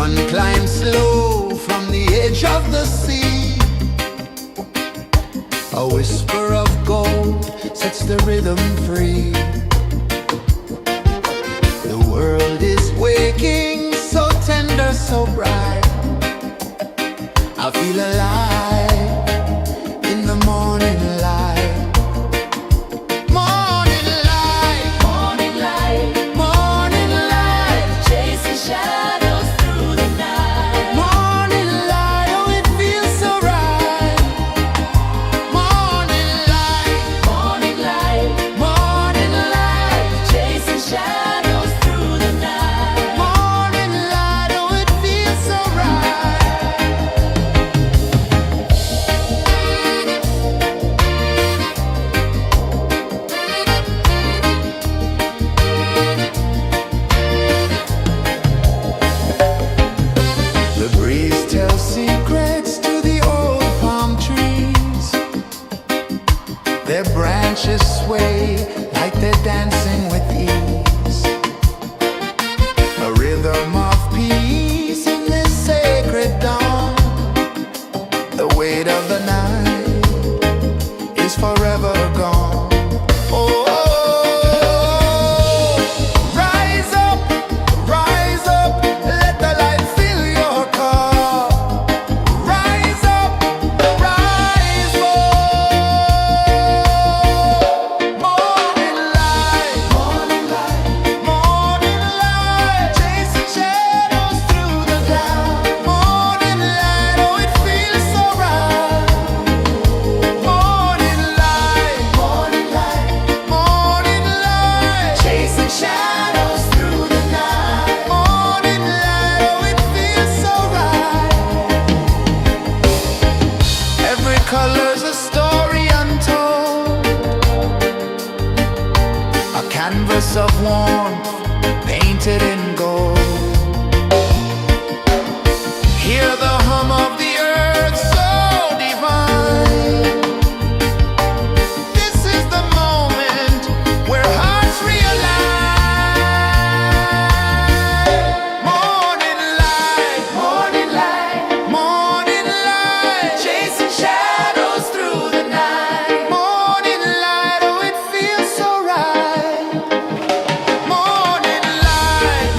sun climbs slow from the edge of the sea. A whisper of gold sets the rhythm free. The world is waking, so tender, so bright. I feel alive in the morning light. Morning light, morning light, morning light, chasing shadows through the night. Morning light, oh it feels so right. Morning light, morning light, morning light, chasing shadows through the night. Morning light, oh it feels so right. The breeze tells secrets to the old palm trees. Their branches sway like they're dancing with ease. A rhythm of peace in this sacred dawn. The weight of the night is forever gone. Oh, rise up, let the light fill your cup. Rise up, rise up. Morning light, morning light, morning light, chasing shadows through the cloud. Morning light, oh it feels so right. Morning light, morning light, morning light, chasing shadows through the night. Morning light, oh it feels so right. Every color's a story untold, a canvas of warmth painted in gold. Hear the hum of the earth so divine. This is the moment where hearts realign. Morning light, morning light, morning light, chasing shadows through the night. Morning light, oh it feels so right. Morning light,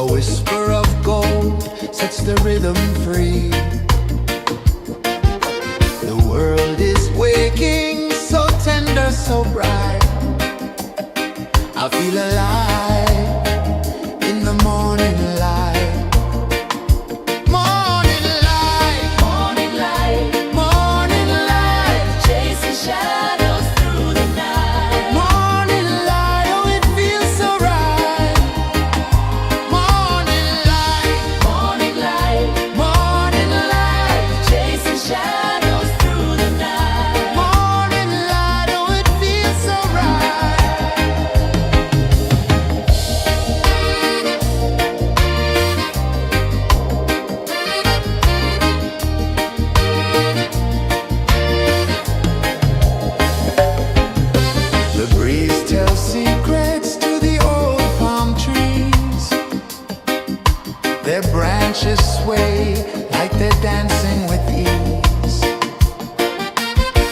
A whisper of gold sets the rhythm free. The world is waking, so tender, so bright. I feel alive in the morning light. Morning light, morning light, morning light, chasing shadows through the night. Morning light, oh it feels so right. Morning light, morning light, morning light, chasing shadows through the night. Morning light, oh it feels so right. The breeze tells secrets to the old palm trees. Their branches sway like they're dancing with ease.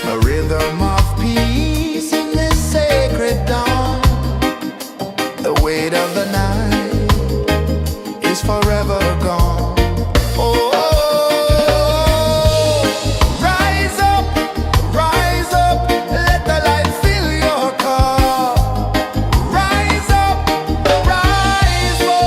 A rhythm of peace in this sacred dawn. The weight of the night is forever gone. Oh, rise up, let the light fill your car. Rise up, rise up.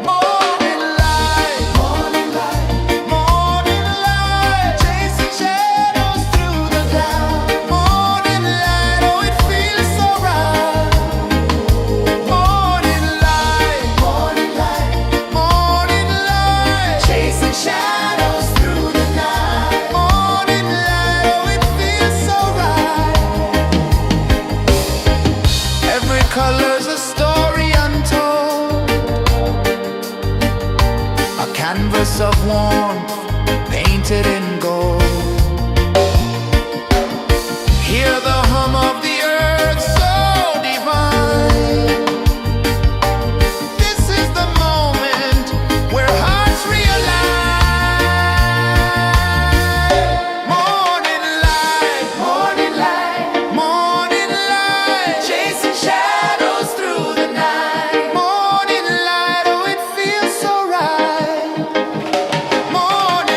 Morning light, morning light, morning light, chasing shadows through the cloud. Morning light, oh it feels so right. Morning light, morning light, morning light, chasing shadows through the night. Morning light, oh it feels so right. Every color's a story untold, a canvas of warmth painted in gold. Hear the hum of the earth so divine. This is the moment where hearts realign. Morning light, morning light, morning light, chasing shadows through the night. Morning light, oh it feels so right. Morning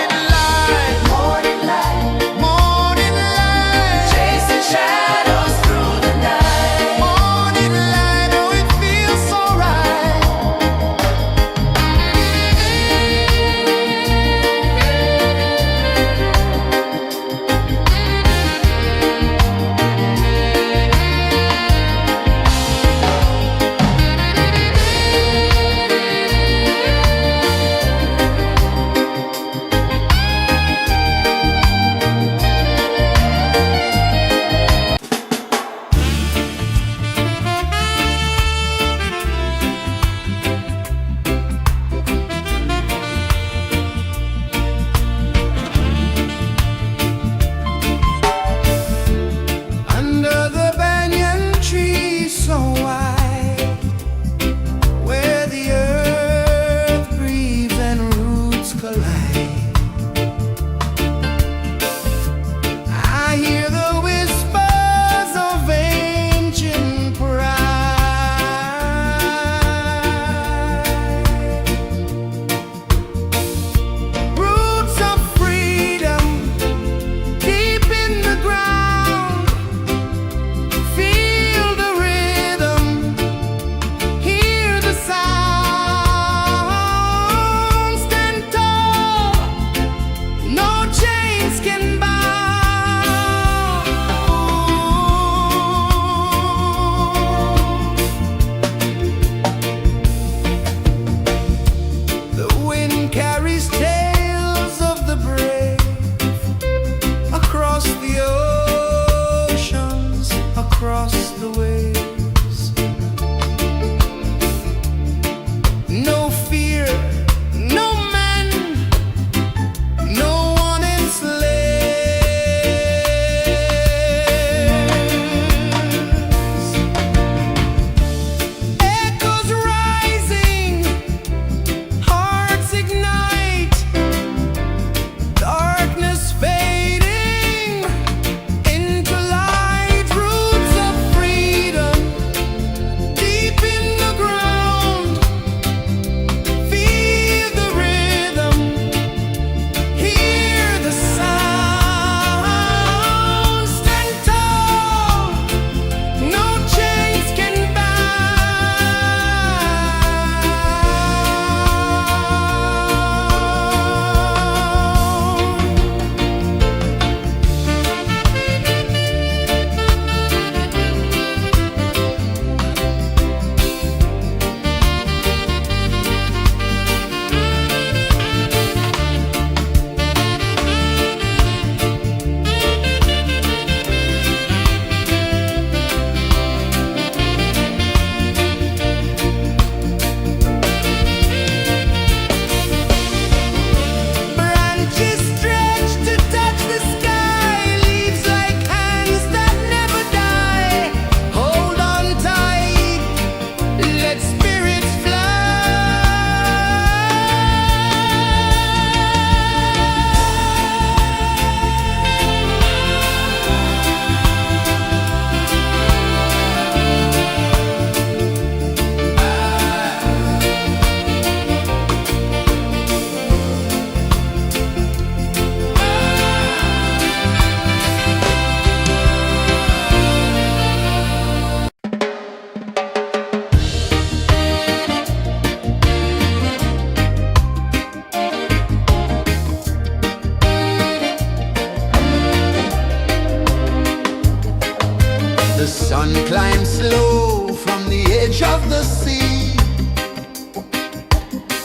of the sea.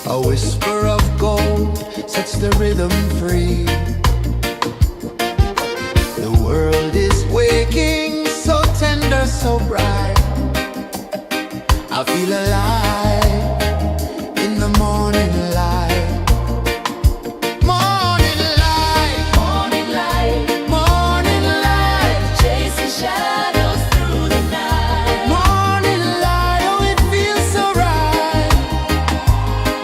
A whisper of gold sets the rhythm free. The world is waking, so tender, so bright. I feel alive in the morning light. Morning light, morning light, morning light, chasing shadows through the night. Morning light, oh it feels so right.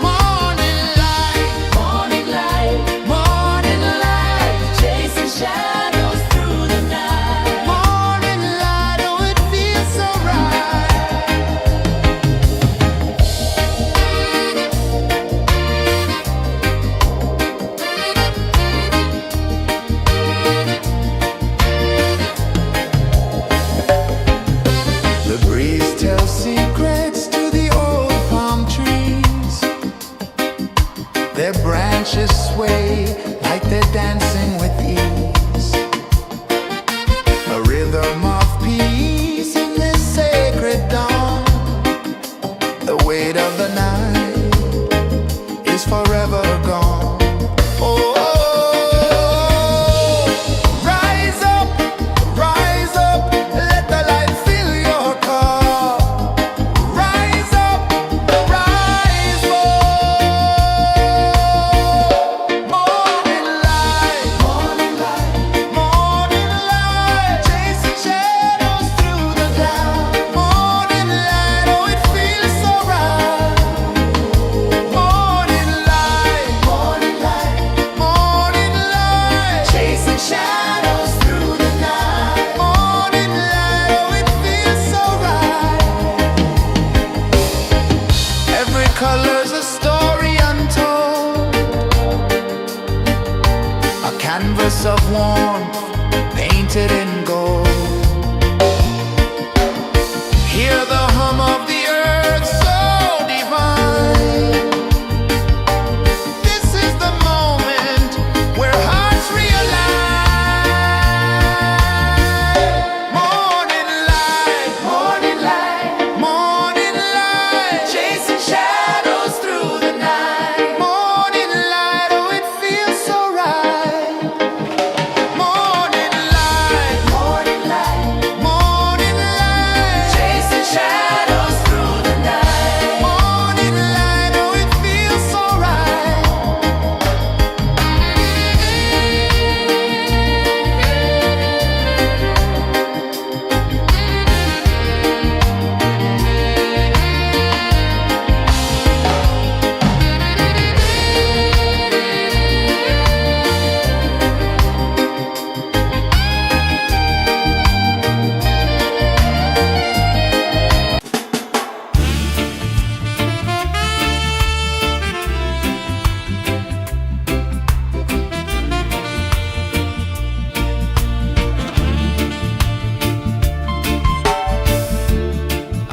Morning light, morning light, morning light, chasing shadows through the night. Morning light, oh it feels so right. The breeze tells secrets to the old palm trees. Their branches sway like they're dancing with ease. A rhythm of peace in this sacred dawn. The weight of the night is forever gone. Oh, rise up, let the light fill your car. Rise up, rise up. Morning light, morning light, morning light, chasing shadows through the cloud. Morning light, oh it feels so right. Morning light, morning light, morning light, chasing shadows through the night. Morning light, oh it feels so right. Every color's a story untold, a canvas of warmth painted in gold. Hear the hum of the earth so divine. This is the moment where hearts realign. Morning light, morning light, morning light, chasing shadows through the night. Morning light, oh it feels so right. Morning light, morning light, morning light, chasing shadows through the night. Morning light, oh it feels so right.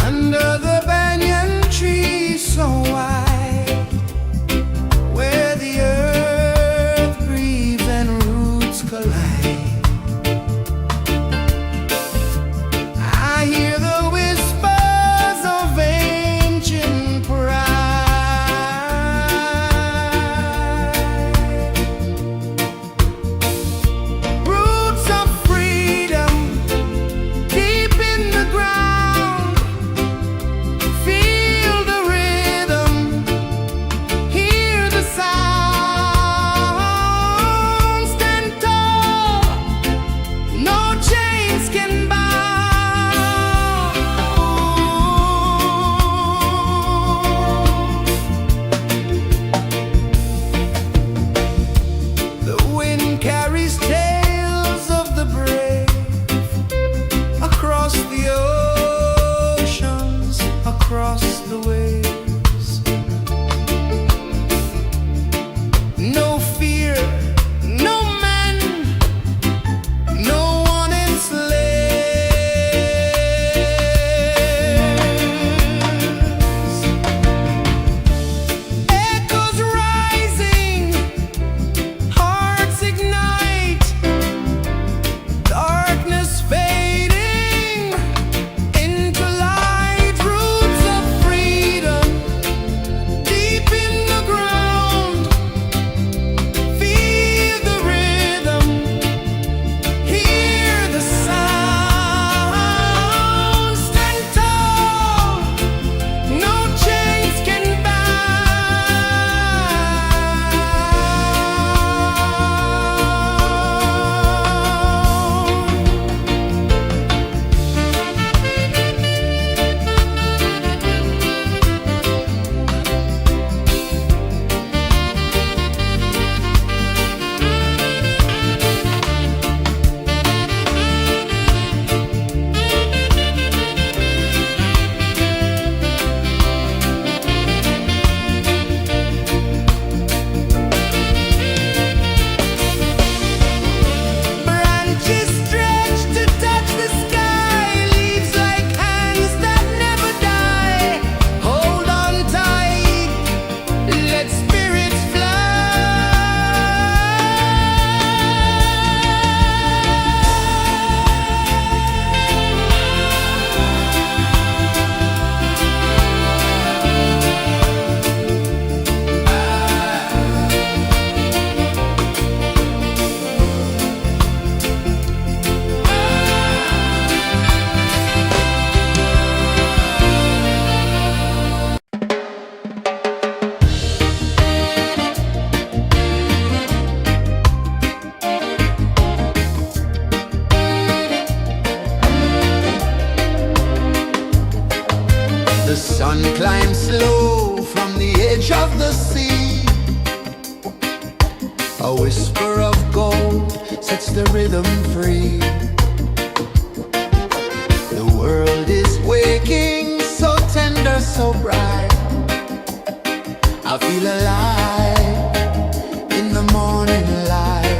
Under the banyan tree so wide, where the earth breathes and roots collide, I hear the whispers of ancient pride. Roots of freedom deep in the ground. Feel the rhythm, hear the sound. Stand tall, no chains can bound. The wind carries tales of the brave across the oceans, across the waves. No fear, no man, no one enslaves. Echoes rising, hearts ignite, darkness fading into light. Roots of sun climbs slow from the edge of the sea. A whisper of gold sets the rhythm free. The world is waking, so tender, so bright. I feel alive in the morning light.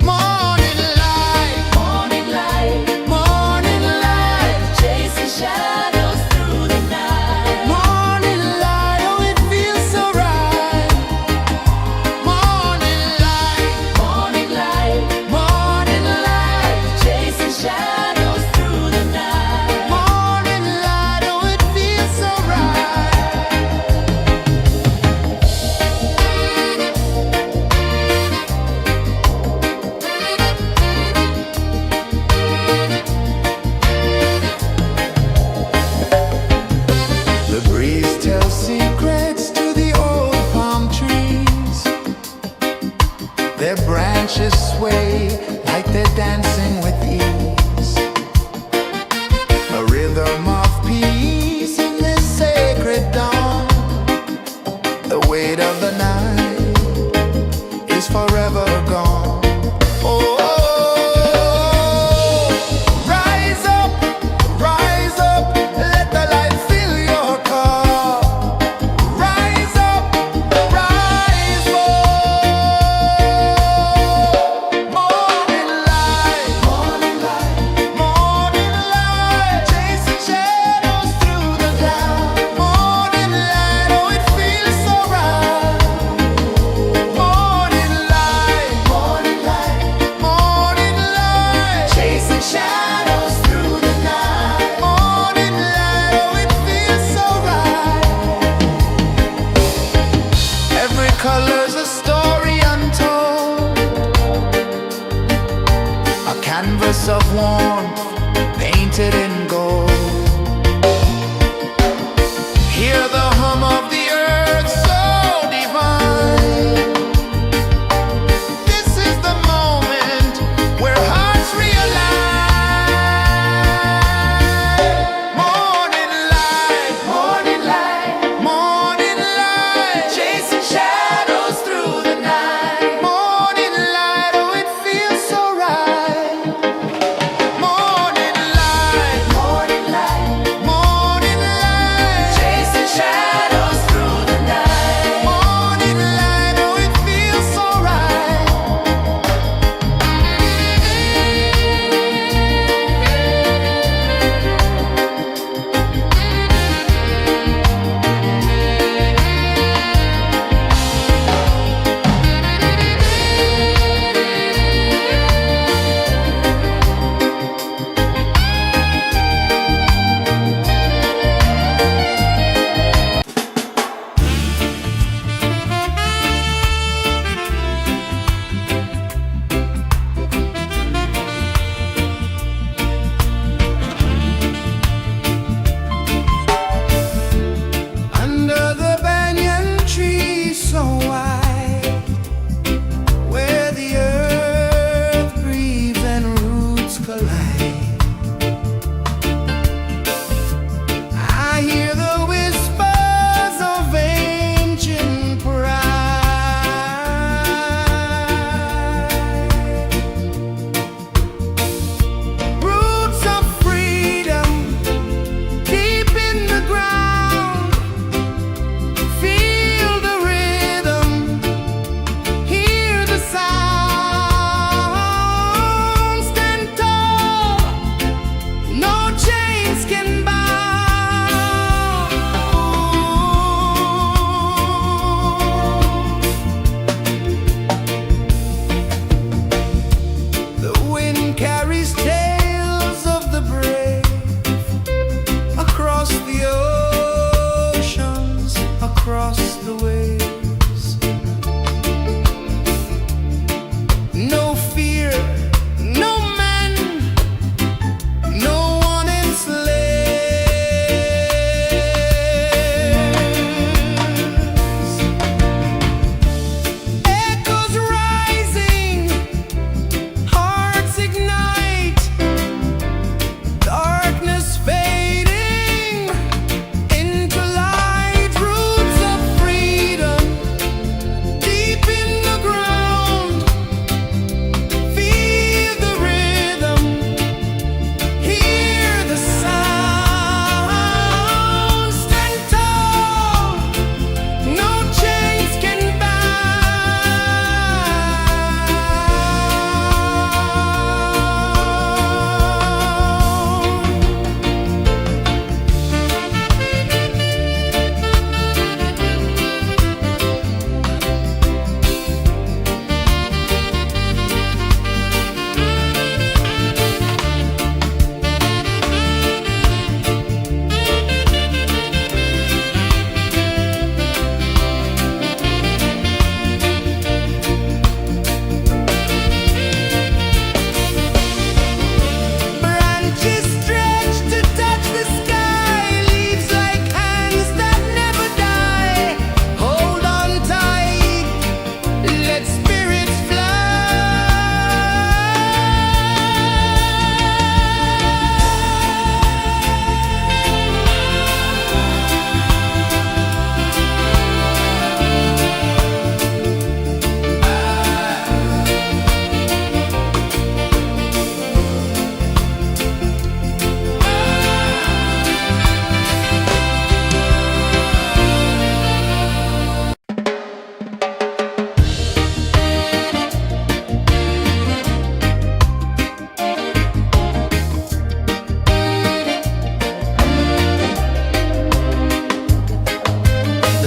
Morning light, morning light, morning light, chasing shadows through the night. Morning light, oh it feels so right. Morning light, morning light, morning light, chasing shadows through the night. Morning light, oh it feels so right.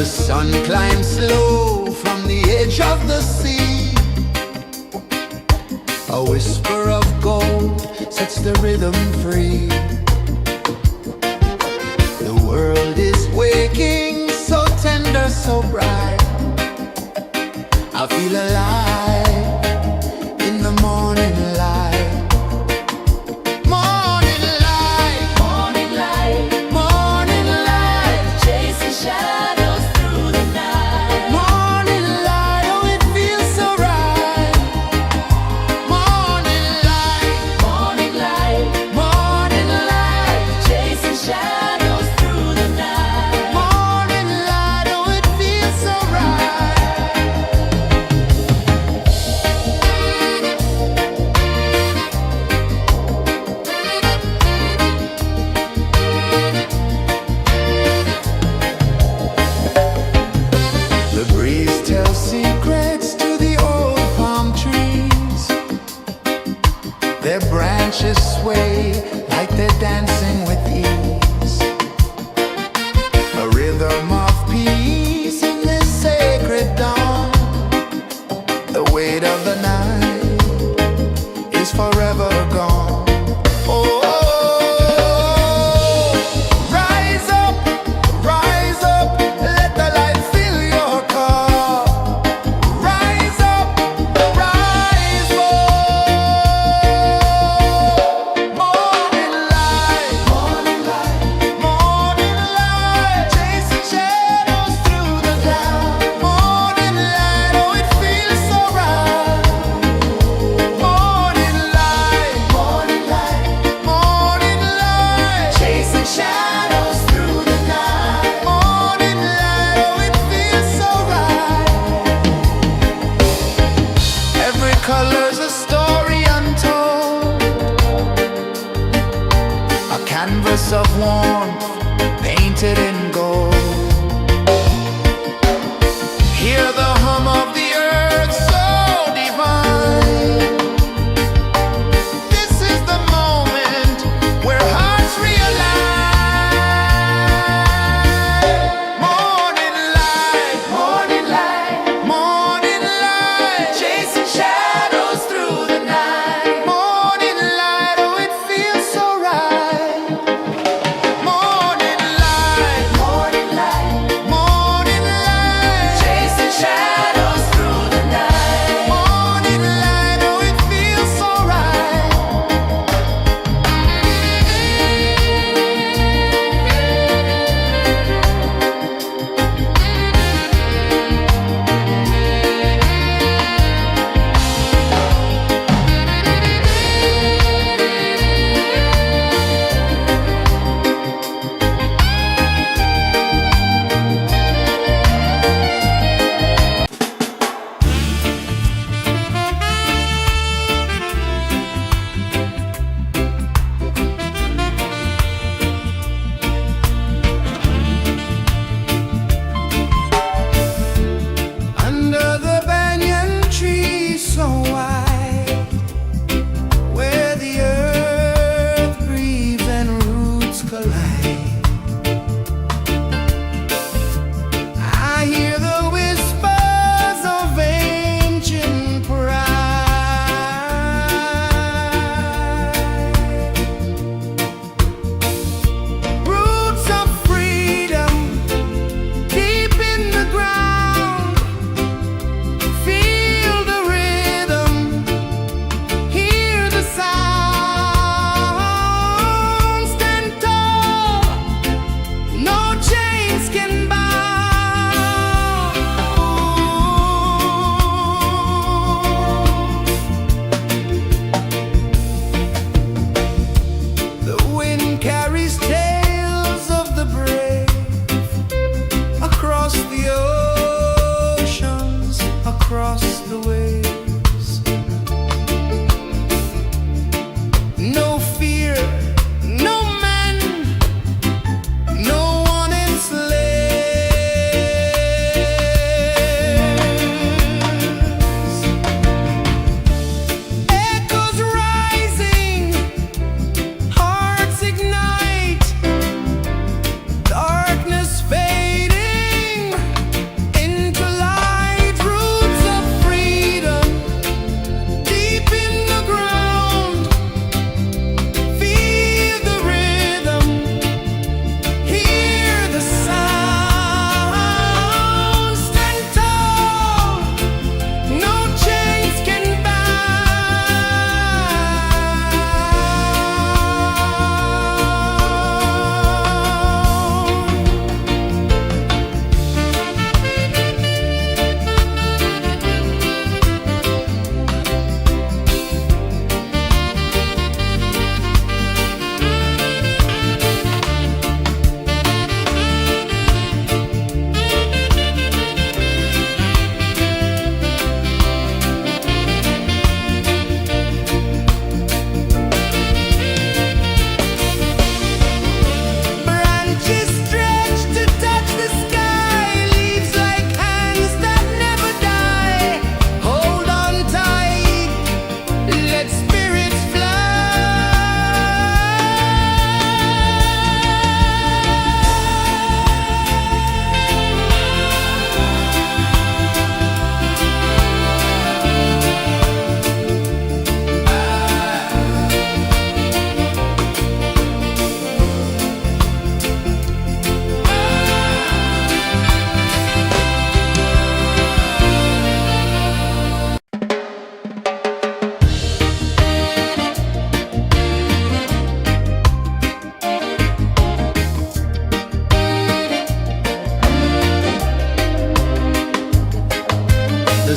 sun climbs slow from the edge of the sea. A whisper of gold sets the rhythm free. The world is waking, so tender, so bright. I feel alive in the morning light. Morning light, morning light, morning light, chasing shadows through the night. Morning light, oh it feels so right. Morning light, morning light, morning light, chasing shadows through the night. Morning light, oh it feels so right. The breeze tells secrets to the old palm trees. Their branches sway like they're dancing with ease. A rhythm of peace in this sacred dawn. The weight of the night is forever gone. Oh, rise up, let the light fill your cup. Rise up, rise up. Morning light, morning light, morning light, chasing shadows through the cloud. Morning light, oh it feels so right. Morning light, morning light, morning light, chasing shadows through the night. Morning light, oh it feels so right. Every color's a story untold, a canvas of warmth painted in gold. Hear the hum of the earth so divine. This is the moment where hearts realign. Morning light, morning light, morning light, chasing shadows through the night. Morning light, oh it feels so right. Morning light, morning light, morning light, chasing shadows through the night. Morning light, oh it feels so right. Under the banyan tree so wide, where the earth breathes and roots collide, I hear the whispers of ancient pride. Roots of freedom deep in the ground. Feel the rhythm, hear the sound. Stand tall, no chains can bound. The wind carries tales of the brave across the oceans, across the waves. No fear, no man, no one enslaved.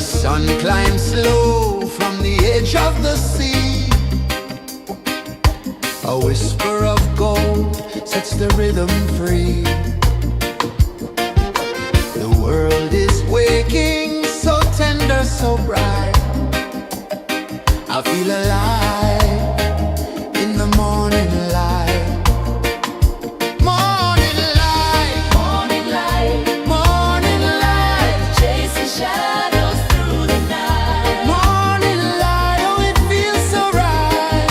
sun climbs slow from the edge of the sea. A whisper of gold sets the rhythm free. The world is waking, so tender, so bright. I feel alive in the morning light. Morning light, morning light, morning light, chasing shadows through the night. Morning light, oh it feels so right.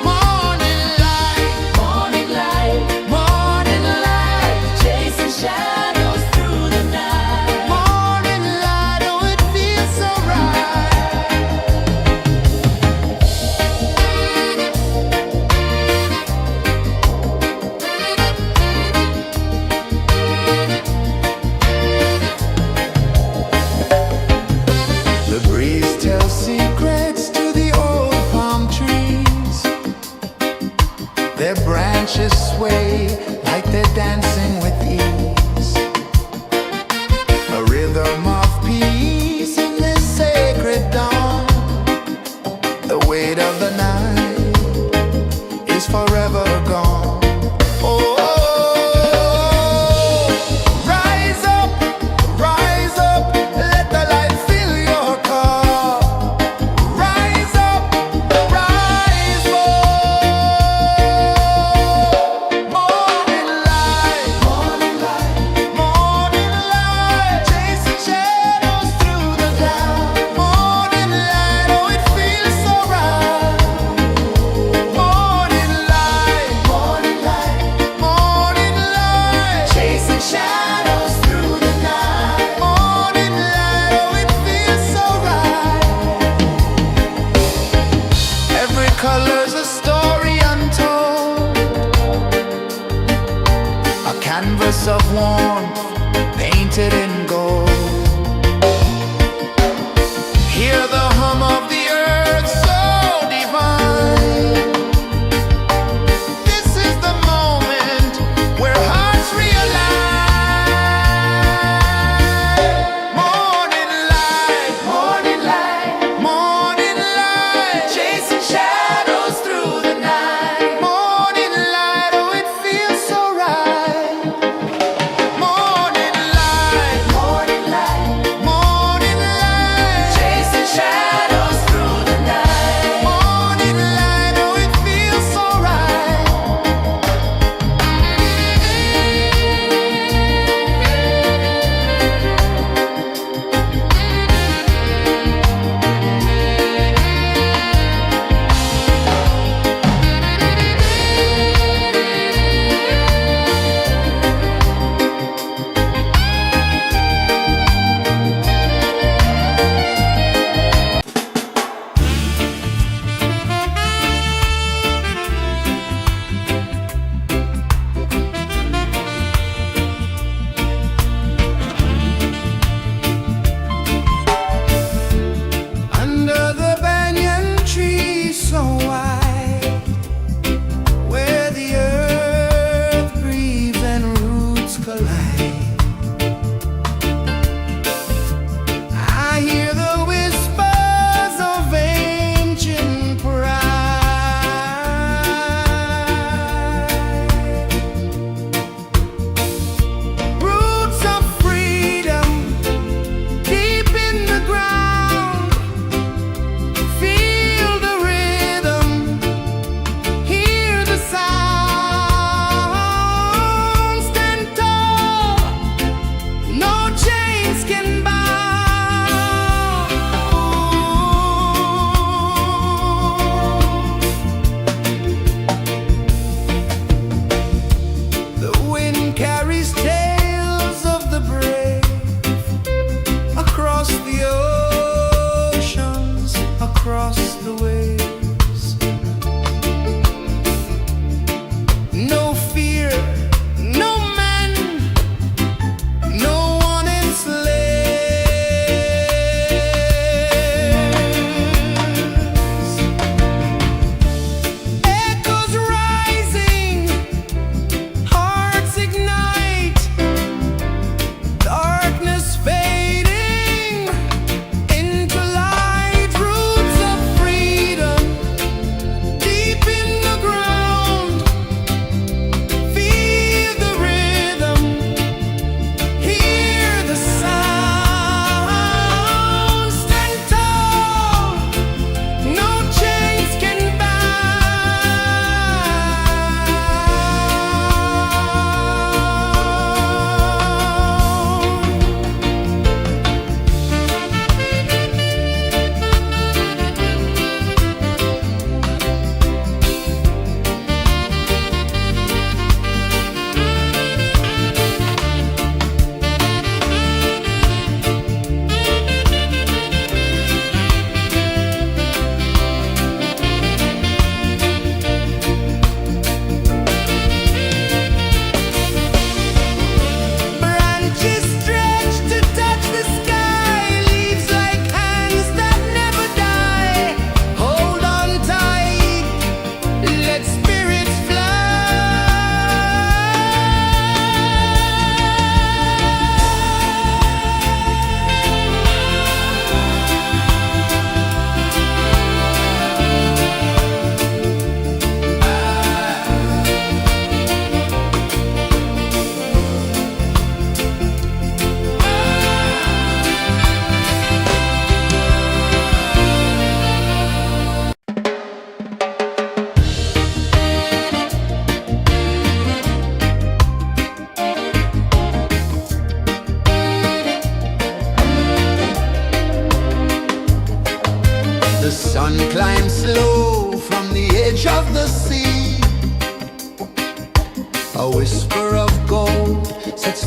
Morning light, morning light, morning light, chasing shadows through the night. Morning light, oh it feels so right. The breeze tells secrets to the old palm trees. Their branches sway like they're dancing with ease. A rhythm of peace in this sacred dawn. The weight of the night is forever gone. Oh, rise up, let the light fill your cup. Rise up, rise up. Morning light, morning light, morning light, chasing shadows through the cloud. Morning light, oh it feels so right. Morning light, morning light, morning light, chasing shadows through the night. Morning light, oh it feels so right. Every color's a story untold, a canvas of warmth painted in gold. Hear the hum of the earth so divine. This is the moment where hearts realign. Morning light, morning light, morning light, chasing shadows through the night. Morning light, oh it feels so right. Morning light, morning light,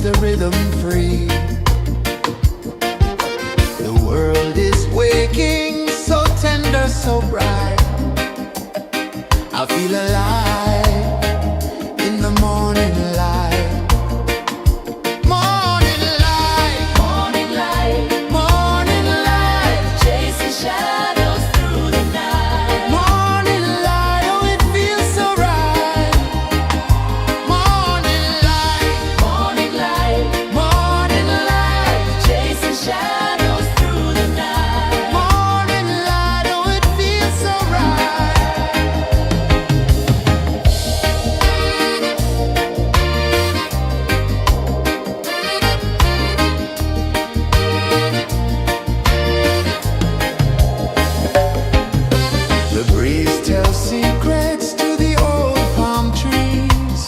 the rhythm free. The world is waking, so tender, so bright. I feel alive in the morning light. Morning light, morning light, morning light, chasing shadows through the night. Morning light, oh it feels so right. Morning light, morning light, morning light, chasing shadows through the night. Morning light, oh it feels so right. The breeze tells secrets to the old palm trees.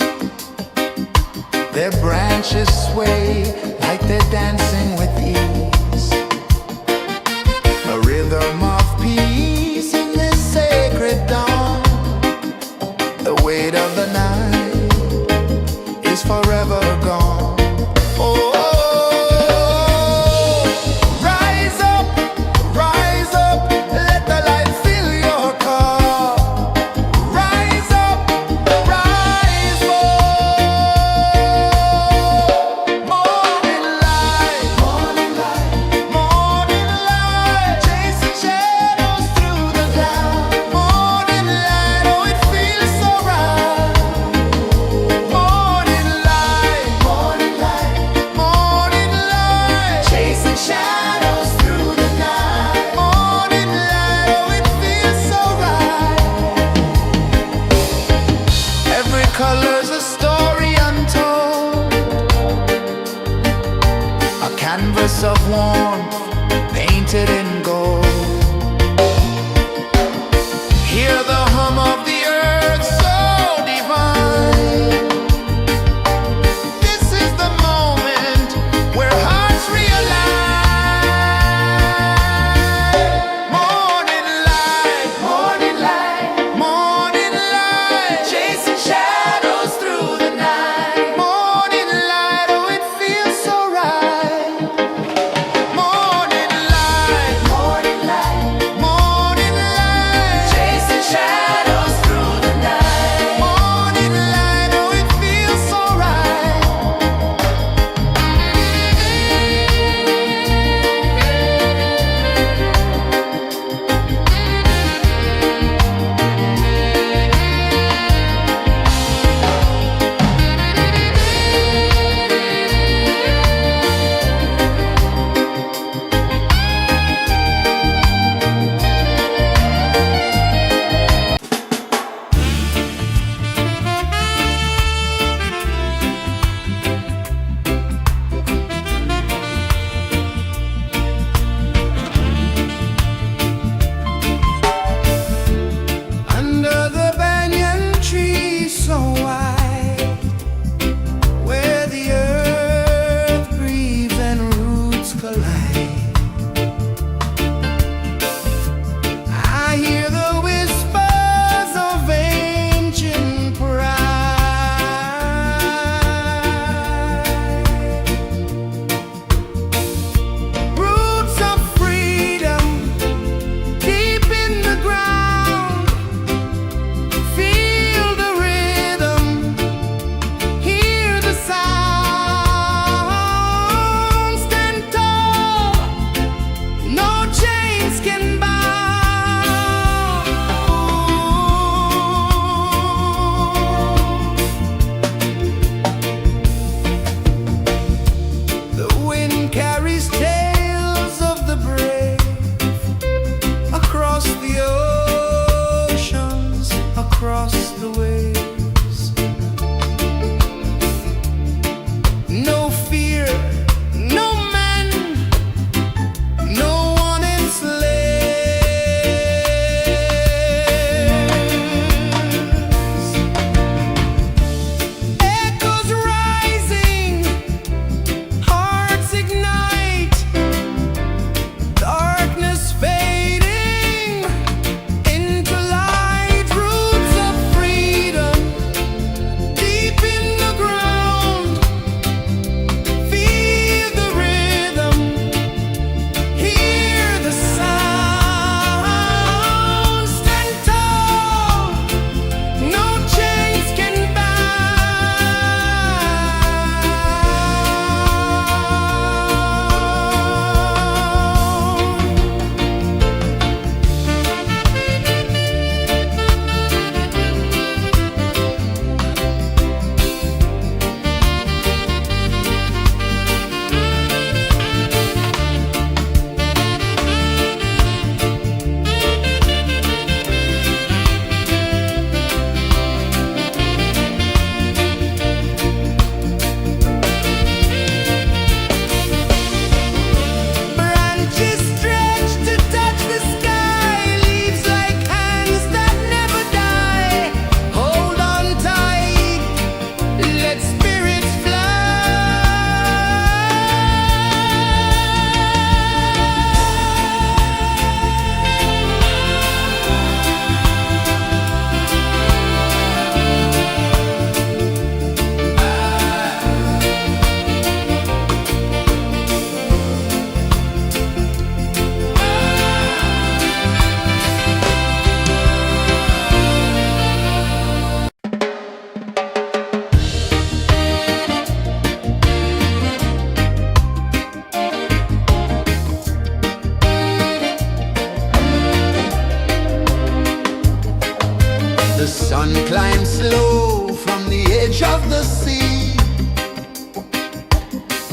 Their branches sway like they're dancing with ease. A rhythm of peace in this sacred dawn. The weight of the night is forever gone. Oh, rise up, let the light fill your cup. Rise up, rise up. Morning light, morning light, morning light, chasing shadows through the cloud. Morning light, oh it feels so right. Morning light, morning light, morning light, chasing shadows through the night. Morning light, oh it feels so right. Every color's a story untold, a canvas of warmth painted in gold. Hear the hum of the earth so divine. This is the moment where hearts realign. Morning light, morning light, morning light, chasing shadows through the night. Morning light, oh it feels so right. Morning light,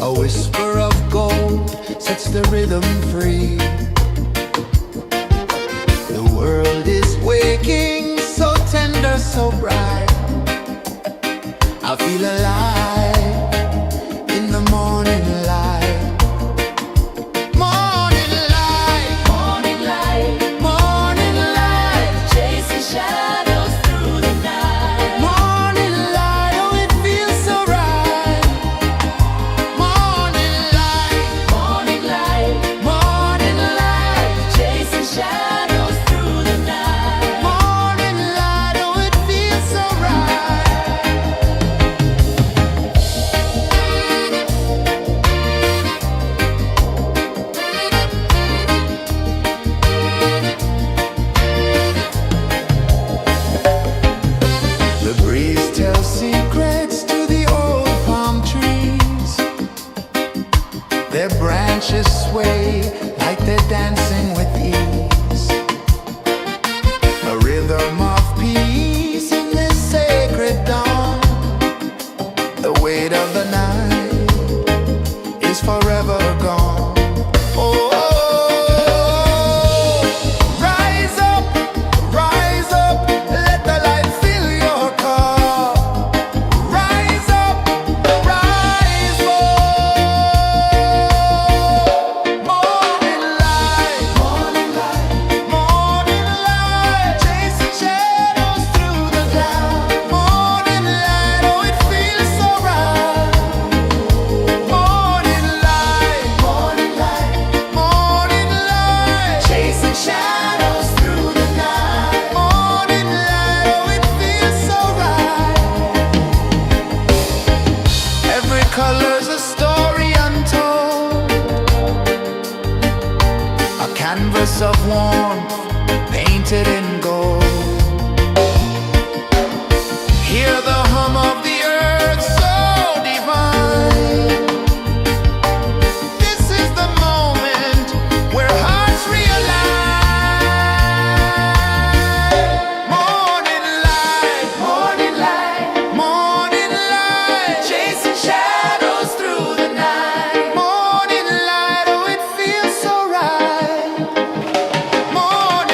A whisper of gold sets the rhythm free. The world is waking, so tender, so bright. I feel alive in the morning light. Morning light, morning light, morning light, chasing shadows through the night. Morning light, oh it feels so right. Morning light, morning light, morning light, chasing shadows through the night. Morning light, oh it feels so right. The breeze tells secrets to the old palm trees. Their branches sway like they're dancing with ease. A rhythm of peace in this sacred dawn. The weight of the night is forever gone. Oh, rise up, let the light fill your cup. Rise up, rise up. Morning light, morning light, morning light, chasing shadows through the cloud. Morning light, oh it feels so right. Morning light, morning light, morning light, chasing shadows through the night. Morning light, oh it feels so right. Every color's a story untold, a canvas of warmth painted in gold. Hear the hum of the earth so divine. This is the moment where hearts realign. Morning light, morning light, morning light, chasing shadows through the night. Morning light, oh it feels so right. Morning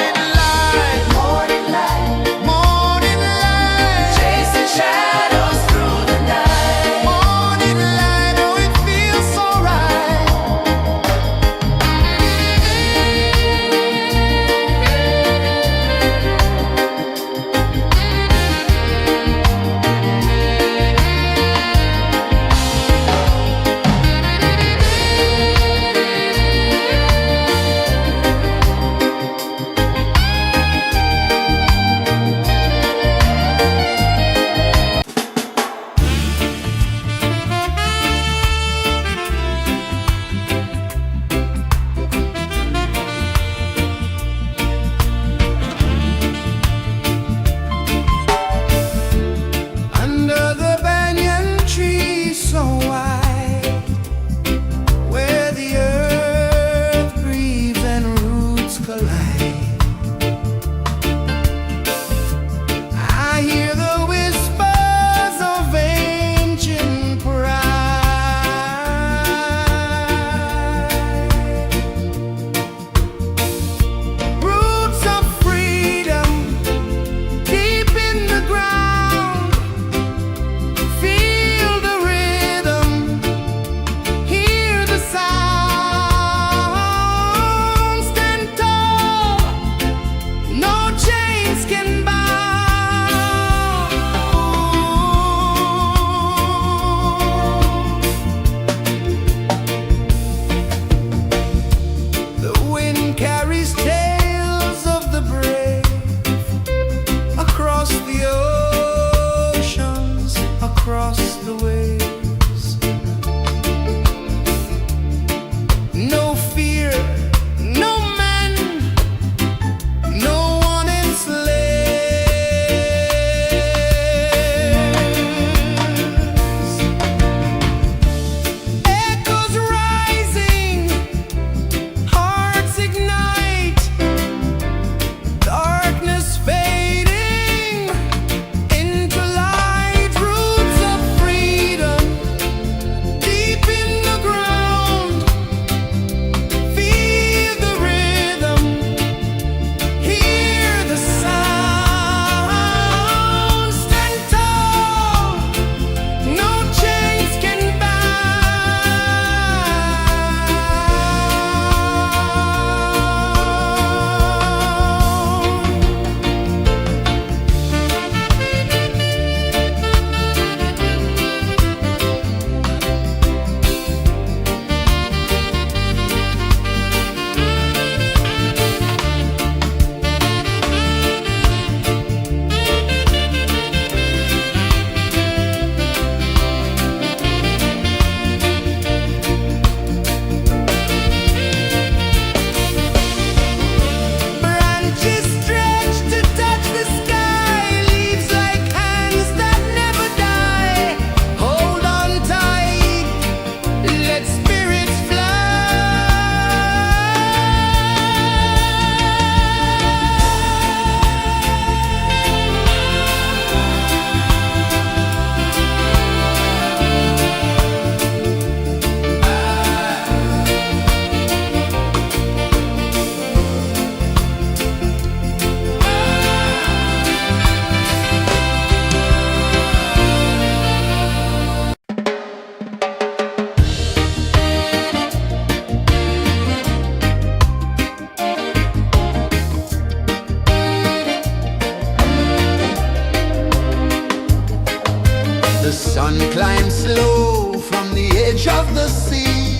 of the sea.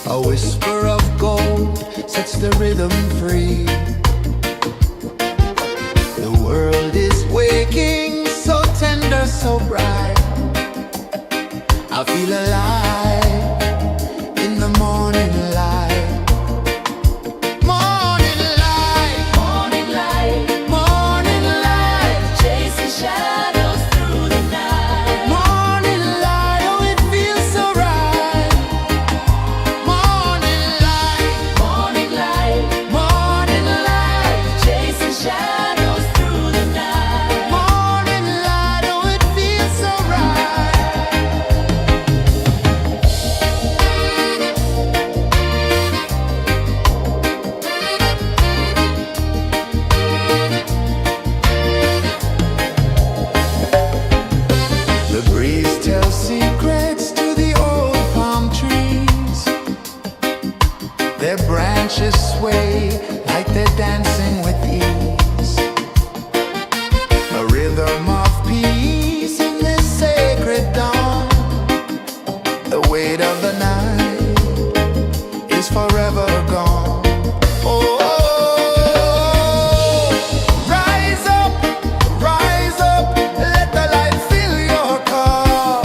A whisper of gold sets the rhythm free. The world is waking, so tender, so bright. I feel alive in the morning light. Morning light, morning light, morning light, chasing shadows through the night. Morning light, oh it feels so right. Morning light, morning light, morning light, chasing shadows through the night. Morning light, oh it feels so right. The breeze tells secrets to the old palm trees. Their branches sway like they're dancing with ease. A rhythm of peace in this sacred dawn. The weight of the night is forever gone. Oh, rise up, let the light fill your cup.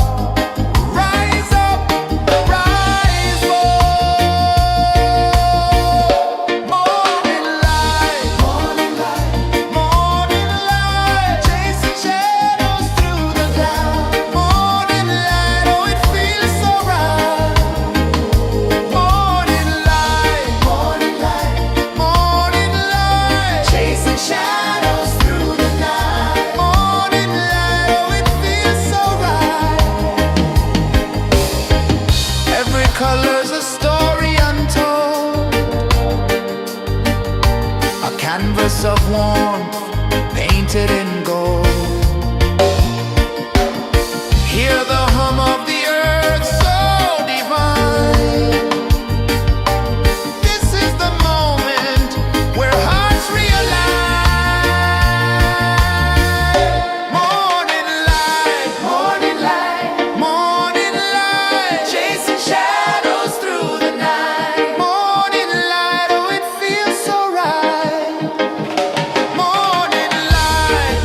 Rise up, rise up. Morning light, morning light, morning light, chasing shadows through the cloud. Morning light, oh it feels so right. Morning light, morning light, morning light, chasing shadows through the night. Morning light, oh it feels so right. Every color's a story untold, a canvas of warmth painted in gold. Hear the hum of the earth so divine. This is the moment where hearts realign. Morning light, morning light, morning light, chasing shadows through the night. Morning light, oh it feels so right. Morning light,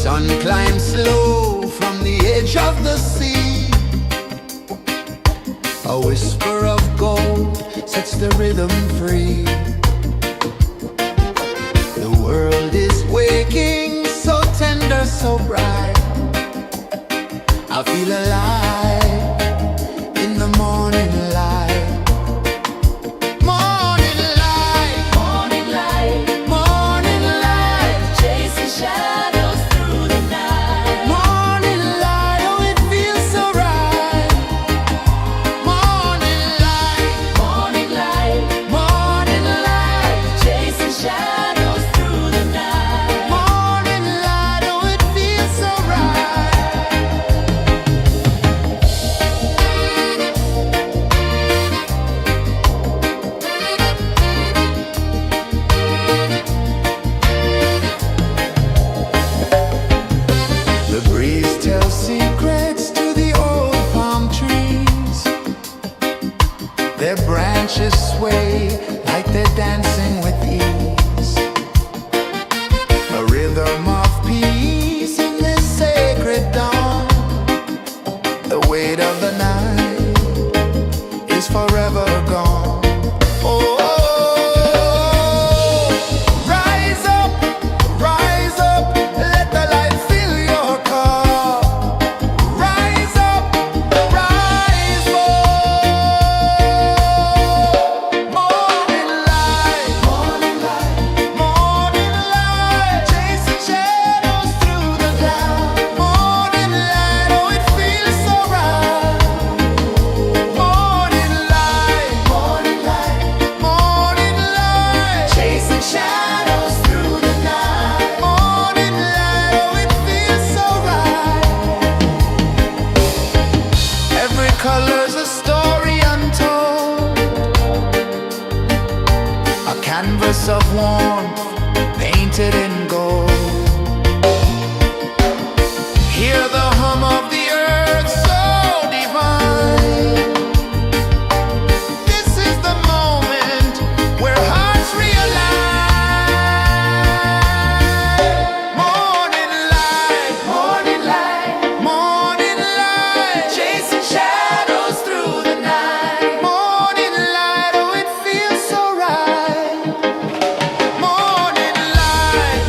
sun climbs slow from the edge of the sea. A whisper of gold sets the rhythm free. The world is waking, so tender, so bright. I feel alive in the morning light. Morning light, morning light, morning light, chasing shadows through the night. Morning light, oh it feels so right. Morning light, morning light, morning light, chasing shadows through the night. Morning light, oh it feels so right. The breeze tells secrets to the old palm trees. Their branches sway like they're dancing with ease. A rhythm of peace in this sacred dawn. The weight of the night is forever gone. Oh, rise up, let the light fill your cup. Rise up, rise up. Morning light, morning light, morning light, chasing shadows through the cloud. Morning light, oh it feels so right. Morning light, morning light, morning light, chasing shadows through the night. Morning light, oh it feels so right. Every color's a story untold, a canvas of warmth painted in gold. Hear the hum of the earth so divine. This is the moment where hearts realign. Morning light, morning light, morning light, chasing shadows through the night. Morning light, oh it feels so right. Morning light,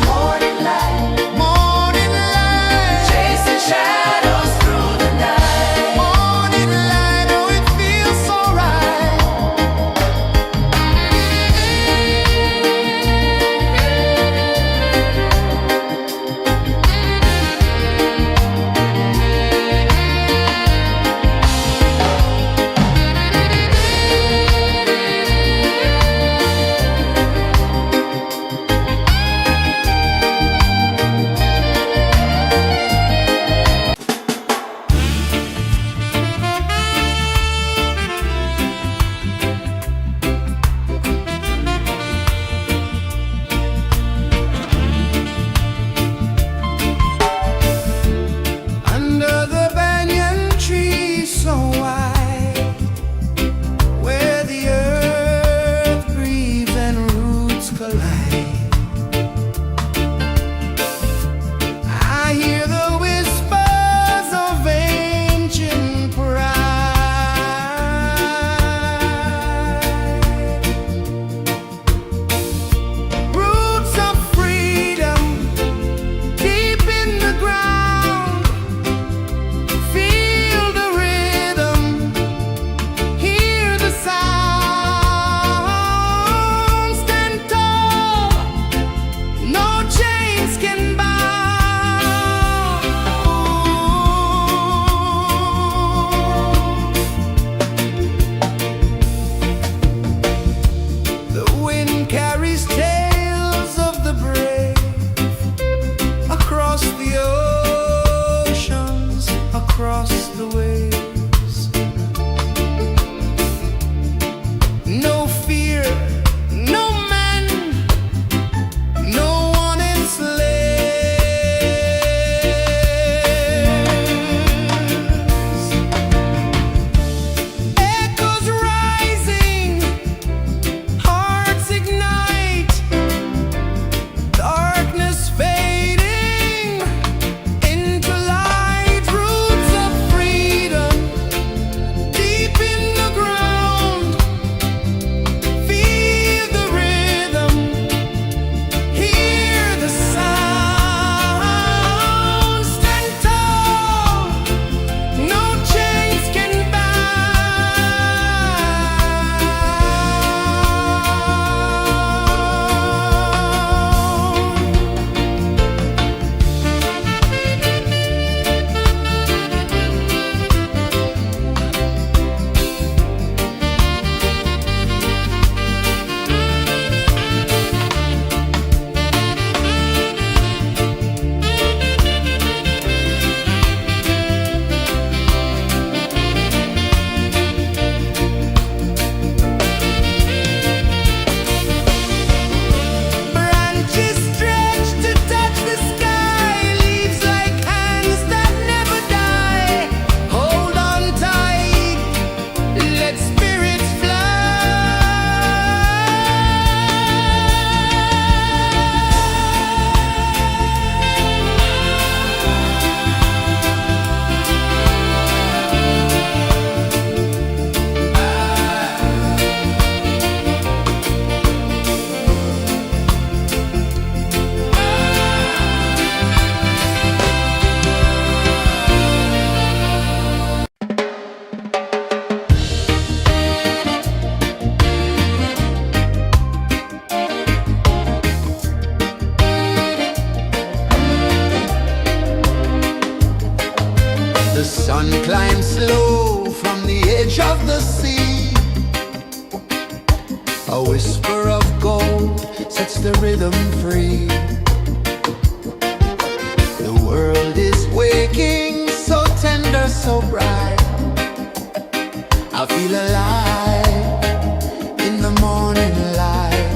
The sun climbs slow from the edge of the sea. A whisper of gold sets the rhythm free. The world is waking, so tender, so bright. I feel alive in the morning light.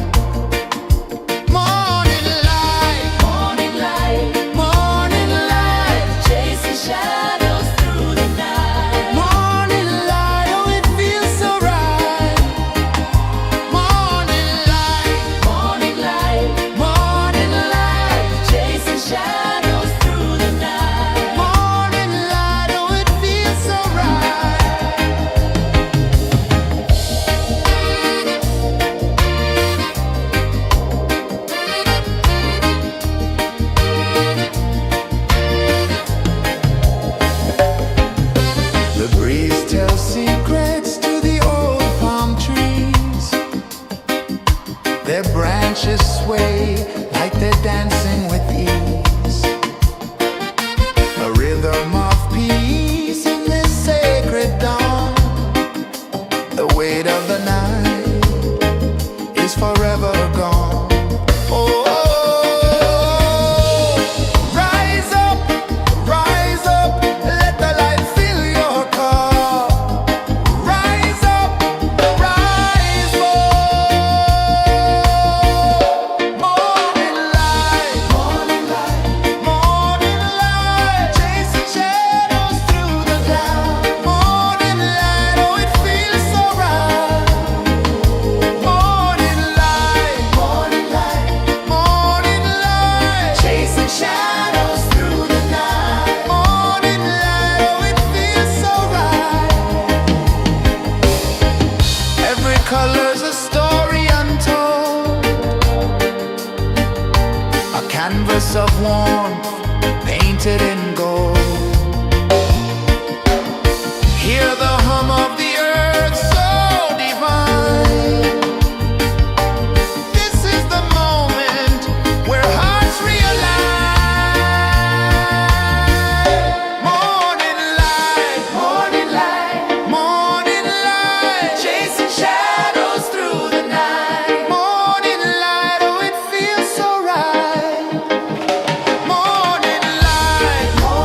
Morning light, morning light, morning light, chasing shadows through the night. Morning light, oh it feels so right. Morning light, morning light, morning light, chasing shadows through the night. Morning light, oh it feels so right. The breeze tells secrets to the old palm trees. Their branches sway like they're dancing with ease. A rhythm of peace in this sacred dawn. The weight of the night is forever gone. Oh, rise up, let the light fill your cup. Rise up, rise up. Morning light, morning light, morning light, chasing shadows through the cloud. Morning light, oh it feels so right. Morning light, morning light, morning light, chasing shadows through the night. Morning light, oh it feels so right. Every color's a story untold, a canvas of warmth painted in gold. Hear the hum of the earth so divine. This is the moment where hearts realign. Morning light, morning light, morning light, chasing shadows through the night. Morning light, oh it feels so right. Morning light, morning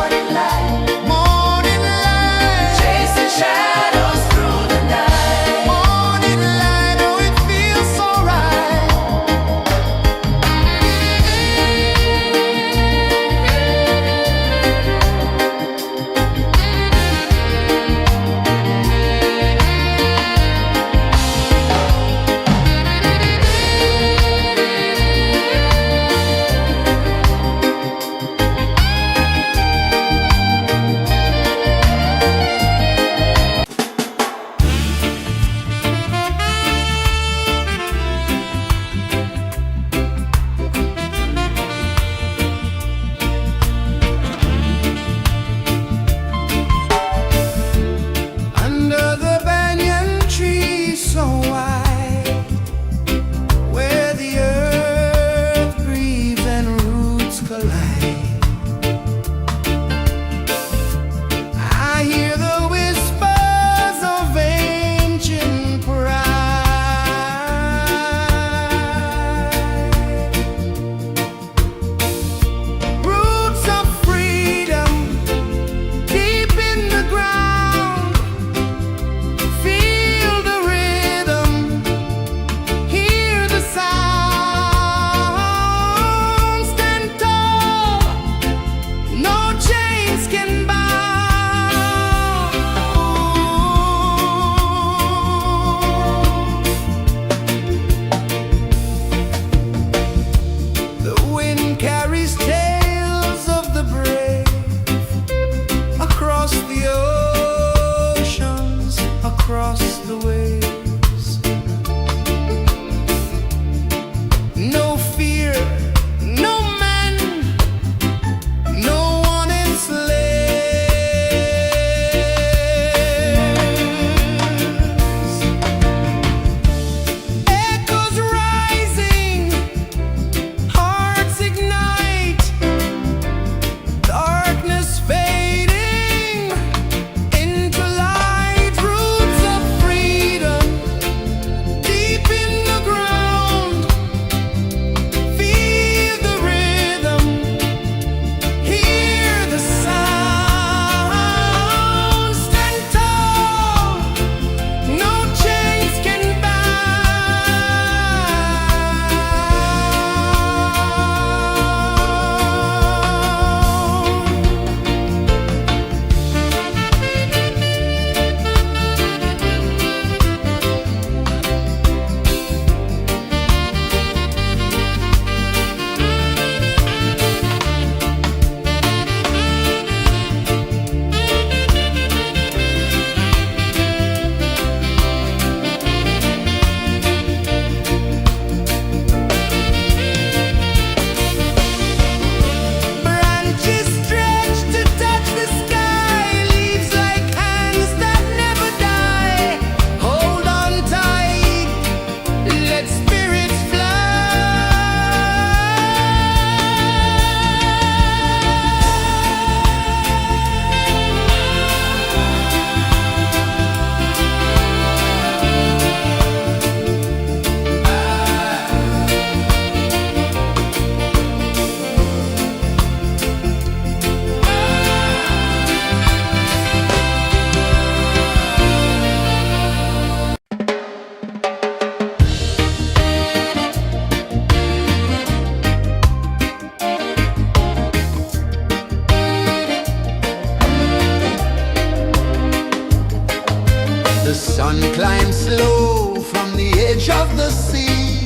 sun climbs slow from the edge of the sea.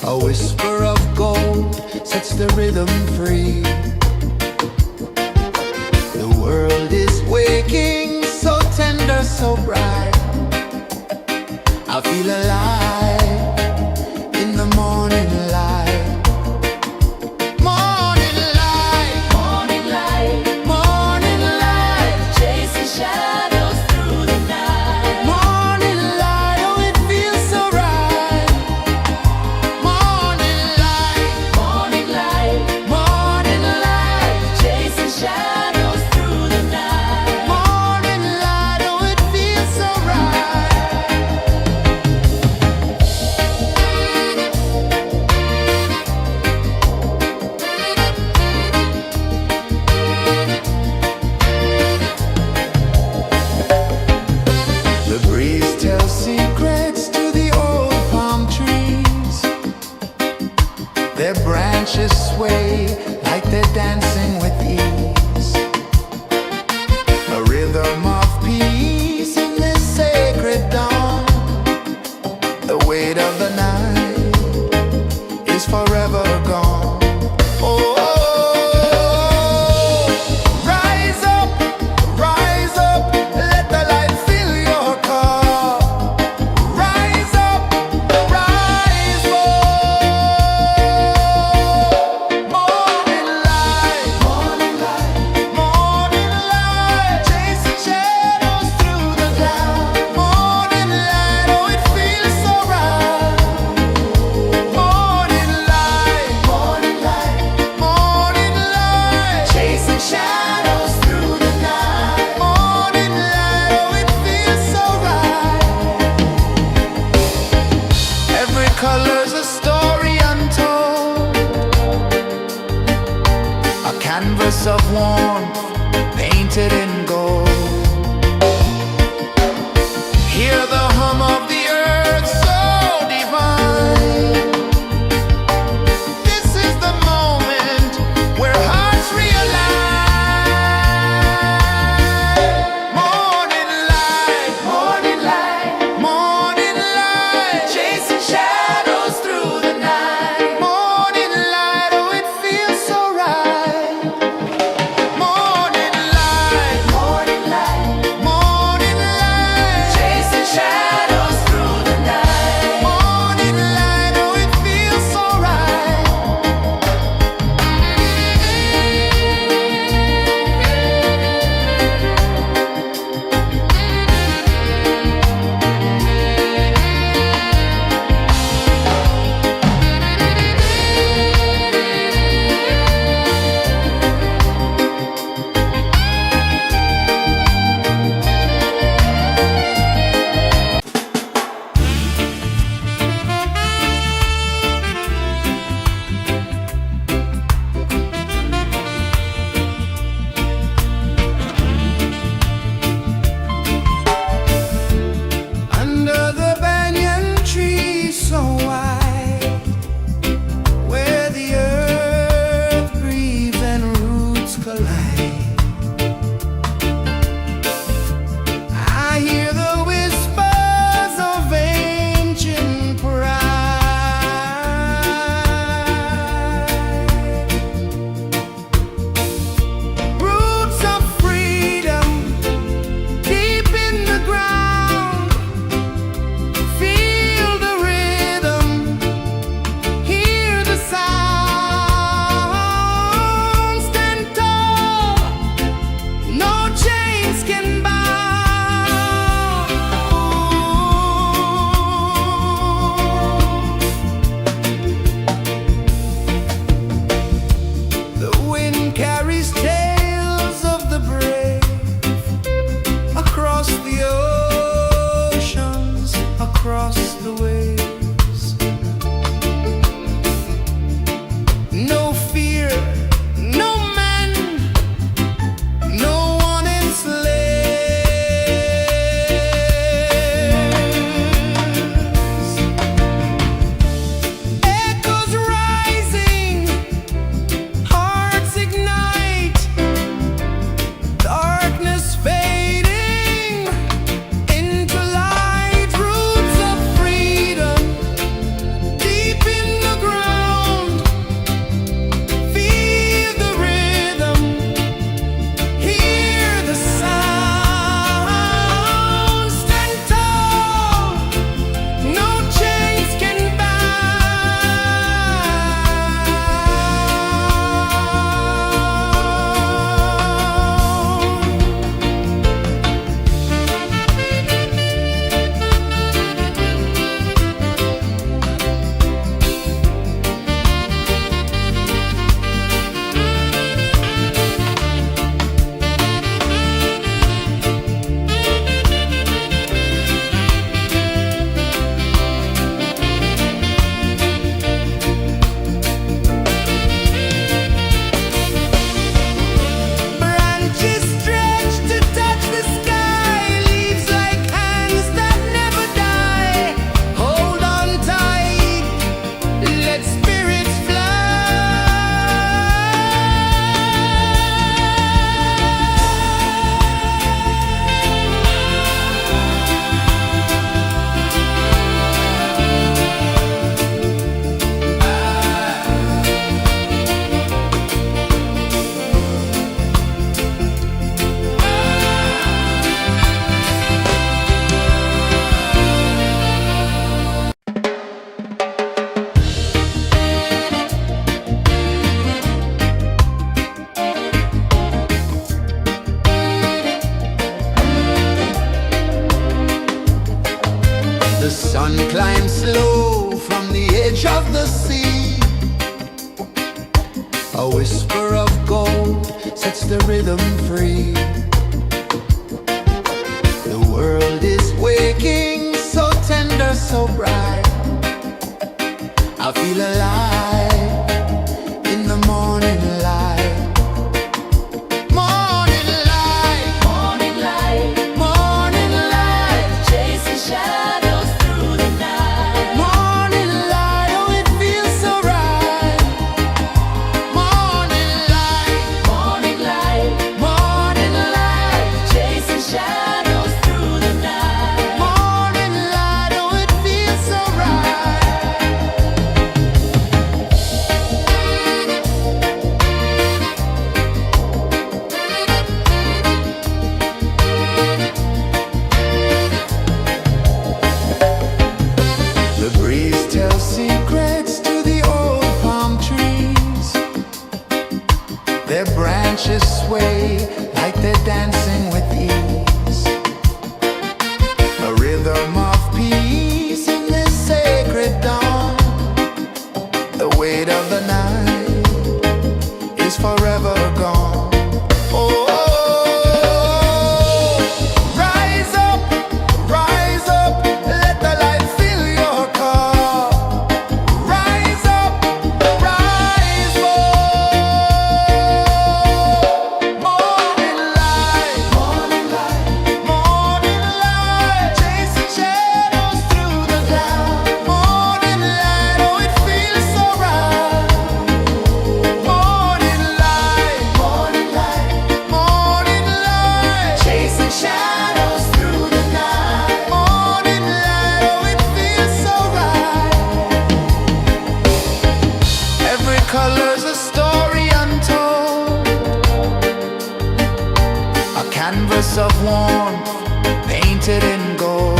A whisper of gold sets the rhythm free. The world is waking, so tender, so bright. I feel alive in the morning light. Morning light, morning light, morning light, chasing shadows through the night. Morning light, oh it feels so right. Morning light, morning light, morning light, chasing shadows through the night. Morning light, oh it feels so right. The breeze tells secrets to the old palm trees. Their branches sway like they're dancing with ease. A rhythm of peace in this sacred dawn. The weight of the night is forever gone. Oh, rise up, let the light fill your cup. Rise up, rise up. Morning light, morning light, morning light, chasing shadows through the cloud. Morning light, oh it feels so right. Morning light, morning light, morning light, chasing shadows through the night. Morning light, oh it feels so right. Every color's a story untold, a canvas of warmth painted in gold. Hear the hum of the earth so divine. This is the moment where hearts realign. Morning light, morning light, morning light, chasing shadows through the night. Morning light, oh it feels so right. Morning light, morning light, morning light, chasing shadows through the night. Morning light, oh it feels so right. Under the banyan tree so wide, where the earth breathes and roots collide, I hear the whispers of ancient pride. Roots of freedom deep in the ground. Feel the rhythm, hear the sound. Stand tall, no chains can bound. The wind carries tales of the brave across the oceans, across the waves. No fear, no man, no one enslaves. Echoes rising, hearts ignite. sun climbs slow from the edge of the sea. A whisper of gold sets the rhythm free. The world is waking, so tender, so bright. I feel alive in the morning light. Morning light, morning light, morning light, chasing shadows through the night. Morning light, oh it feels so right. Morning light, morning light, morning light, chasing shadows through the night. Morning light, oh it feels so right. The breeze tells secrets to the old palm trees. Their branches sway like they're dancing with ease. A rhythm of peace in this sacred dawn. The weight of the night is forever gone. Oh, rise up, let the light fill your car. Rise up, rise up. Morning light, morning light, morning light, chasing shadows through the cloud. Morning light, oh it feels so right. Morning light, morning light, morning light, chasing shadows through the night. Morning light, oh it feels so right. Every color's a story untold, a canvas of warmth painted in gold.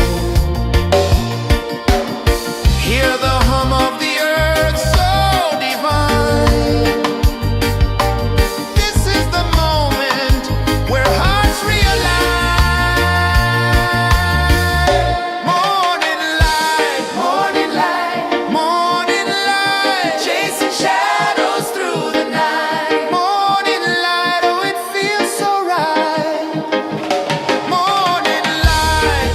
Hear the hum of the earth so divine. This is the moment where hearts realign. Morning light, morning light, morning light, chasing shadows through the night. Morning light, oh it feels so right. Morning light,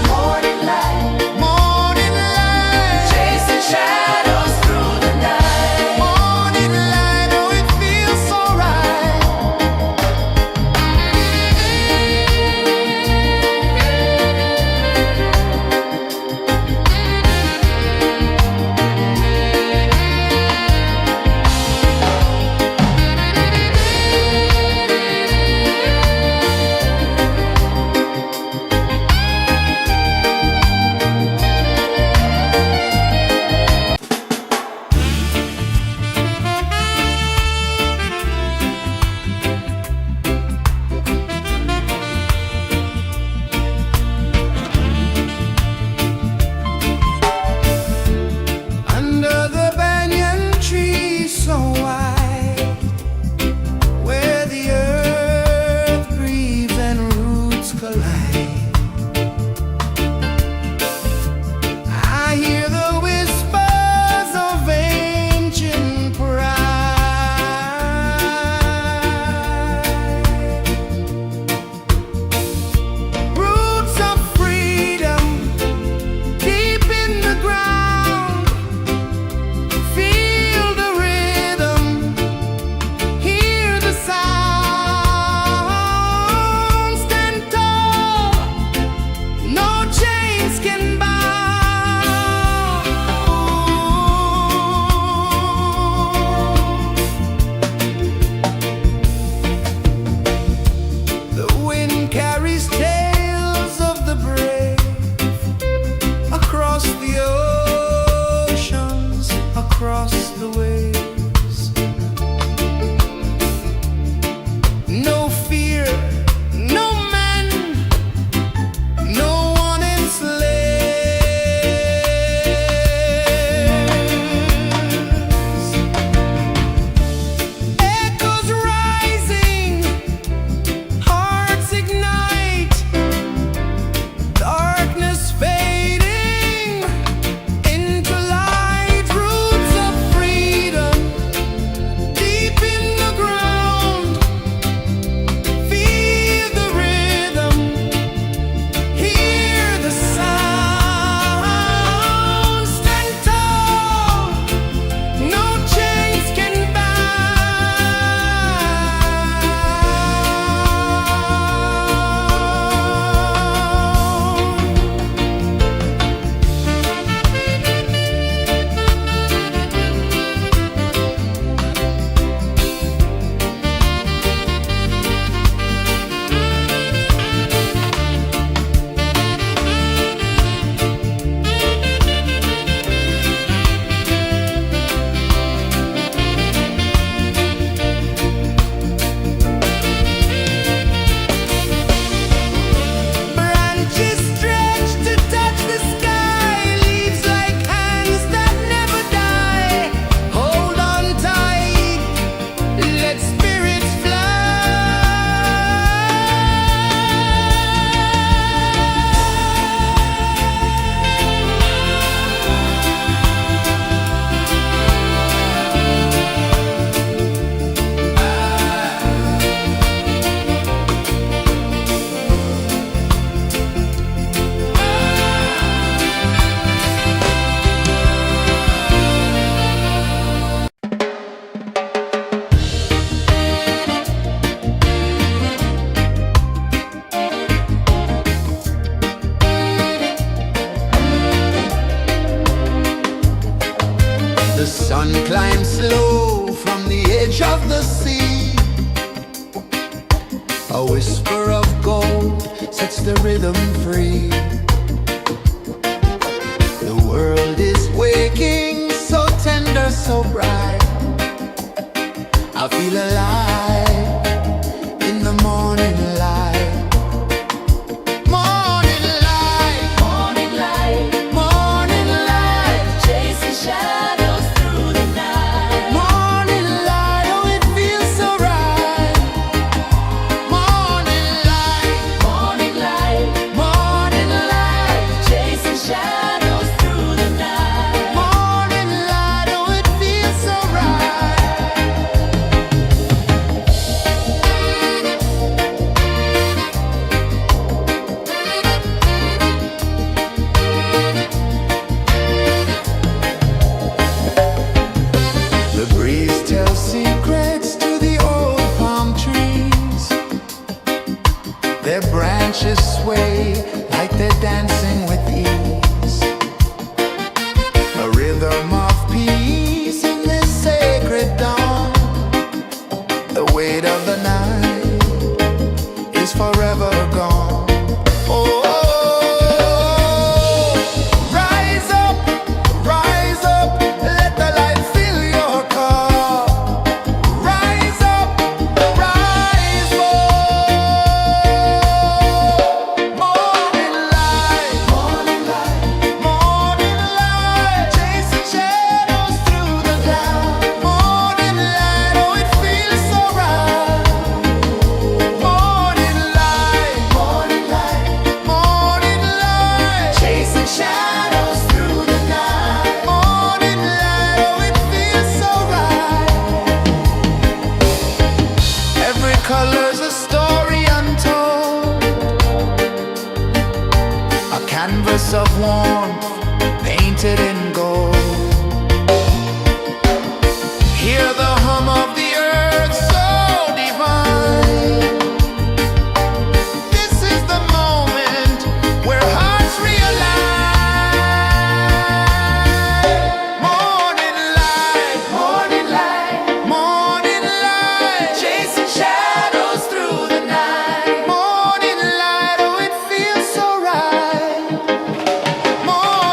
A whisper of gold sets the rhythm free. The world is waking, so tender, so bright. I feel alive in the morning light. Morning light, morning light, morning light, chasing shadows through the night. Morning light, oh it feels so right. Morning light, morning light, morning light, chasing shadows through the night. Morning light, oh it feels so right. The breeze tells secrets to the old palm trees. Their branches sway like they're dancing with ease. A rhythm of peace in this sacred dawn. The weight of the night is forever gone. Oh, rise up, let the light fill your cup. Rise up, rise up. Morning light, morning light, morning light, chasing shadows through the cloud. Morning light, oh it feels so right. Morning light, morning light, morning light, chasing shadows through the night. Morning light, oh it feels so right. Every color's a story untold, a canvas of warmth painted in gold. Hear the hum of the earth so divine. This is the moment where hearts realign. Morning light, morning light, morning light, chasing shadows through the night. Morning light, oh it feels so right. Morning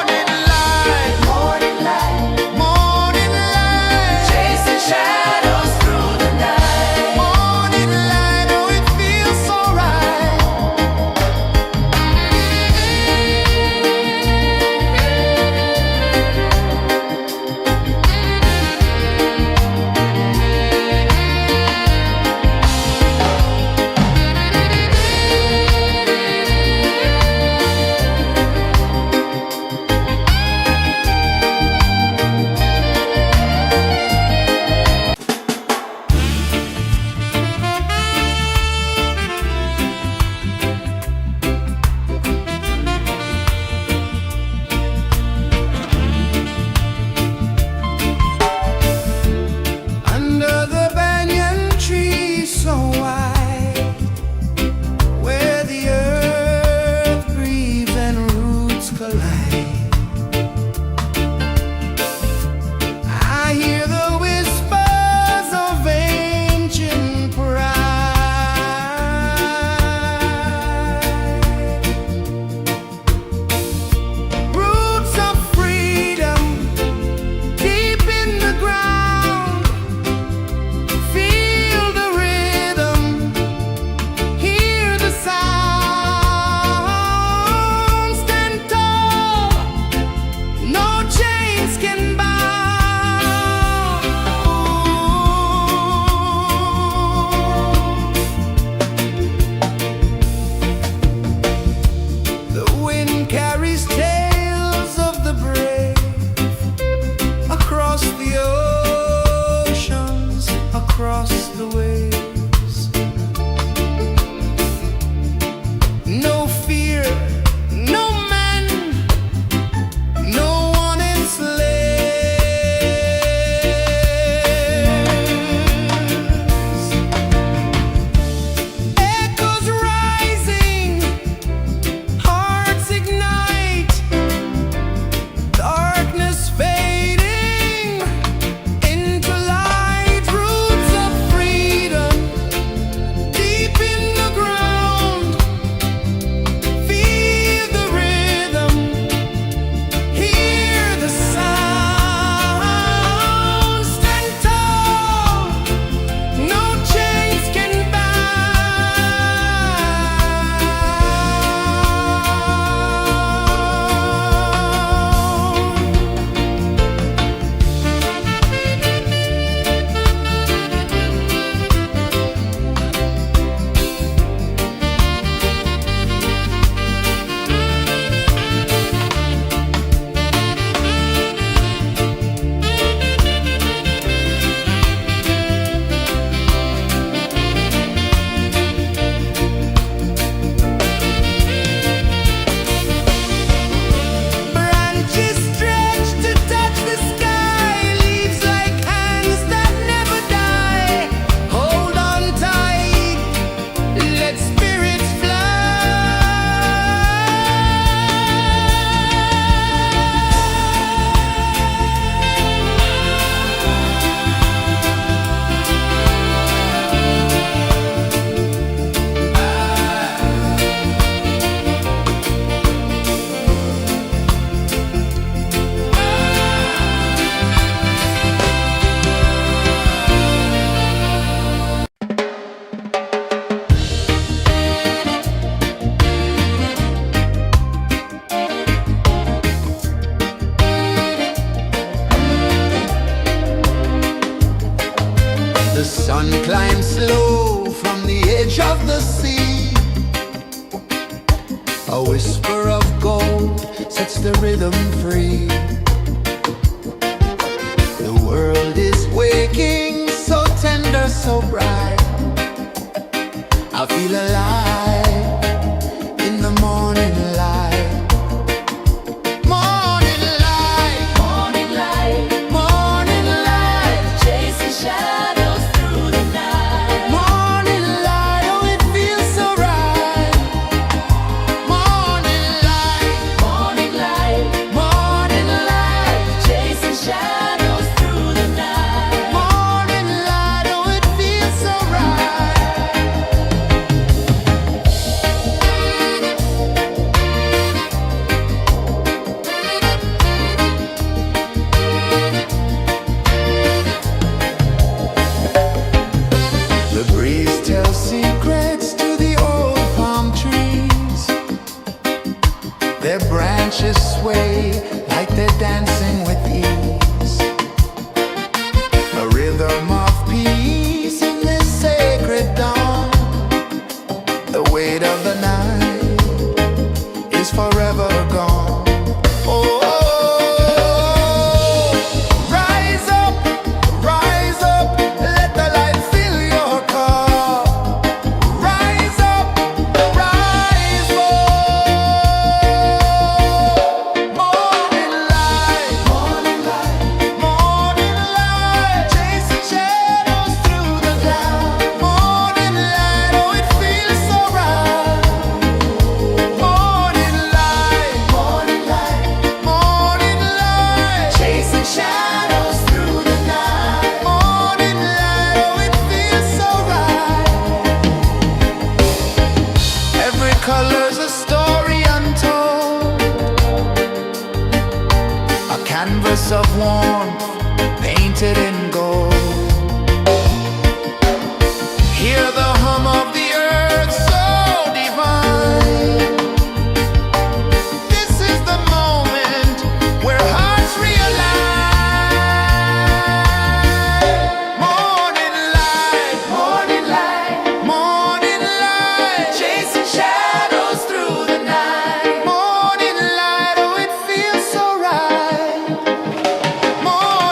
edge of the sea. A whisper of gold sets the rhythm free. The world is waking, so tender, so bright. I feel alive in the morning light. Morning light, morning light, morning light, chasing shadows through the night. Morning light, oh it feels so right. Morning light, morning light, morning light, chasing shadows through the night. Morning light, oh it feels so right. The breeze tells secrets to the old palm trees. Their branches sway like they're dancing with ease. A rhythm of peace in this sacred dawn. The weight of the night is forever gone. Oh, rise up, let the light fill your cup. Rise up, rise up. Morning light, morning light, morning light, chasing shadows through the cloud. Morning light, oh it feels so right. Morning light, morning light, morning light, chasing shadows through the night. Morning light, oh it feels so right. Every color's a story untold, a canvas of warmth painted in gold. Hear the hum of the earth so divine. This is the moment where hearts realign. Morning light, morning light, morning light, chasing shadows through the night. Morning light, oh it feels so right. Morning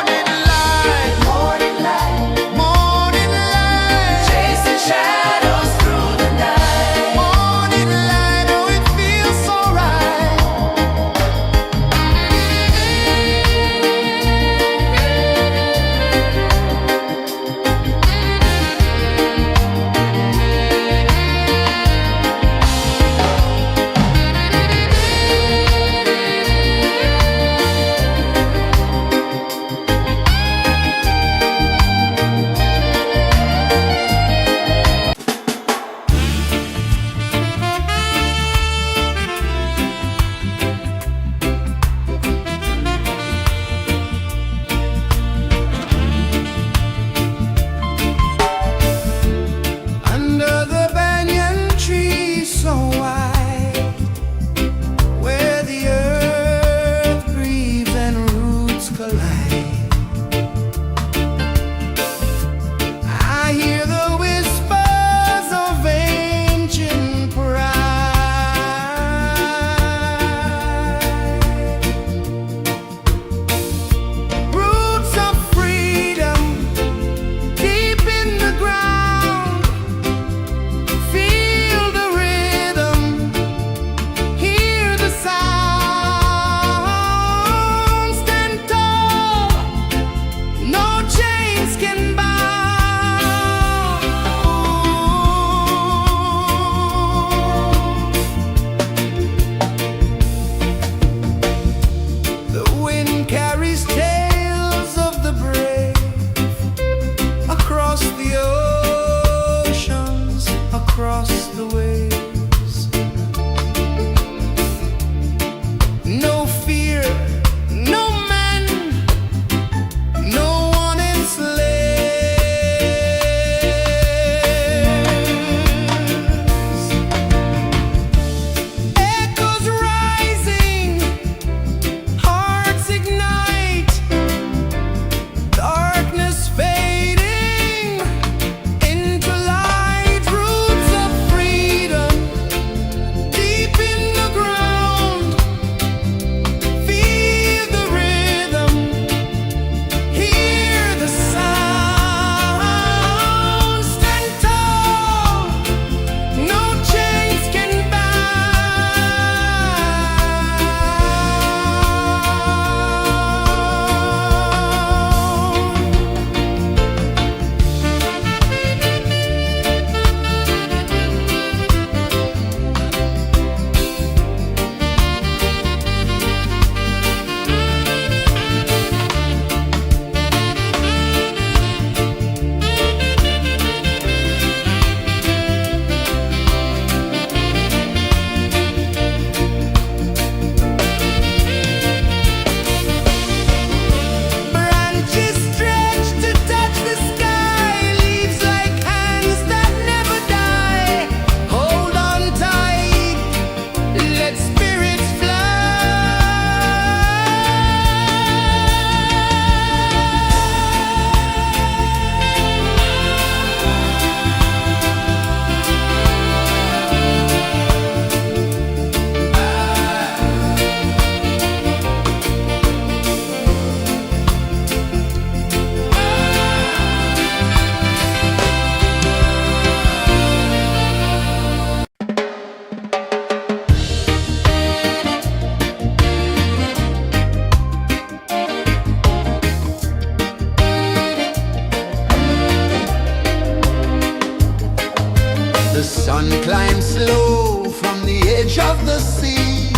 The sun climbs slow from the edge of the sea.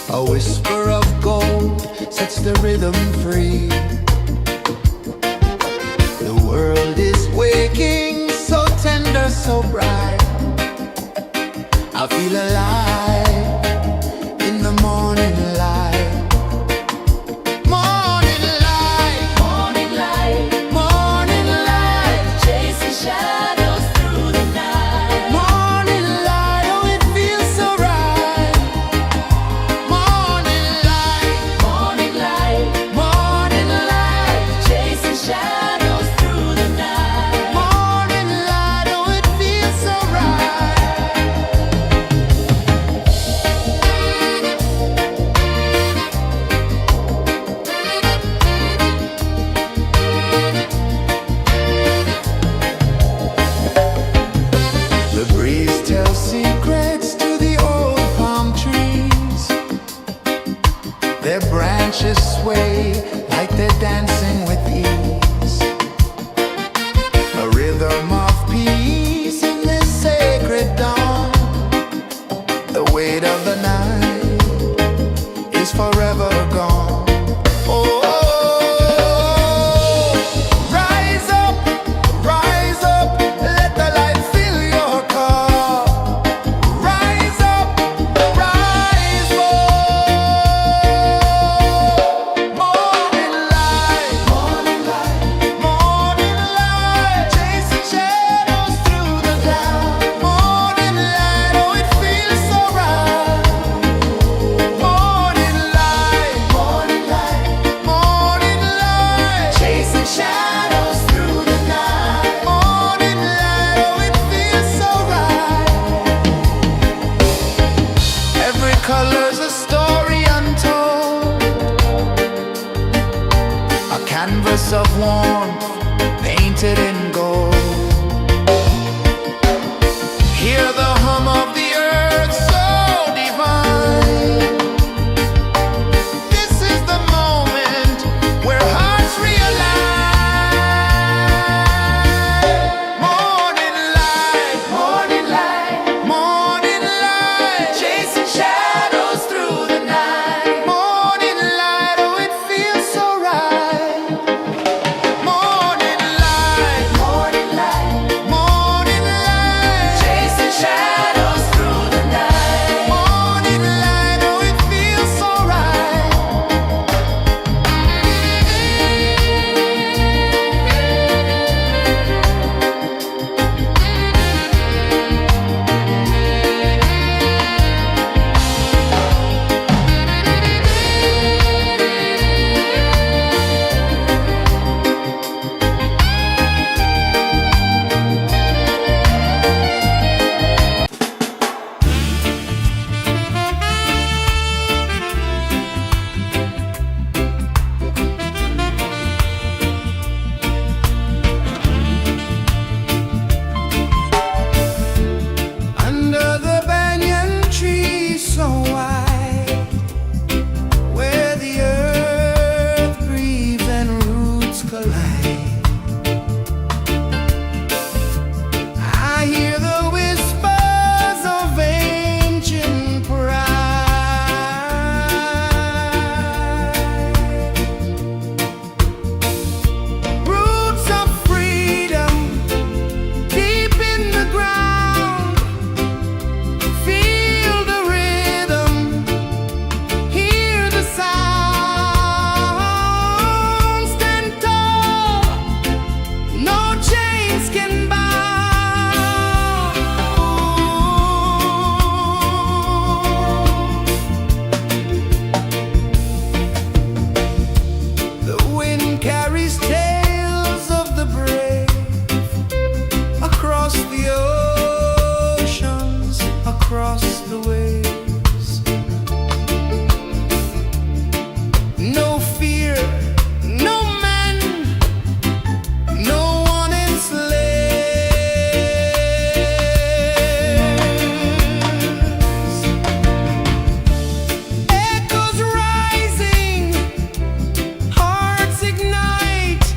A whisper of gold sets the rhythm free. The world is waking, so tender, so bright. I feel alive in the morning light. Morning light, morning light, morning light, chasing shadows through the night. Morning light, oh it feels so right. Morning light, morning light, morning light, chasing shadows through the night. Morning light, oh it feels so right. The breeze tells secrets to the old palm trees. Their branches sway like they're dancing with ease. A rhythm of peace in this sacred dawn. The weight of the night is forever gone. Oh, rise up, let the light fill your cup. Rise up, rise up. Morning light, morning light, morning light, chasing shadows through the cloud. Morning light, oh it feels so right. Morning light, morning light, morning light, chasing shadows through the night. Morning light, oh it feels so right. Every color's a story untold, a canvas of warmth painted in gold. Hear the hum of the earth so divine. This is the moment where hearts realign. Morning light, morning light, morning light, chasing shadows through the night. Morning light, oh it feels so right. Morning light, morning light, morning light, chasing shadows through the night. Morning light, oh it feels so right. Under the banyan tree so wide, where the earth breathes and roots collide, I hear the whispers of ancient pride. Roots of freedom deep in the ground. Feel the rhythm, hear the sound. Stand tall, no chains can bound. The wind carries tales of the brave across the oceans, across the waves. No fear, no man, no one enslaves. Echoes rising, hearts ignite,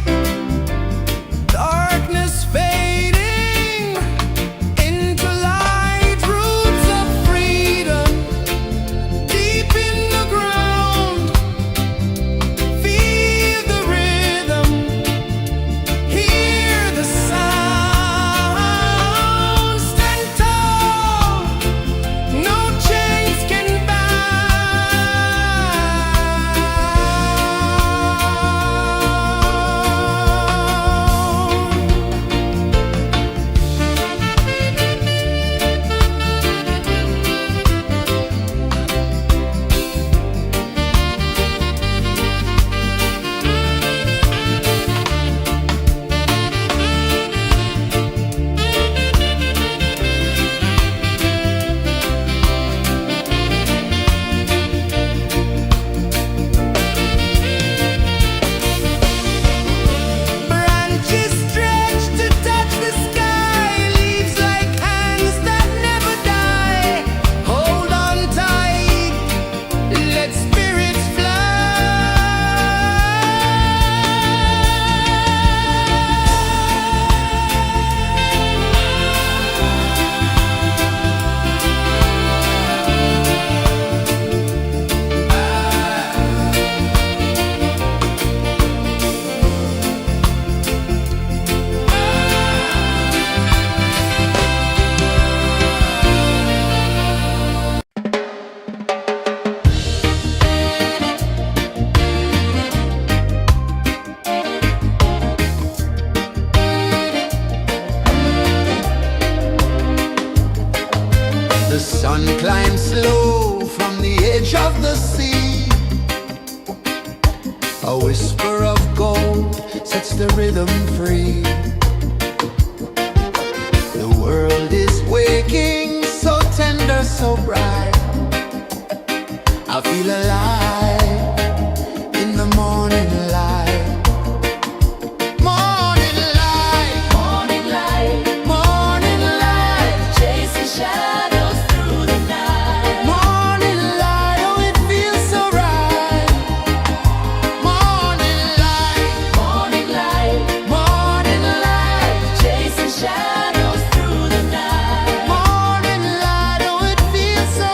darkness fading, sun climbs slow from the edge of the sea. A whisper of gold sets the rhythm free. The world is waking, so tender, so bright. I feel alive in the morning light. Morning light, morning light, morning light, chasing shadows through the night. Morning light, oh it feels so right. Morning light, morning light, morning light, chasing shadows through the night. Morning light, oh it feels so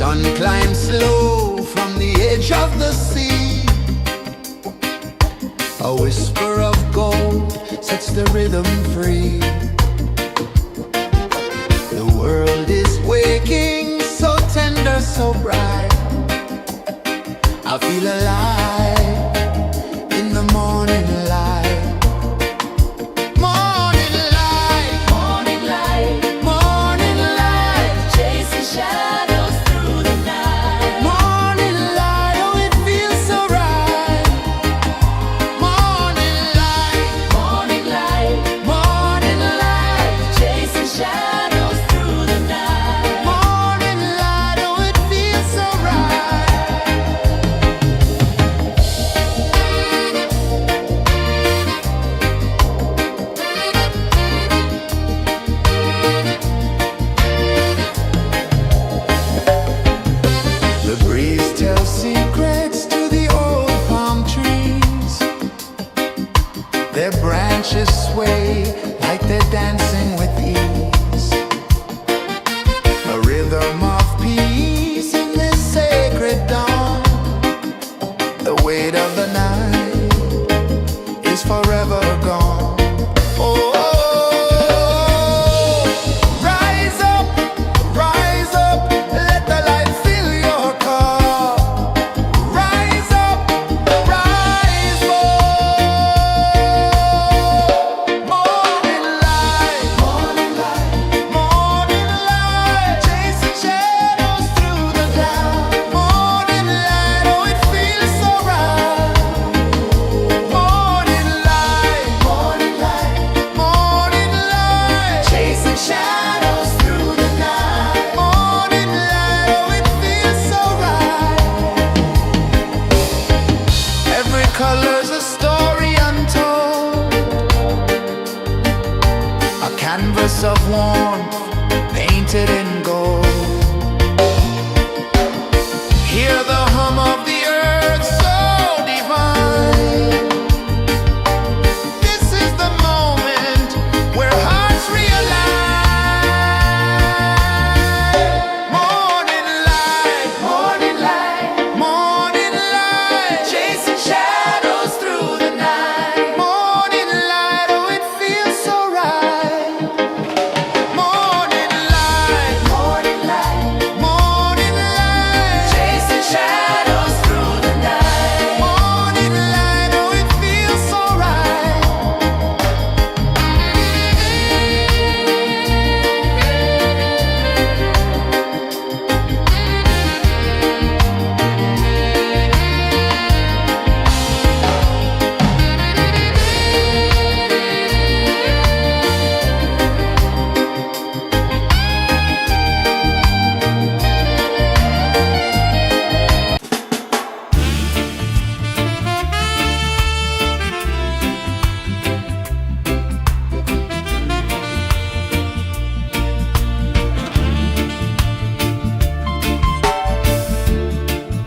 sun climbs slow from the edge of the sea. A whisper of gold sets the rhythm free. The world is waking, so tender, so bright. I feel alive in the morning light. Morning light, morning light, morning light, chasing shadows through the night. Morning light, oh it feels so right. Morning light, morning light, morning light, chasing shadows through the night. Morning light, oh it feels so right. The breeze tells secrets to the old palm trees. Their branches sway like they're dancing with ease. A rhythm of peace in this sacred dawn. The weight of the night is forever gone. Oh, rise up, let the light fill your cup. Rise up, rise up. Morning light, morning light, morning light, chasing shadows through the cloud. Morning light, oh it feels so right. Morning light, morning light, morning light, chasing shadows through the night. Morning light, oh it feels so right. Every color's a story untold, a canvas of warmth painted in gold. Hear the hum of the earth so divine. This is the moment where hearts realign. Morning light, morning light, morning light, chasing shadows through the night. Morning light, oh it feels so right. Morning light, morning light, morning light, chasing shadows through the night. Morning light, oh it feels so right.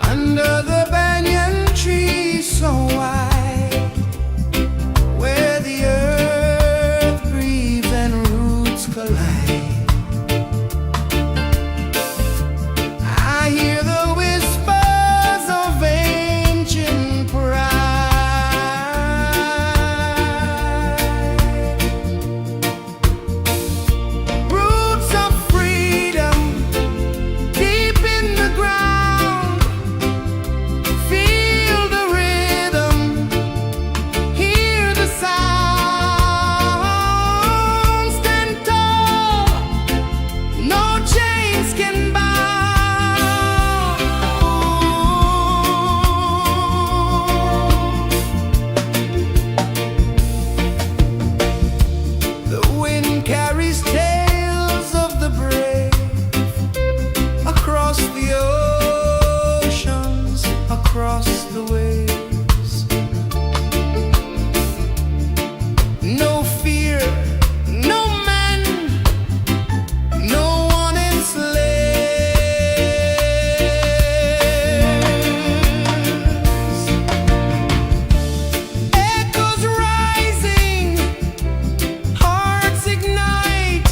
Under the banyan tree so wide, where the earth breathes and roots collide, I hear the whispers of ancient pride. Roots of freedom deep in the ground. Feel the rhythm, hear the sound. Stand tall, no chains can bound. The wind carries tales of the brave across the oceans, across the waves. No fear, no man, no one enslaves. Echoes rising, hearts ignite.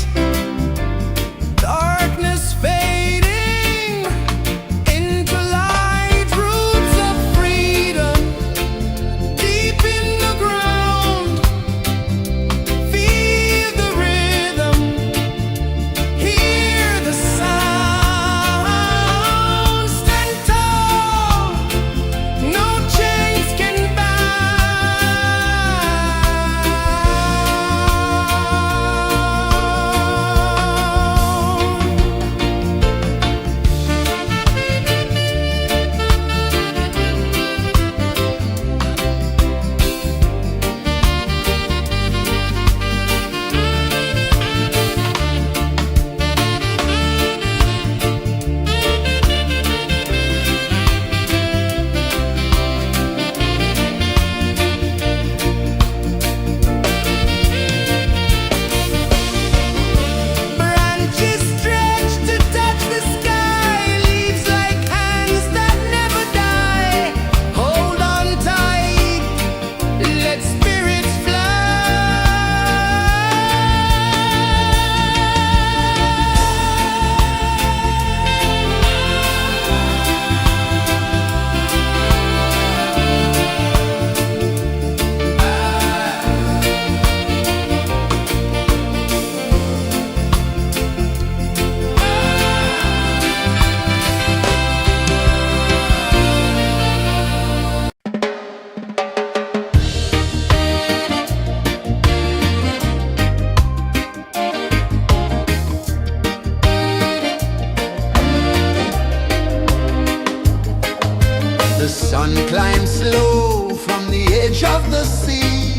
sun climbs slow from the edge of the sea.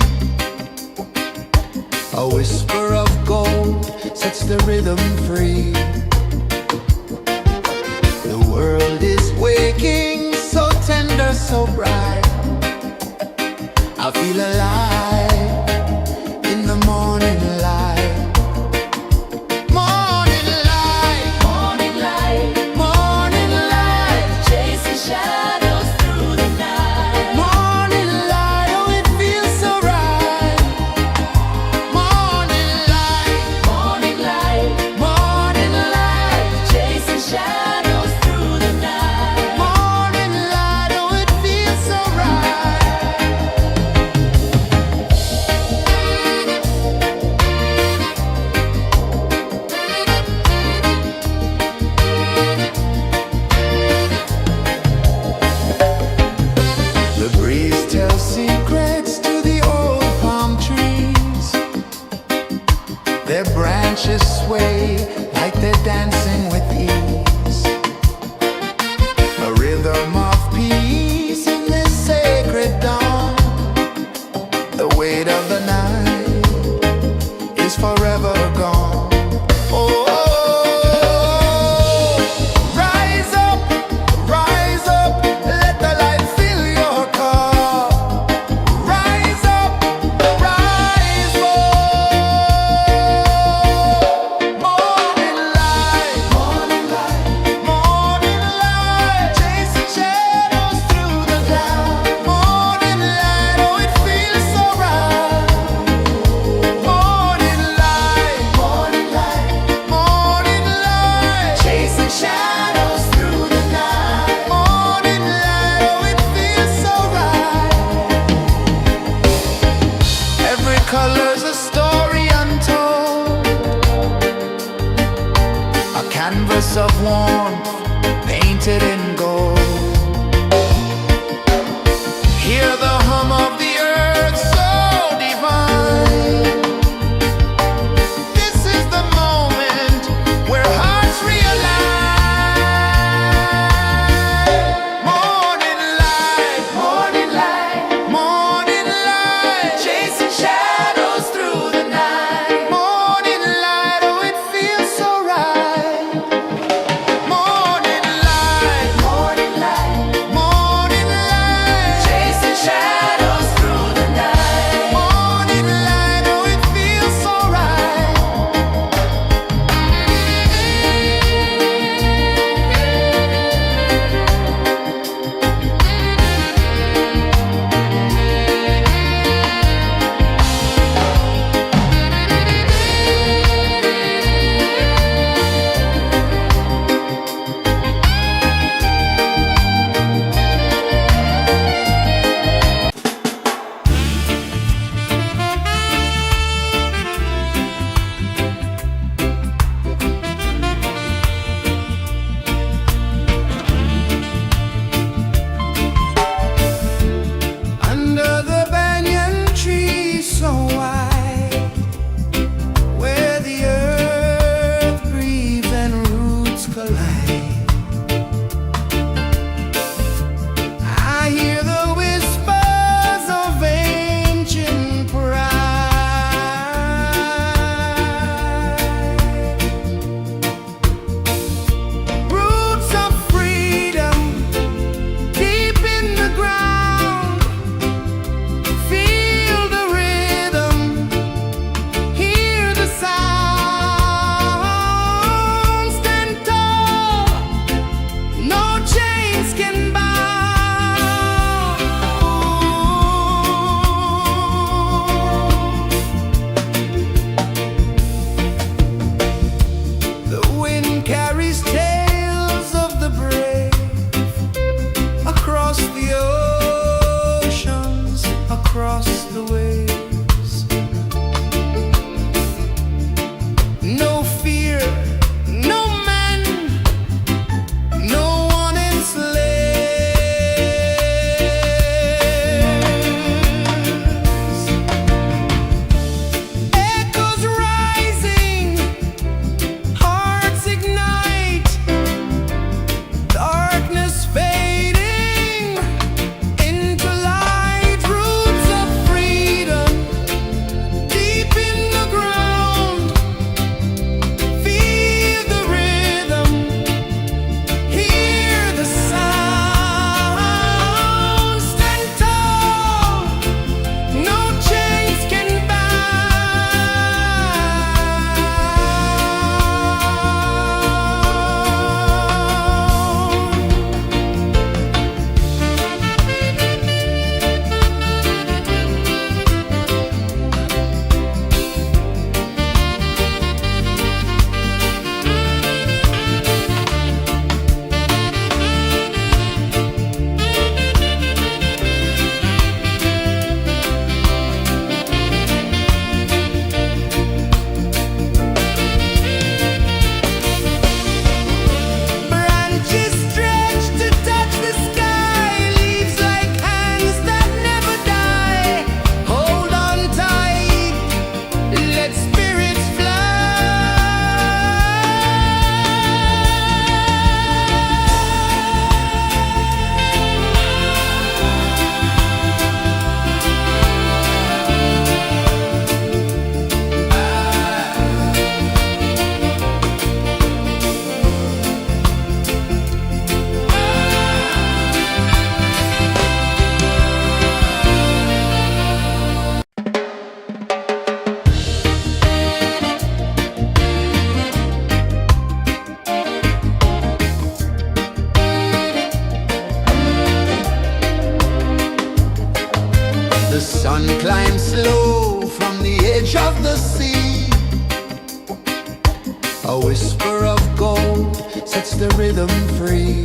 A whisper of gold sets the rhythm free. The world is waking, so tender, so bright. I feel alive in the morning light. Morning light, morning light, morning light, chasing shadows through the night. Morning light, oh it feels so right. Morning light, morning light, morning light, chasing shadows through the night. Morning light, oh it feels so right. The breeze tells secrets to the old palm trees. Their branches sway like they're dancing with ease. A rhythm of peace in this sacred dawn. The weight of the night is forever gone. Oh, rise up, let the light fill your cup. Rise up, rise up. Morning light, morning light, morning light, chasing shadows through the cloud. Morning light, oh it feels so right. Morning light, morning light, morning light, chasing shadows through the night. Morning light, oh it feels so right. Every color's a story untold, a canvas of warmth painted in gold. Hear the hum of the earth so divine. This is the moment where hearts realign. Morning light, morning light, morning light, chasing shadows through the night. Morning light, oh it feels so right. Morning light, A whisper of gold sets the rhythm free.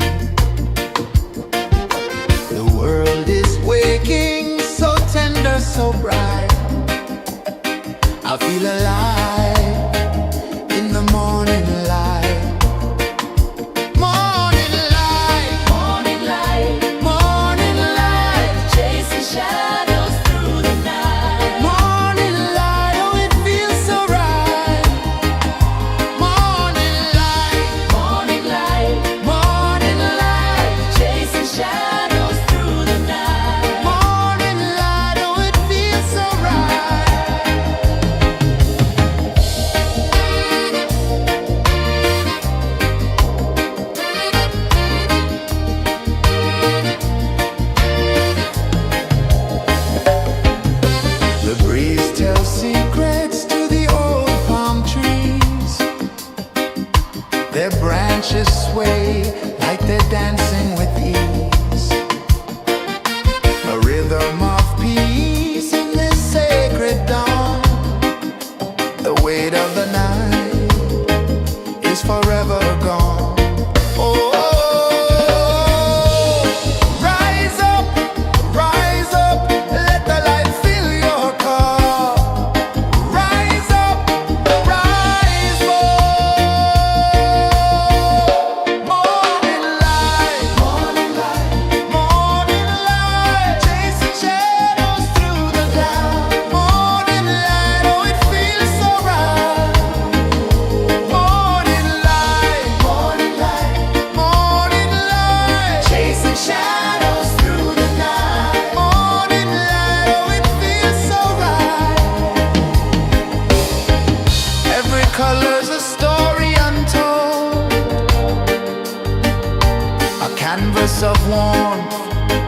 The world is waking, so tender, so bright. I feel alive in the morning light. Morning light, morning light, morning light, chasing shadows through the night. Morning light, oh it feels so right. Morning light, morning light, morning light, chasing shadows through the night. Morning light, oh it feels so right. The breeze tells secrets to the old palm trees. Their branches sway like they're dancing with ease. A rhythm of peace in this sacred dawn. The weight of the night is forever gone. Oh, rise up, let the light fill your cup. Rise up, rise more. Morning light, morning light, morning light, chasing shadows through the cloud. Morning light, oh it feels so right. Morning light, morning light, morning light, chasing shadows through the night. Morning light, oh it feels so right. Every color's a story untold, a canvas of warmth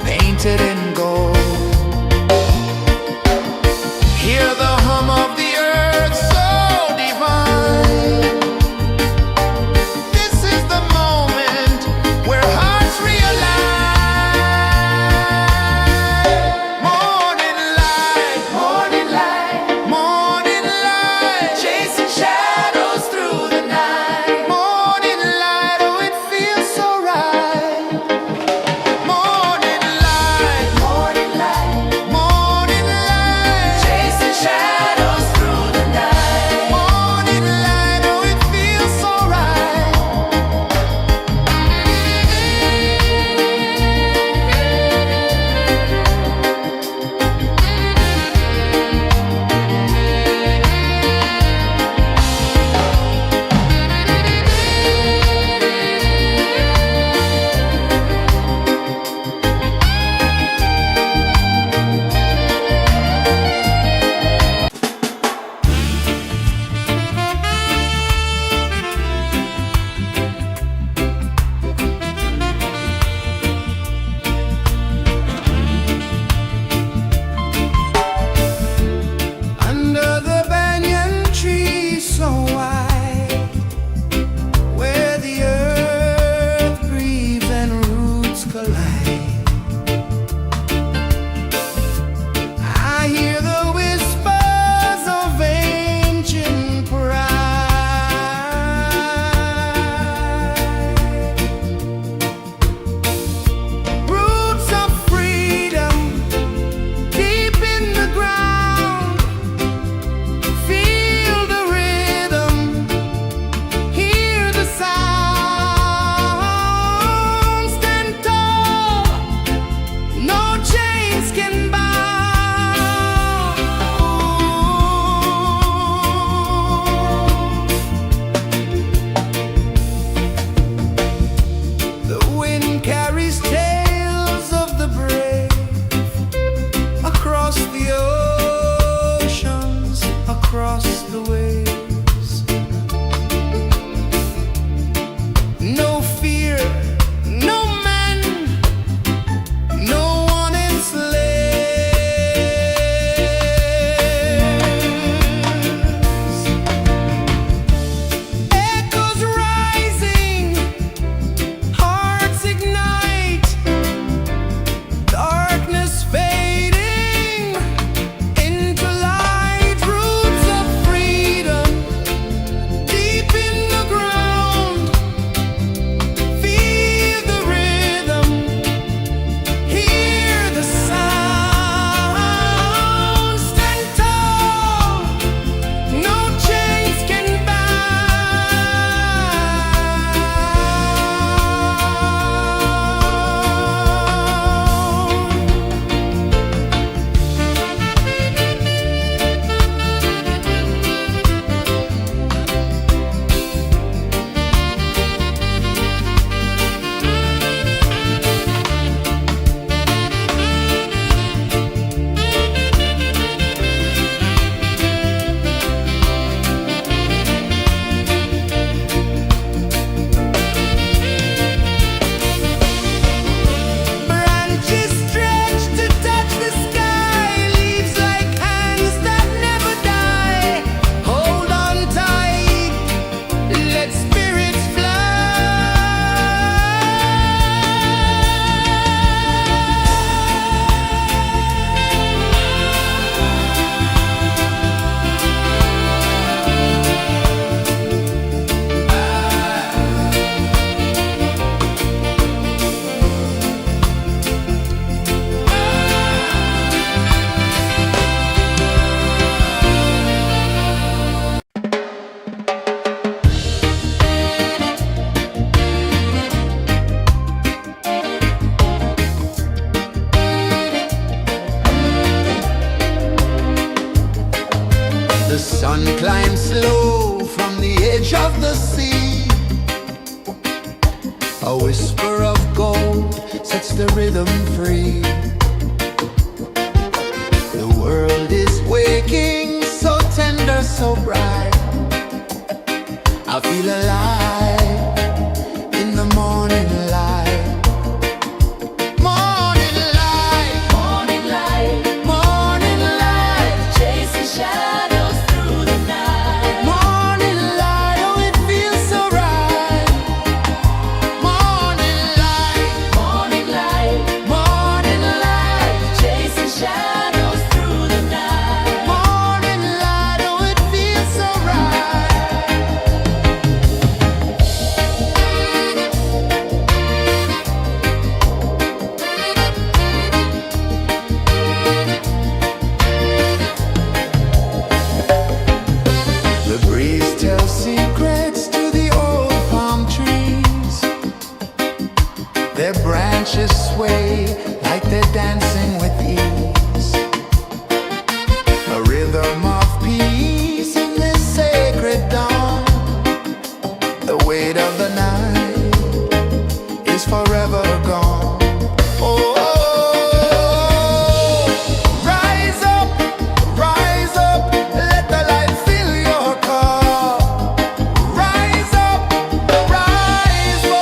painted in gold. Hear the hum of the earth so divine. This is the moment where hearts realign. Morning light, morning light, morning light, chasing shadows through the night. Morning light, oh it feels so right. Morning light, morning light, edge of the sea. A whisper of gold sets the rhythm free. The world is waking, so tender, so bright. I feel alive in the morning light. Morning light, morning light, morning light, chasing shadows through the night. Morning light, oh it feels so right. Morning light, morning light, morning light, chasing shadows through the night. Morning light, oh it feels so right. The breeze tells secrets to the old palm trees. Their branches sway like they're dancing with ease. A rhythm of peace in this sacred dawn. The weight of the night is forever gone. Oh, rise up, let the light fill your cup. Rise up, rise up.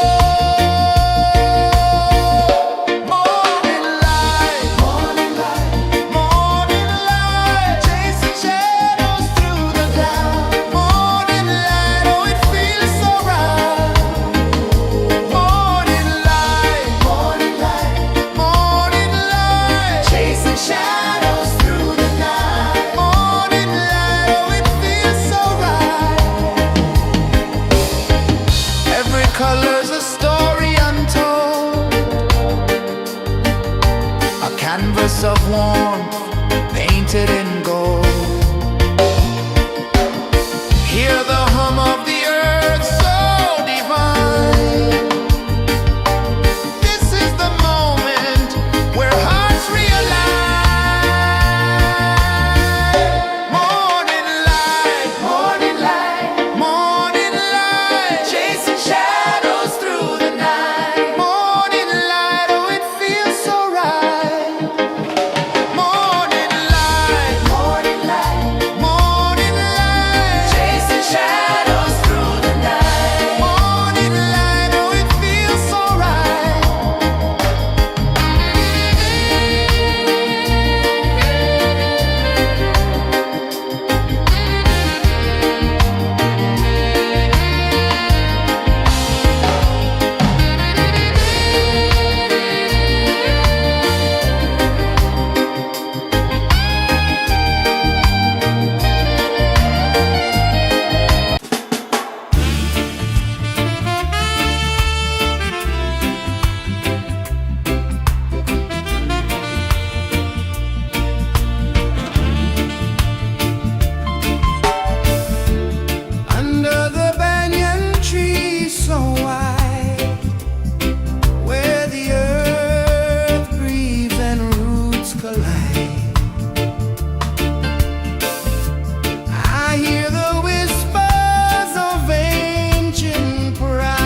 Morning light, morning light, morning light, chasing shadows through the cloud. Morning light, oh it feels so right. Morning light, morning light, morning light, chasing shadows through the night. Morning light, oh it feels so right. Every color's a story untold, a canvas of warmth painted in gold. Hear the hum of the earth so divine. This is the moment where hearts realign. Morning light, morning light, morning light, chasing shadows through the night. Morning light, oh it feels so right. Morning light, morning light, morning light, chasing shadows through the night. Morning light, oh it feels so right. Under the banyan tree so wide, where the earth breathes and roots collide, I hear the whispers of ancient pride.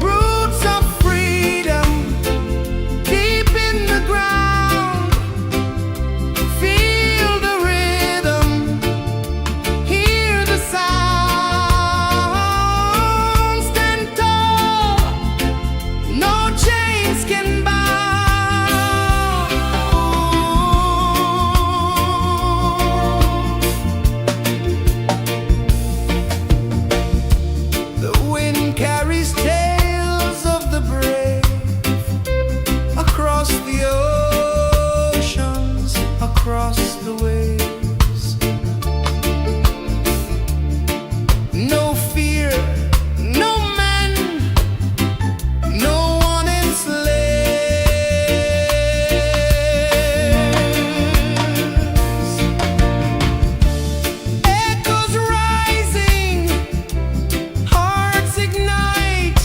Roots of freedom deep in the ground. Feel the rhythm, hear the sound. Stand tall, no chains can bound. The wind carries tales of the brave across the oceans, across the waves. No fear, no man, no one enslaves. Echoes rising, hearts ignite,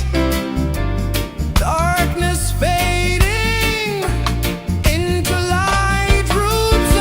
darkness fading into light. Roots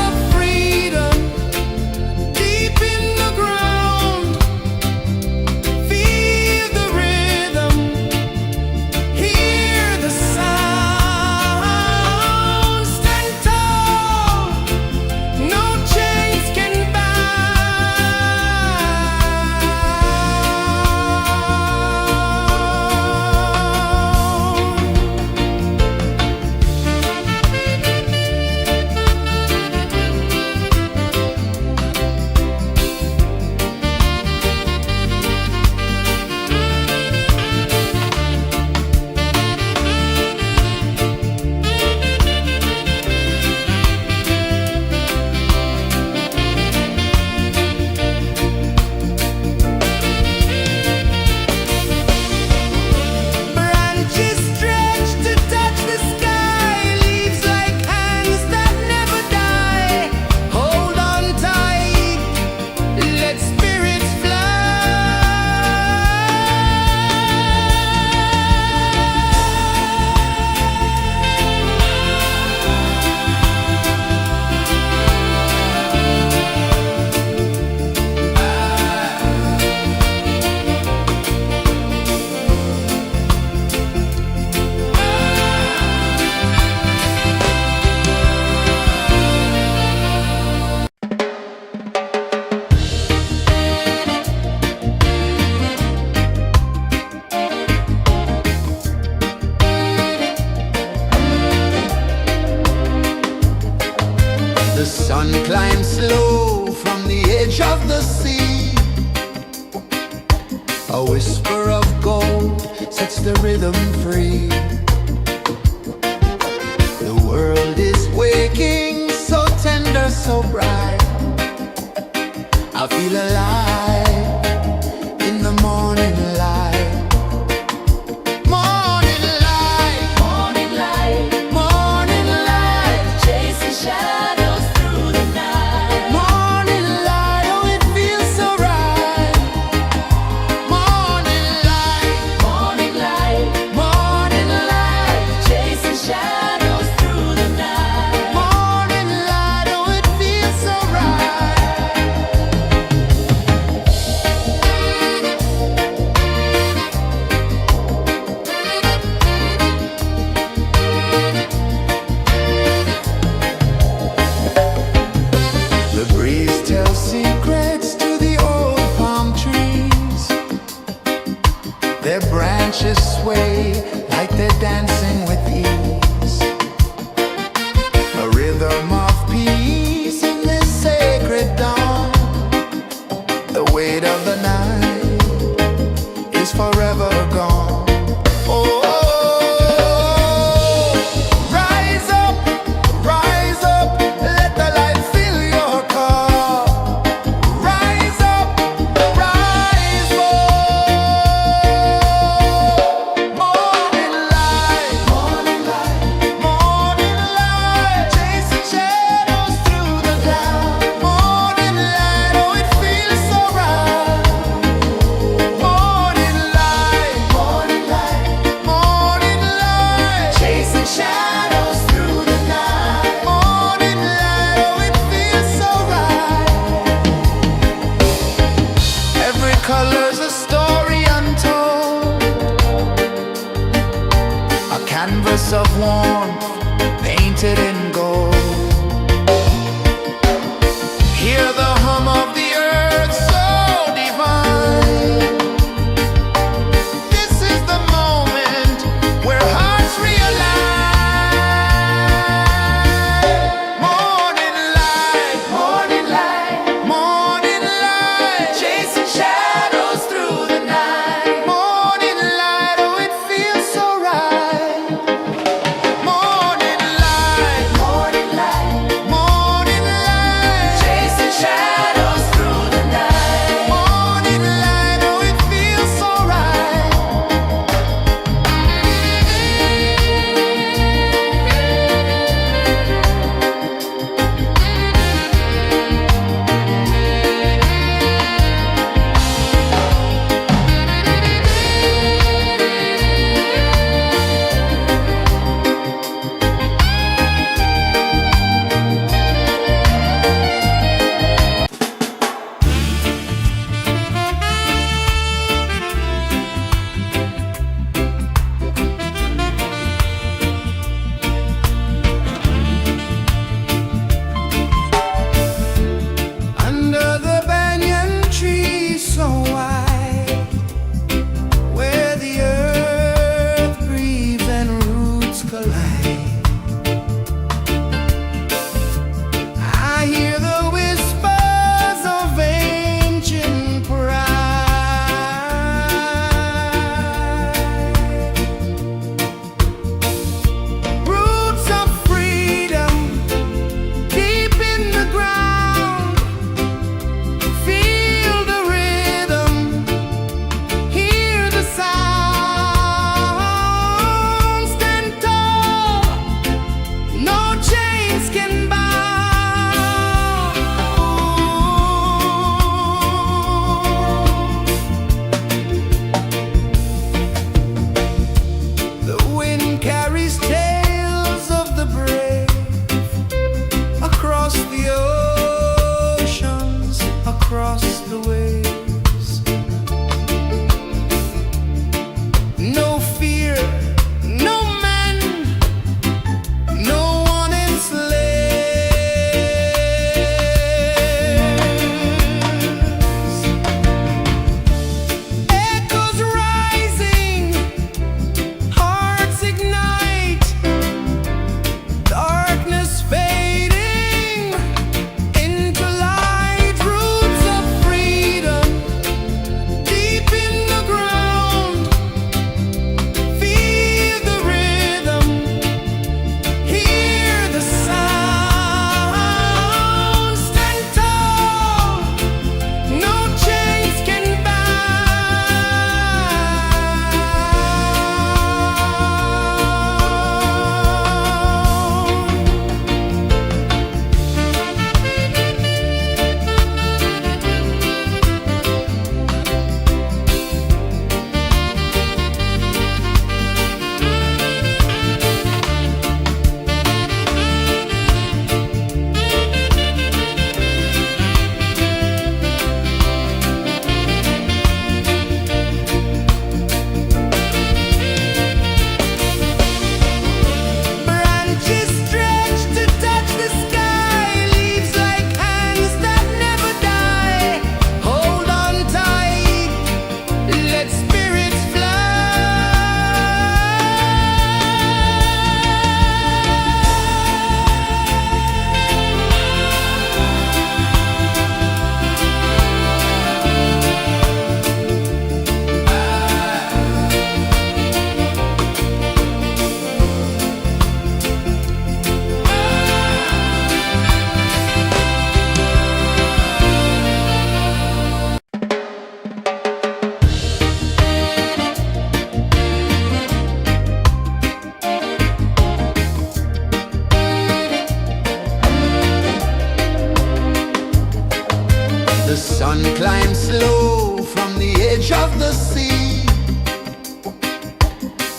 The sun climbs slow from the edge of the sea. A whisper of gold sets the rhythm free. The world is waking, so tender, so bright. I feel alive in the morning light. Morning light, morning light, morning light, chasing shadows through the night. Morning light, oh it feels so right. Morning light, morning light, morning light, chasing shadows through the night. Morning light, oh it feels so right. The sun climbs slow from the edge of the sea.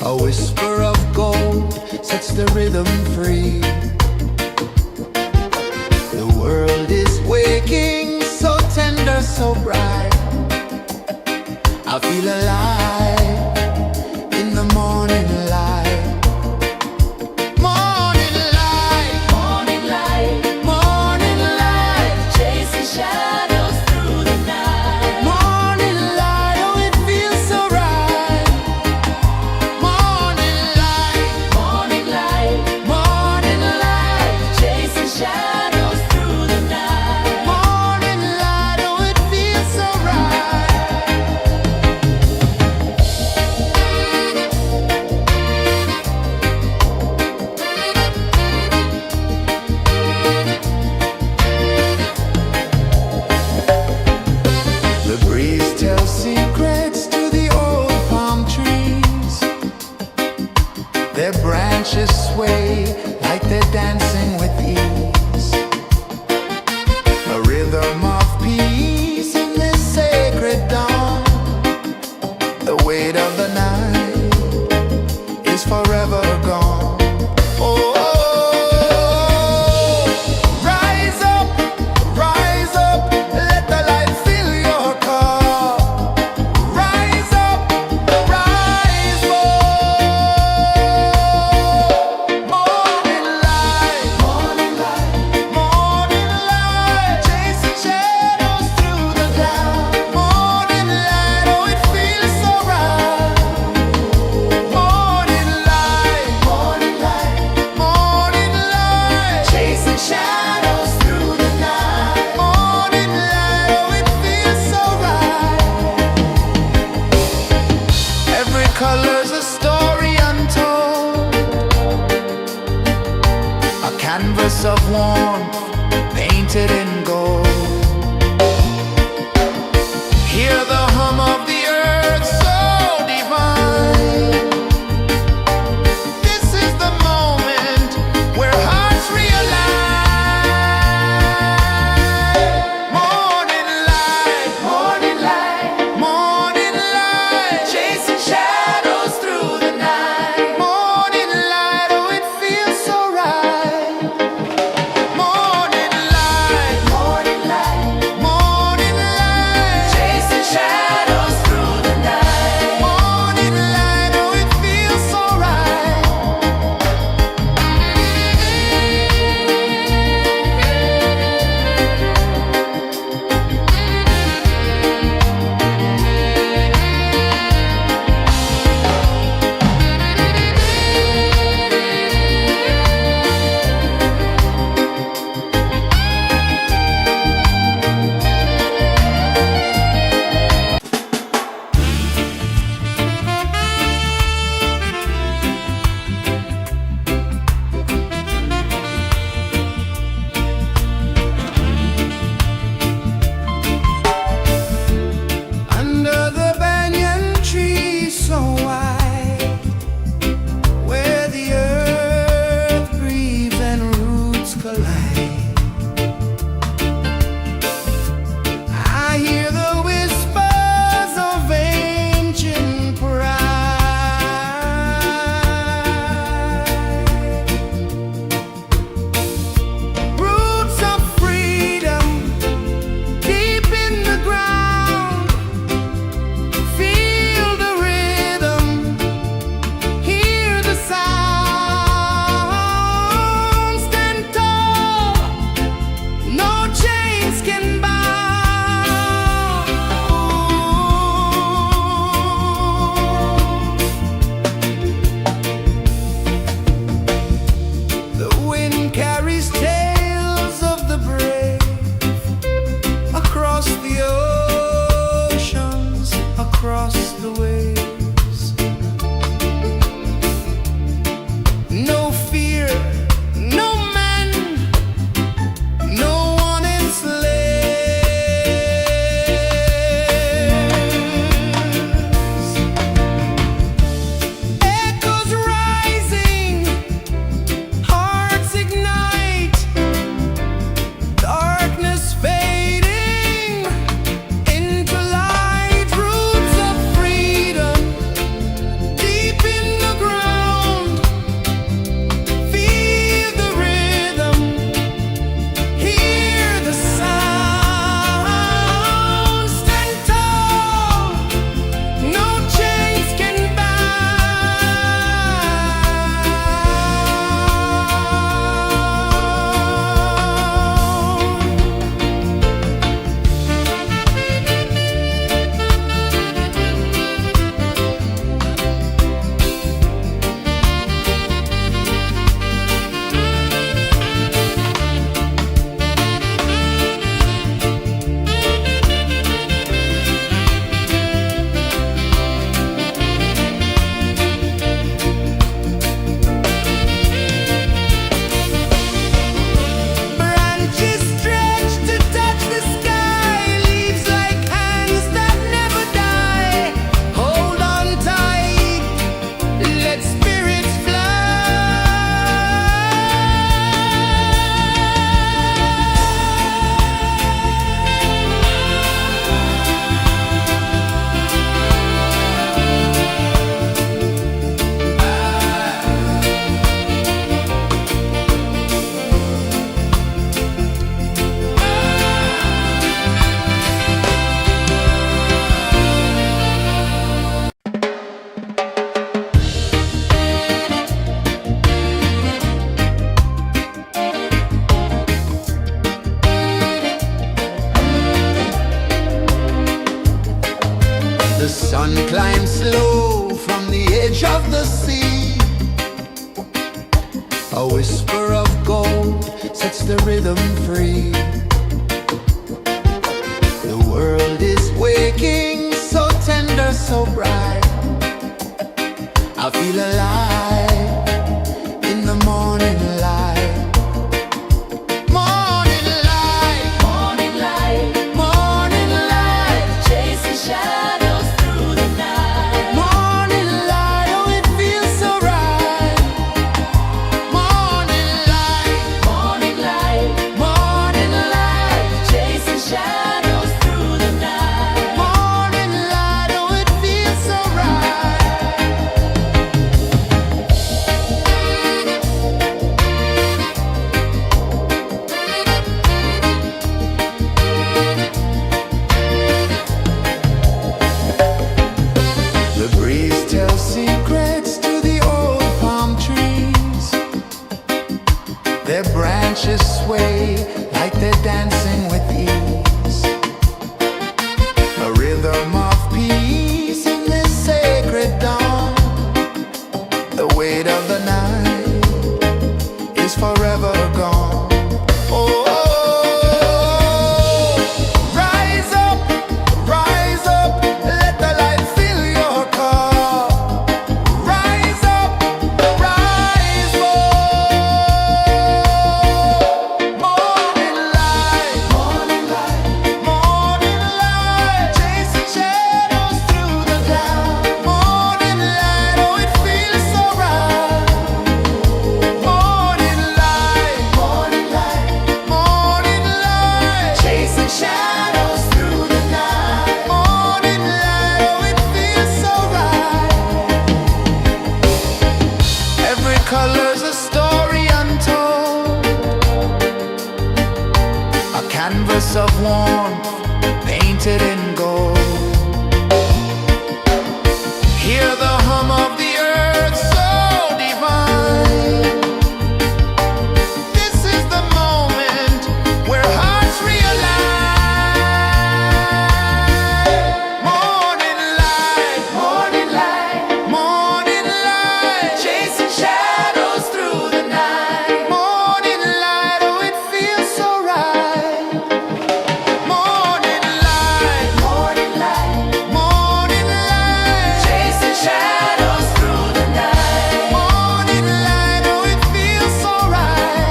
A whisper of gold sets the rhythm free. The world is waking, so tender, so bright. I feel alive in the morning light. Morning light, morning light, morning light, chasing shadows through the night. Morning light, oh it feels so right. Morning light, morning light, morning light, chasing shadows through the night. Morning light, oh it feels so right. The breeze tells secrets to the old palm trees. Their branches sway like they're dancing with ease. A rhythm of peace in this sacred dawn. The weight of the night is forever gone. Oh, rise up, let the light fill your car. Rise up, rise up. Morning light, morning light, morning light, chasing shadows through the cloud. Morning light, oh it feels so right. Morning light, morning light, morning light, chasing shadows through the night. Morning light, oh it feels so right. Every color's a story untold, a canvas of warmth painted in gold. Hear the hum of the earth so divine. This is the moment where hearts realign. Morning light, morning light, morning light, chasing shadows through the night. Morning light, oh it feels so right. The sun climbs slow from the edge of the sea. A whisper of gold sets the rhythm free. The world is waking, so tender, so bright. I feel alive in the morning light. Morning light, morning light, morning light, chasing shadows through the night. Morning light, oh it feels so right. Morning light, morning light, morning light, chasing shadows through the night. Morning light, oh it feels so right. The breeze tells secrets to the old palm trees. Their branches sway like they're dancing with ease. A rhythm of peace in this sacred dawn. The weight of the night is forever gone. Oh, rise up, let the light fill your car. Rise up, rise more. Morning light, morning light, morning light, chasing shadows through the cloud. Morning light, oh it feels so right. Morning light, morning light, morning light, chasing shadows through the night. Morning light, oh it feels so right. Every color's a story untold, a canvas of warmth painted in gold. Hear the hum of the earth so divine. This is the moment where hearts realign. Morning light, morning light, morning light, chasing shadows through the night. Morning light, oh it feels so right. Morning light, morning light, morning light, chasing shadows through the night. Morning light, oh it feels so right.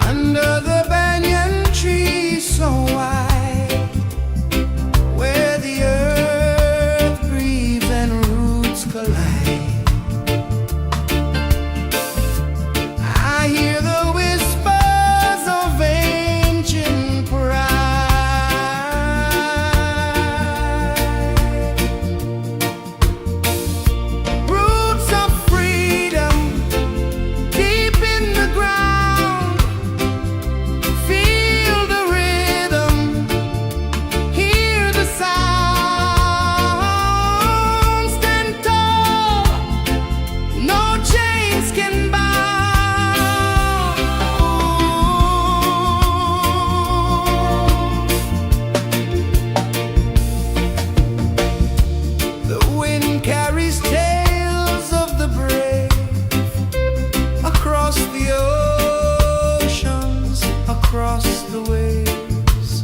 Under the banyan tree so wide, where the earth breathes and roots collide, I hear the whispers of ancient pride. Roots of freedom deep in the ground. Feel the rhythm, hear the sound. Stand tall, no chains can bound. The wind carries tales of the brave across the oceans, across the waves.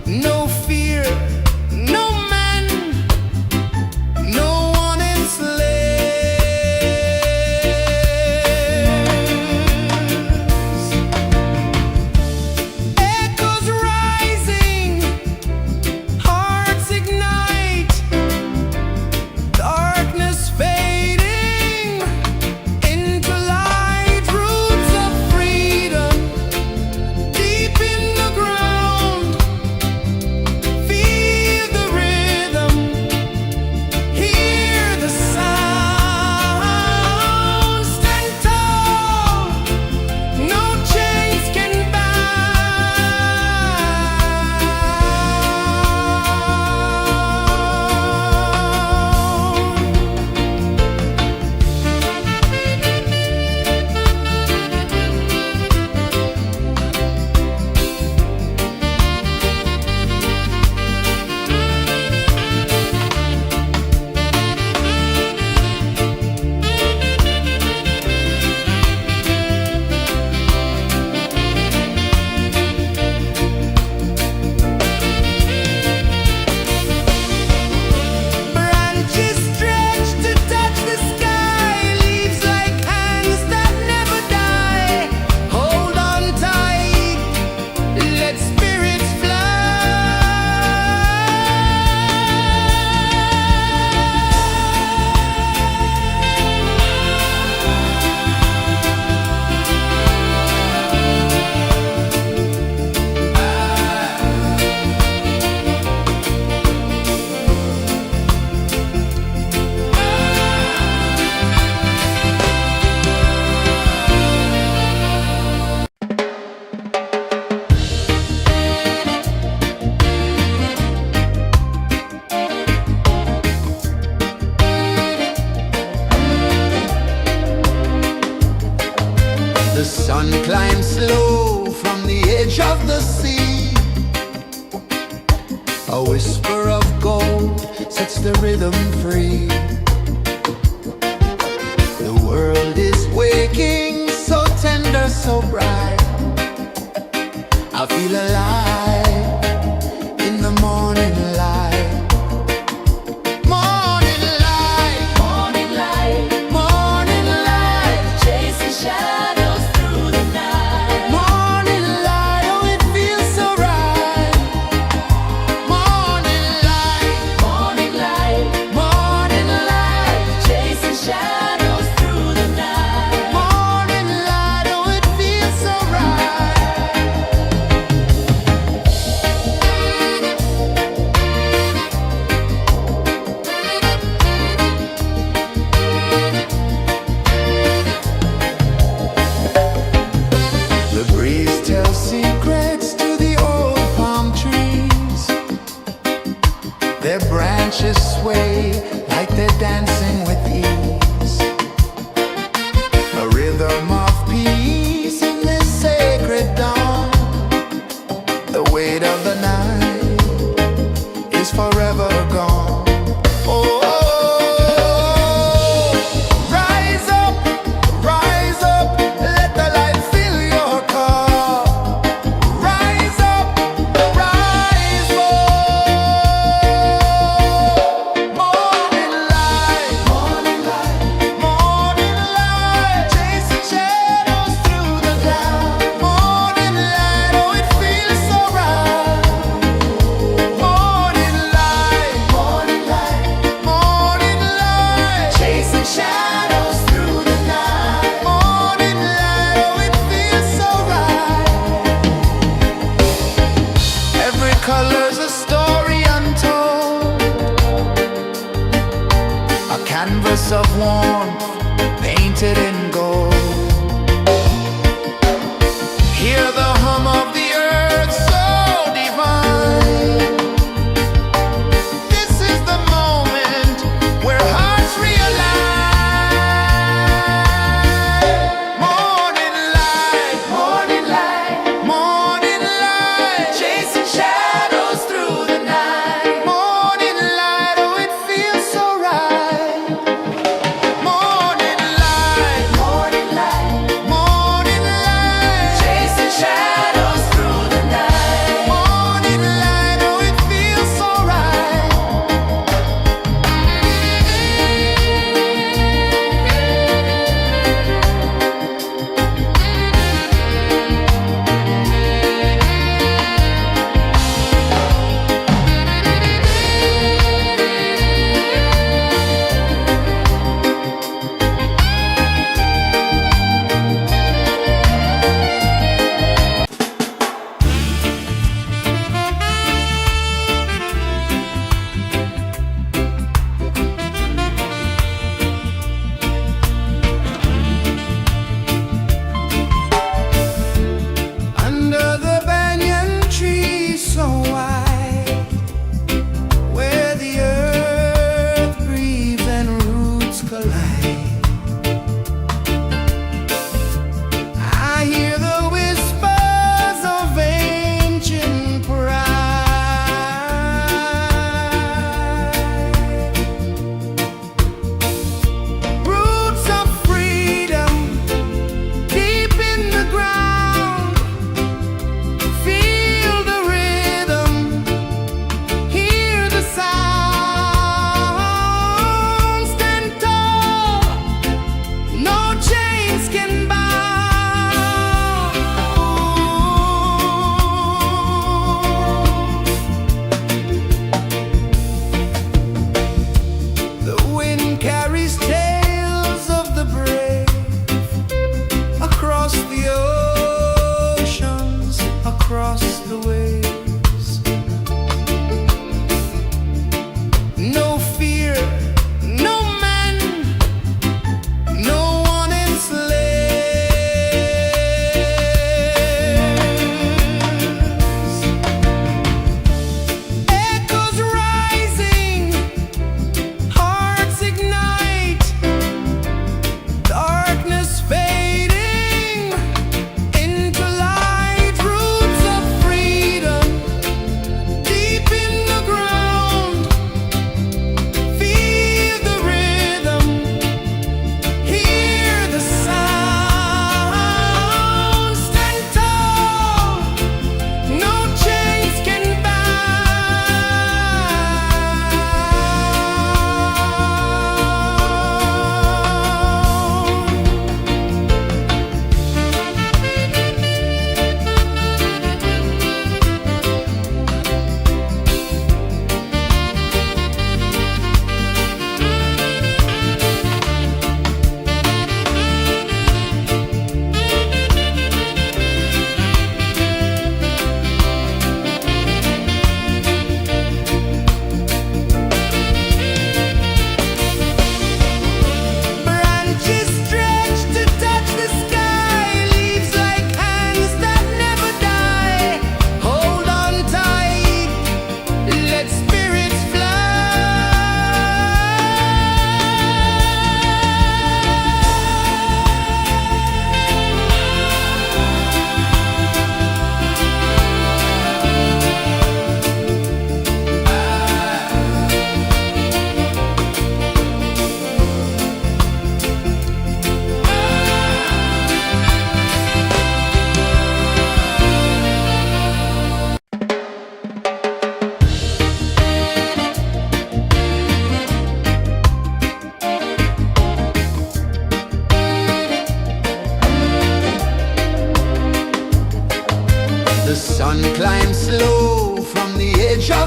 No fear, no man, no one enslaves. Echoes rising, hearts ignite. sun climbs slow from the edge of the sea. A whisper of gold sets the rhythm free. The world is waking, so tender, so bright. I feel alive in the morning light. Morning light, morning light, morning light, chasing shadows through the night. Morning light, oh it feels so right. Morning light, morning light, morning light, chasing shadows through the night. Morning light, oh it feels so right. The breeze tells secrets to the old palm trees. Their branches sway like they're dancing with ease. A rhythm of peace in this sacred dawn. The weight of the night is forever gone. Oh, rise up, let the light fill your cup. Rise up, rise up. Morning light, morning light, morning light, chasing shadows through the cloud. Morning light, oh it feels so right. Morning light, morning light, morning light, chasing shadows through the night. Morning light, oh it feels so right. Every color's a story untold, a canvas of warmth painted in gold. Hear the hum of the earth so divine. This is the moment where hearts realign. Morning light, morning light, morning light, chasing shadows through the night. Morning light, oh it feels so right. Morning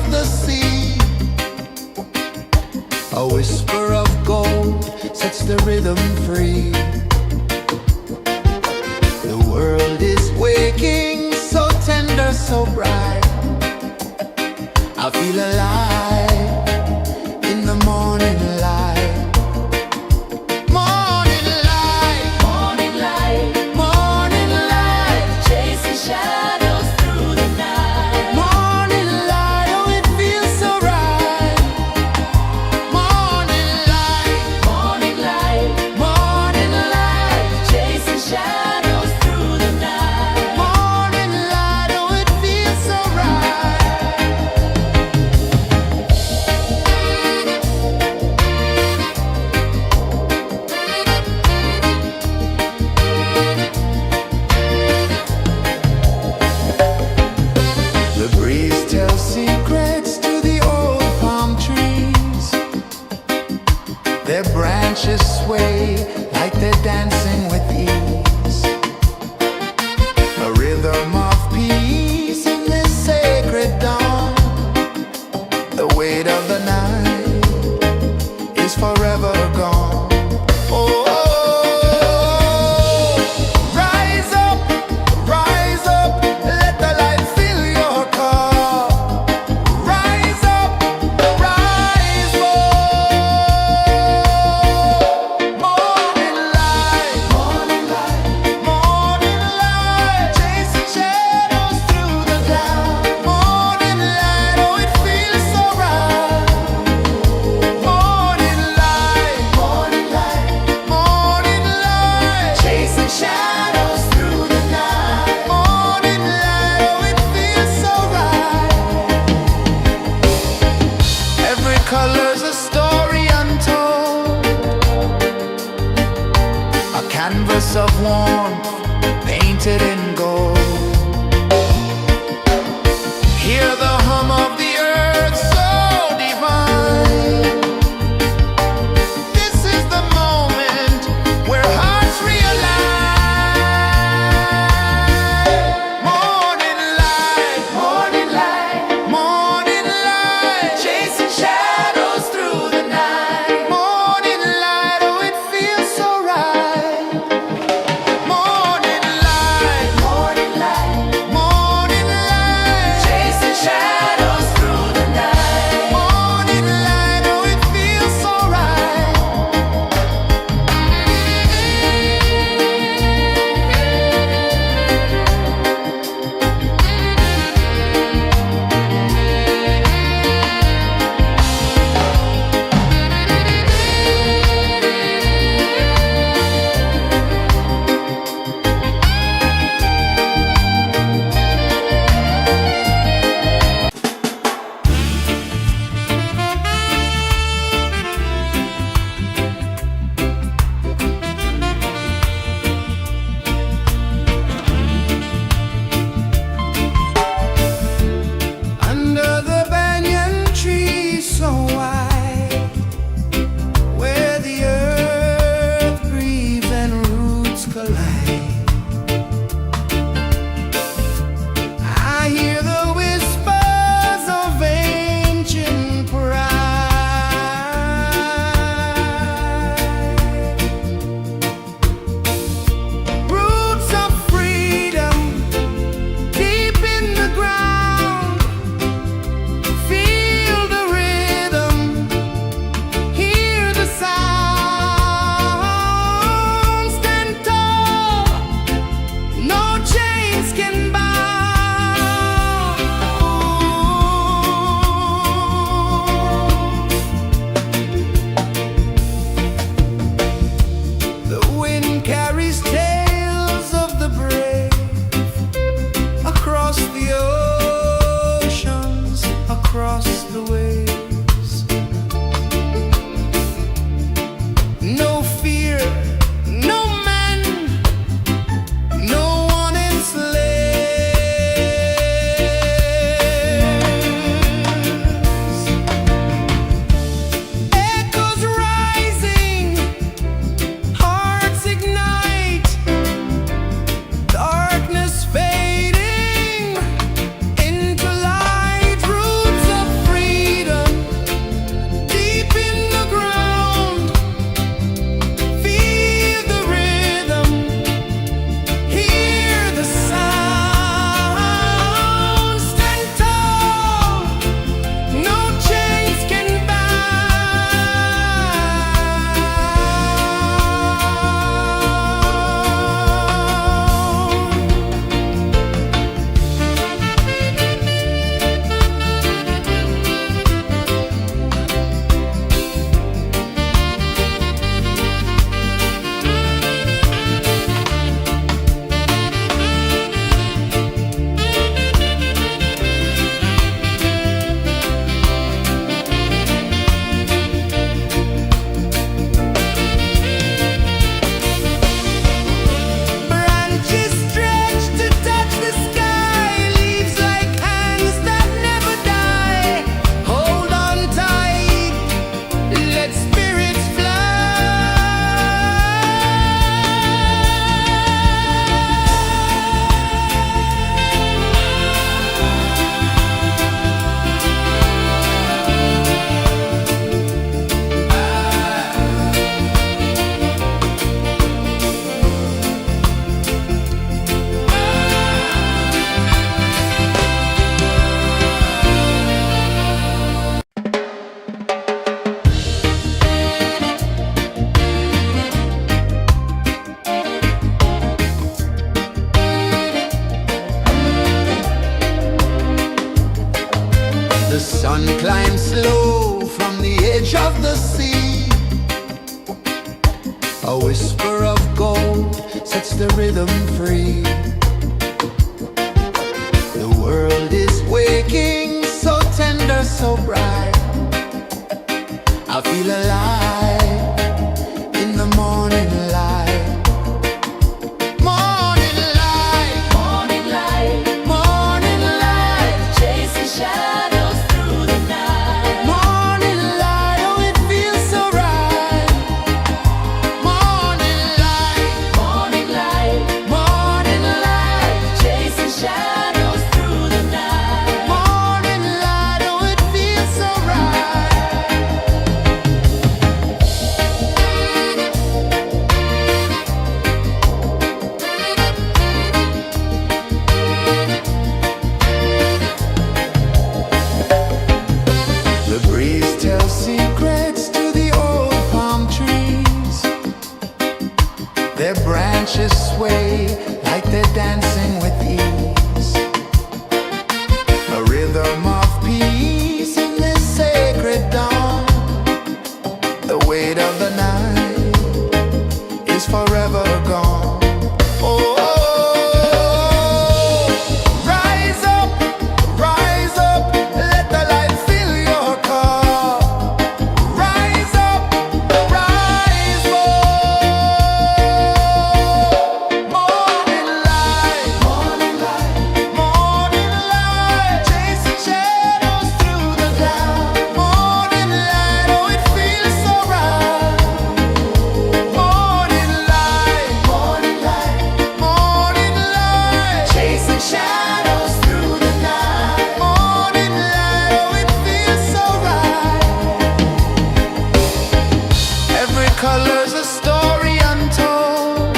of the sea. A whisper of gold sets the rhythm free. The world is waking, so tender, so bright. I feel alive in the morning light. Morning light, Morning light, morning light, chasing shadows through the night. morning light, oh it feels so right. Morning light, Morning light, morning light, chasing shadows through the night. morning light, oh it feels so right. The breeze tells secrets to the old palm trees. Their branches sway like they're dancing with ease. A rhythm of peace in this sacred dawn. The weight of the night is forever gone. Oh, rise up, let the light fill your cup. Rise up, rise up. Morning light, Morning light, morning light, chasing shadows through the cloud. Morning light, oh it feels so right. Morning light, morning light, morning light, chasing shadows through the night. morning light, oh it feels so right. Every color's a story untold, a canvas of warmth painted in gold. Hear the hum of the earth so divine. This is the moment where hearts realign. Morning light, Morning light, morning light, chasing shadows through the night. morning light, oh it feels so right. Morning light, Morning light, edge of the sea. A whisper of gold sets the rhythm free. The world is waking, so tender, so bright. I feel alive in the morning light. Morning light, Morning light, morning light, chasing shadows through the night. morning light, oh it feels so right. Morning light, Morning light, morning light, chasing shadows through the night. morning light, oh it feels so right. The breeze tells secrets to the old palm trees. Their branches sway like they're dancing with ease. A rhythm of peace in this sacred dawn. The weight of the night is forever gone. Oh, rise up, let the light fill your cup. Rise up, rise up. Morning light, morning light, morning light, chasing shadows through the cloud. Morning light, oh it feels so right. Morning light, morning light, morning light, chasing shadows through the night. Morning light, oh it feels so right. Every color's a story untold,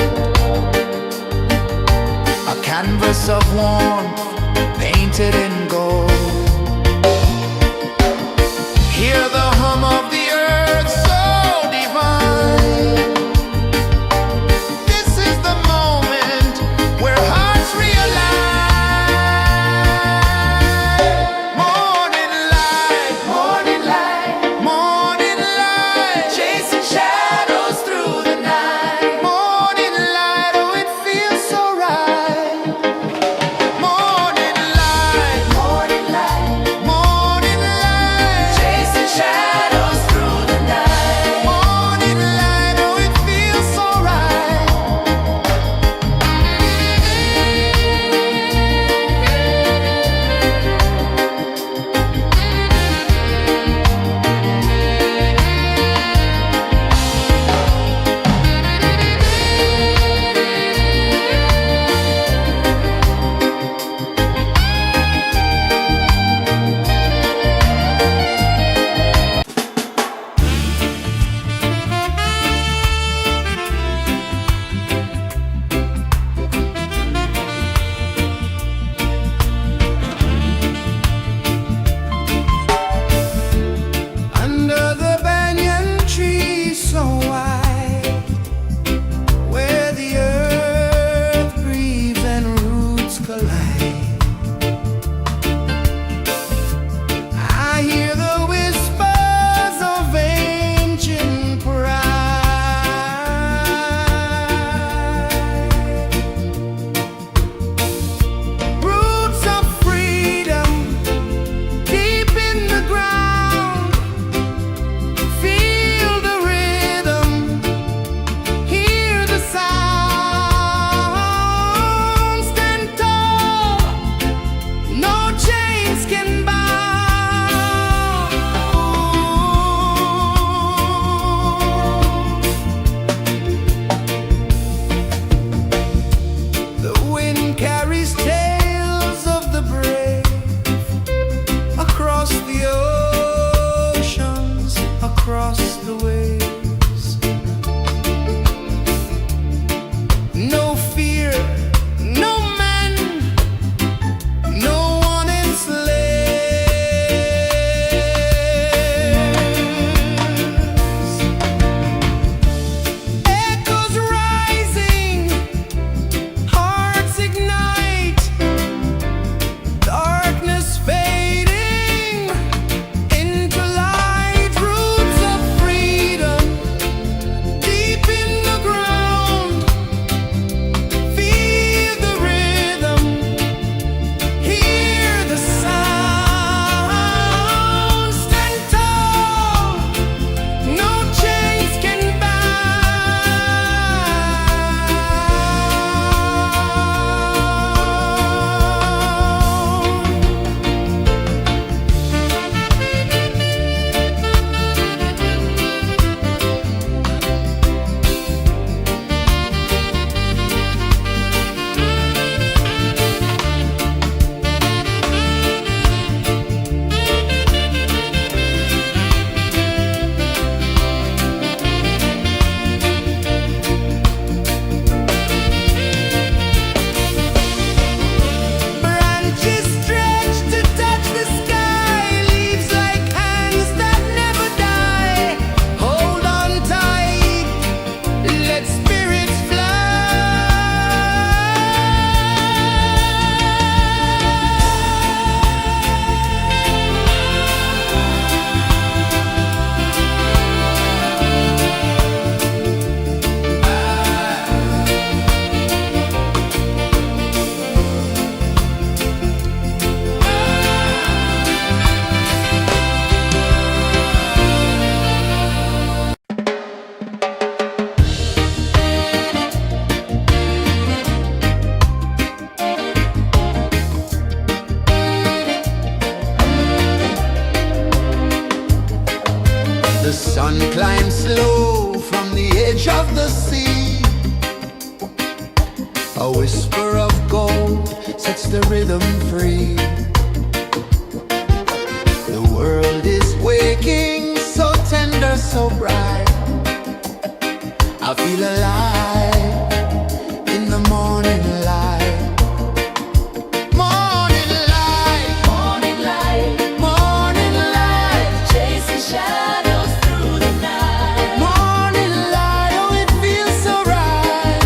a canvas of warmth painted in gold. Hear the hum of the earth so divine. This is the moment where hearts realign. Morning light, morning light, morning light, chasing shadows through the night. Morning light, oh it feels so right. Morning light, morning light, morning light, chasing shadows through the night. Morning light, oh it feels so right. Under the banyan tree so wide, where the earth breathes and roots collide, I hear the whispers of ancient pride. Roots of freedom deep in the ground. Feel the rhythm, hear the sound. Stand tall, no chains can bound. The wind carries tales of the brave across the oceans, across the waves. No fear, no man, no one enslaves. Echoes rising, hearts ignite, darkness fading into light. Roots sun climbs slow from the edge of the sea. A whisper of gold sets the rhythm free. The world is waking, so tender, so bright. I feel alive in the morning light. Morning light, Morning light, morning light, chasing shadows through the night. morning light, oh it feels so right.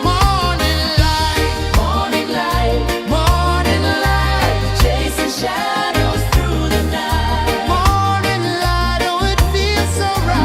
Morning light, Morning light, morning light, chasing shadows through the night. morning light, oh it feels so right.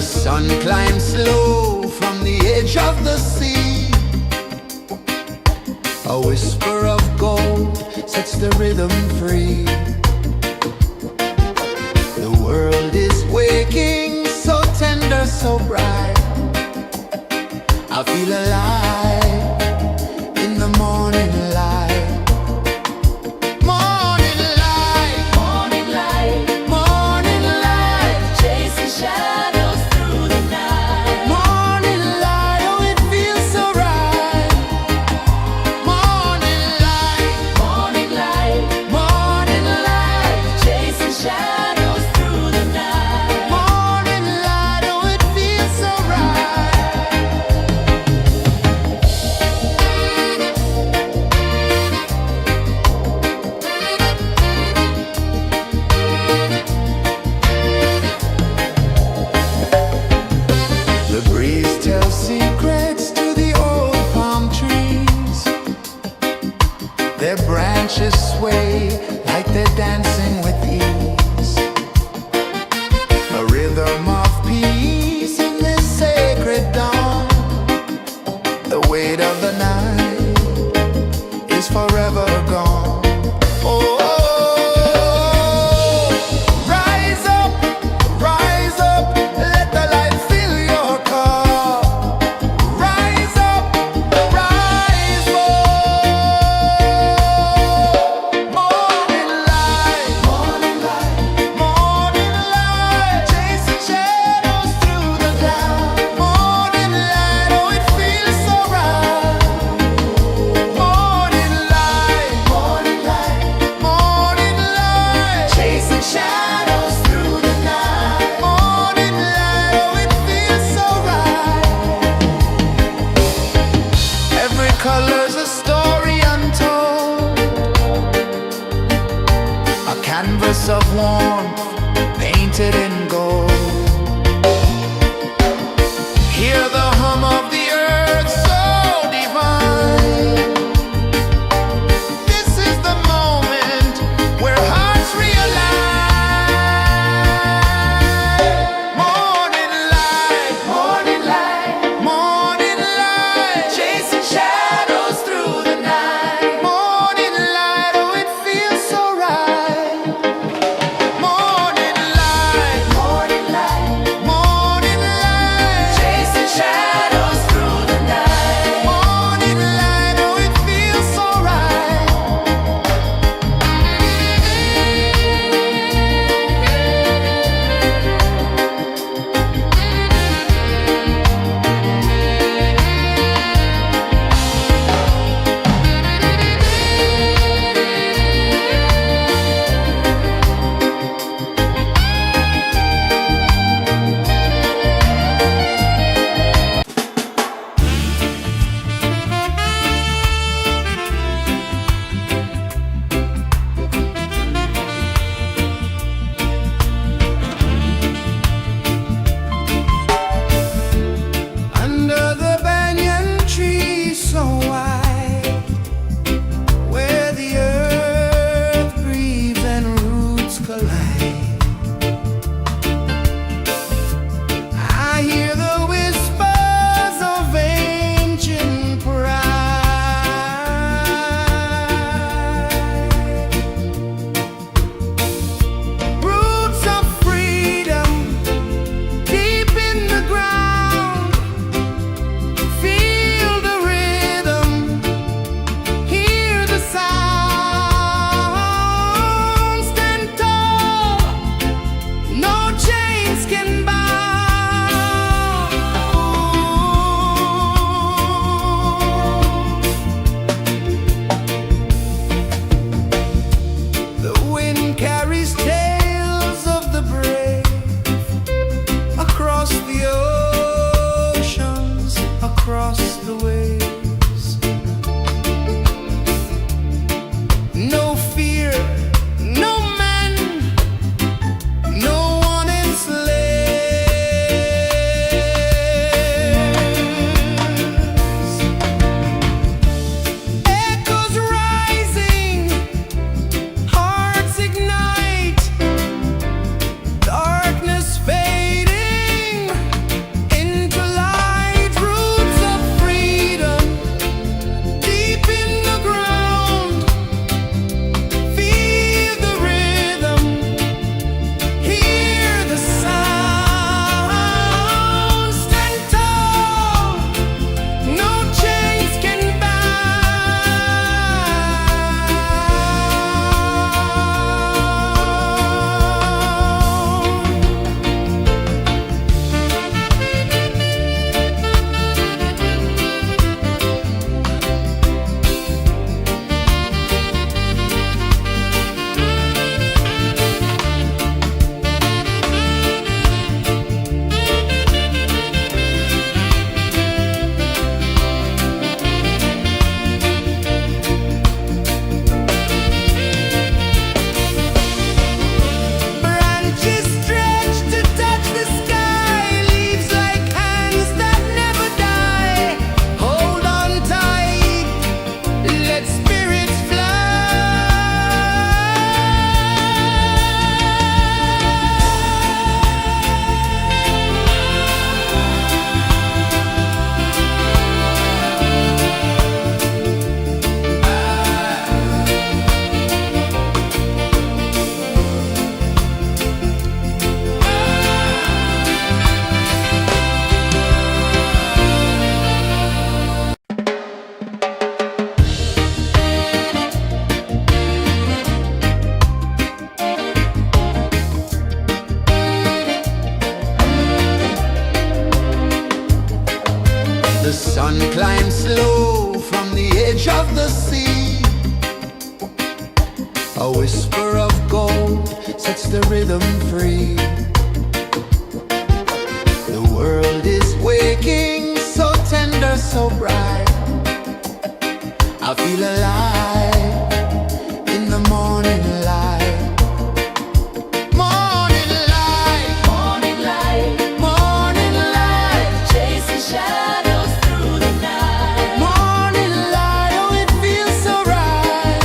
The sun climbs slow from the edge of the sea. A whisper of gold sets the rhythm free. The world is waking, so tender, so bright. I feel alive in the morning light. Morning light, Morning light, morning light, chasing shadows through the night. morning light, oh it feels so right. Morning light, Morning light, morning light, chasing shadows through the night. morning light, oh it feels so right. The breeze tells secrets to the old palm trees. Their branches sway like they're dancing with ease. A rhythm of peace in this sacred dawn. The weight of the night is forever gone. Oh, rise up, let the light fill your cup. Rise up, rise more. Morning light, morning light, chasing shadows through the cloud. Morning light, oh it feels so right. Morning light, chasing shadows through the night. Morning light, oh it feels so right. Every color's a story untold, a canvas of warmth painted in gold. Hear the hum of the earth so divine. This is the moment where hearts realign. Morning light, morning light, chasing shadows through the night. Morning light, oh it feels so right. Morning light, sun climbs slow from the edge of the sea. A whisper of gold sets the rhythm free. The world is waking, so tender, so bright. I feel alive in the morning light. Morning light, Morning light, morning light, chasing shadows through the night. morning light, oh it feels so right.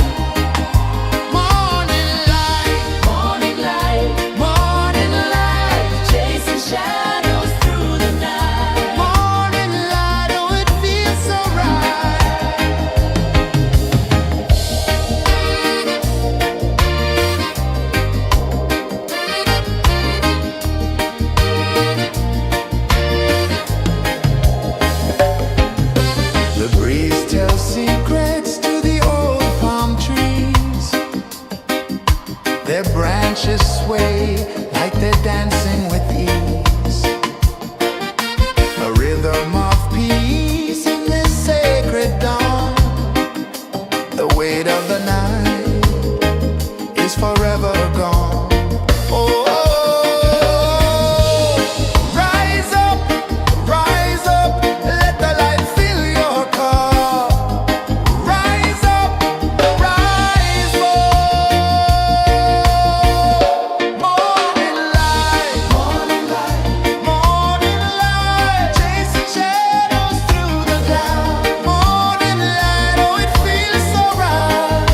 Morning light, Morning light, morning light, chasing shadows through the night. morning light, oh it feels so right. The breeze tells secrets to the old palm trees. Their branches sway like they're dancing with ease. A rhythm of peace in this sacred dawn. The weight of the night is forever gone. Oh, rise up, let the light fill your cup. Rise up, rise up. Morning light, morning light, chasing shadows through the cloud. Morning light, oh it feels so right.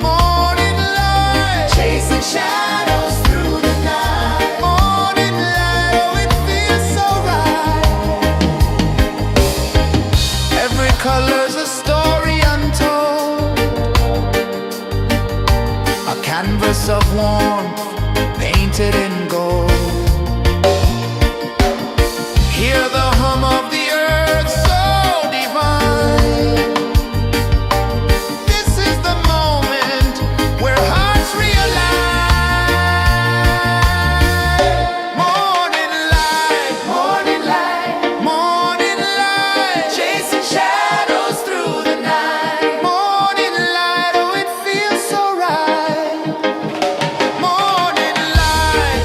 Morning light, chasing shadows through the night. Morning light, oh it feels so right. Every color's a story untold, a canvas of warmth painted in gold. Hear the hum of the earth so divine. This is the moment where hearts realign. Morning light, morning light, chasing shadows through the night. Morning light, oh it feels so right. Morning light,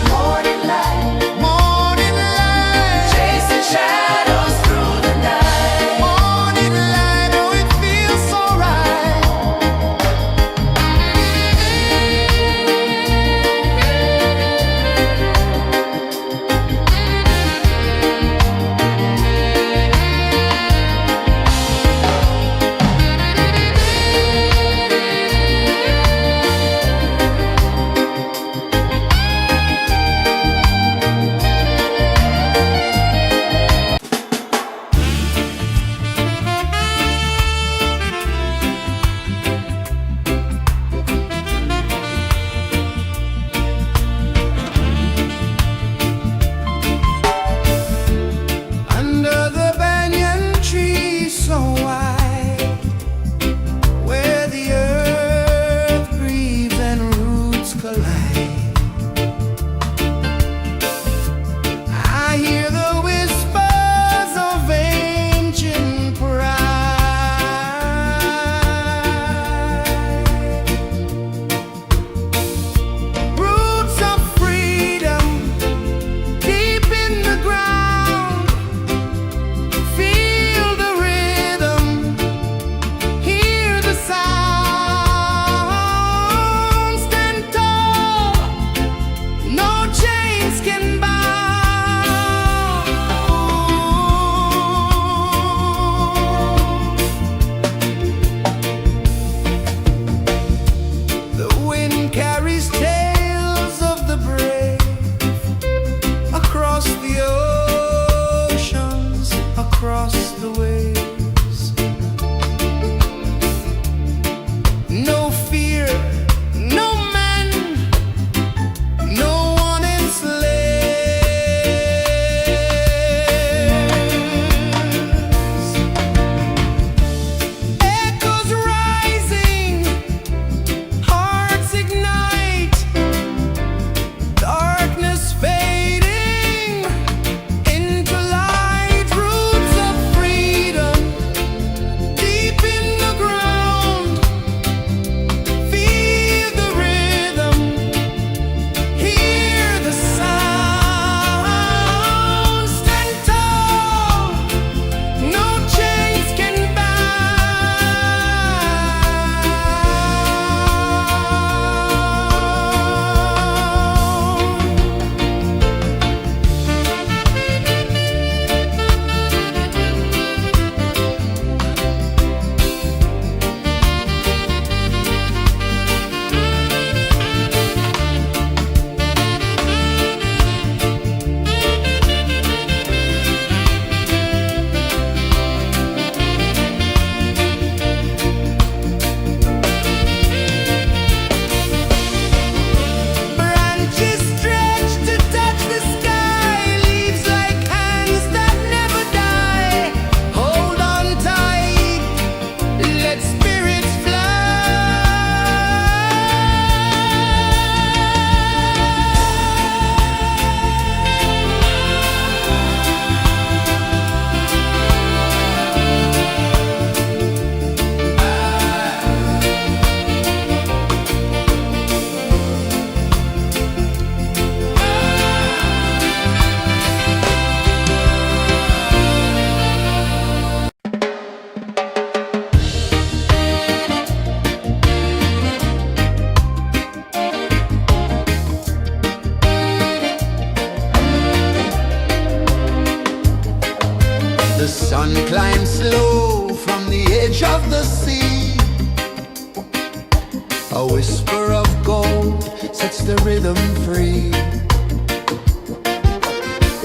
the rhythm free.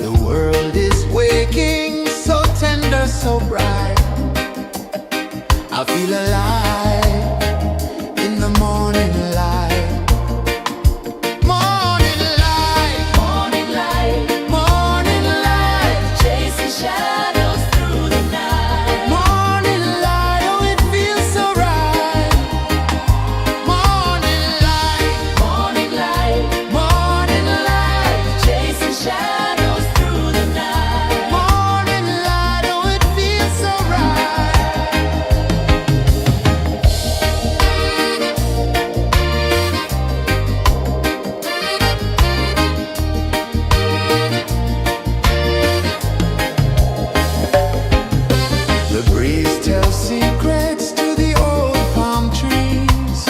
The world is waking, so tender, so bright. I feel alive in the morning light. Morning light, Morning light, morning light, chasing shadows through the night. morning light, oh it feels so right. Morning light, Morning light, morning light, chasing shadows through the night. morning light, oh it feels so right. The breeze tells secrets to the old palm trees.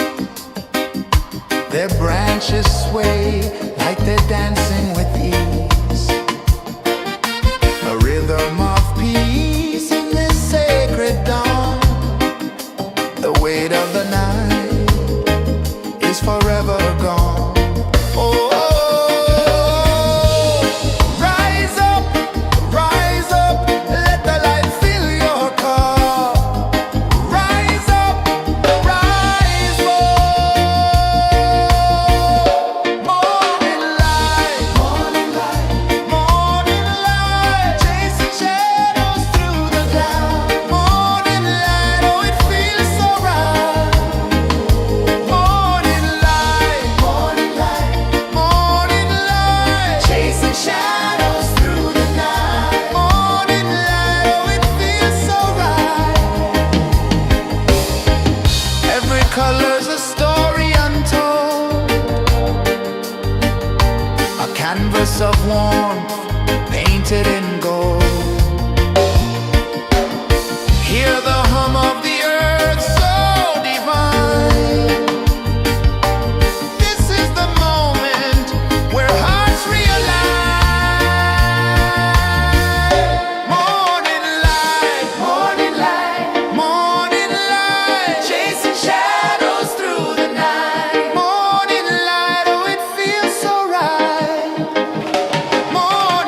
Their branches sway like they're dancing with ease. A rhythm of peace in this sacred dawn. The weight of the night is forever gone. Oh, rise up, let the light fill your cup. Rise up, rise up. Morning light, morning light, morning light, chasing shadows through the cloud. Morning light, oh it feels so right. Morning light, morning light, morning light, chasing shadows through the night. Morning light, oh it feels so right. Every color's a story untold, a canvas of warmth painted in gold. Hear the hum of the earth so divine. This is the moment where hearts realign. Morning light, morning light, morning light, chasing shadows through the night. Morning light, oh it feels so right. Morning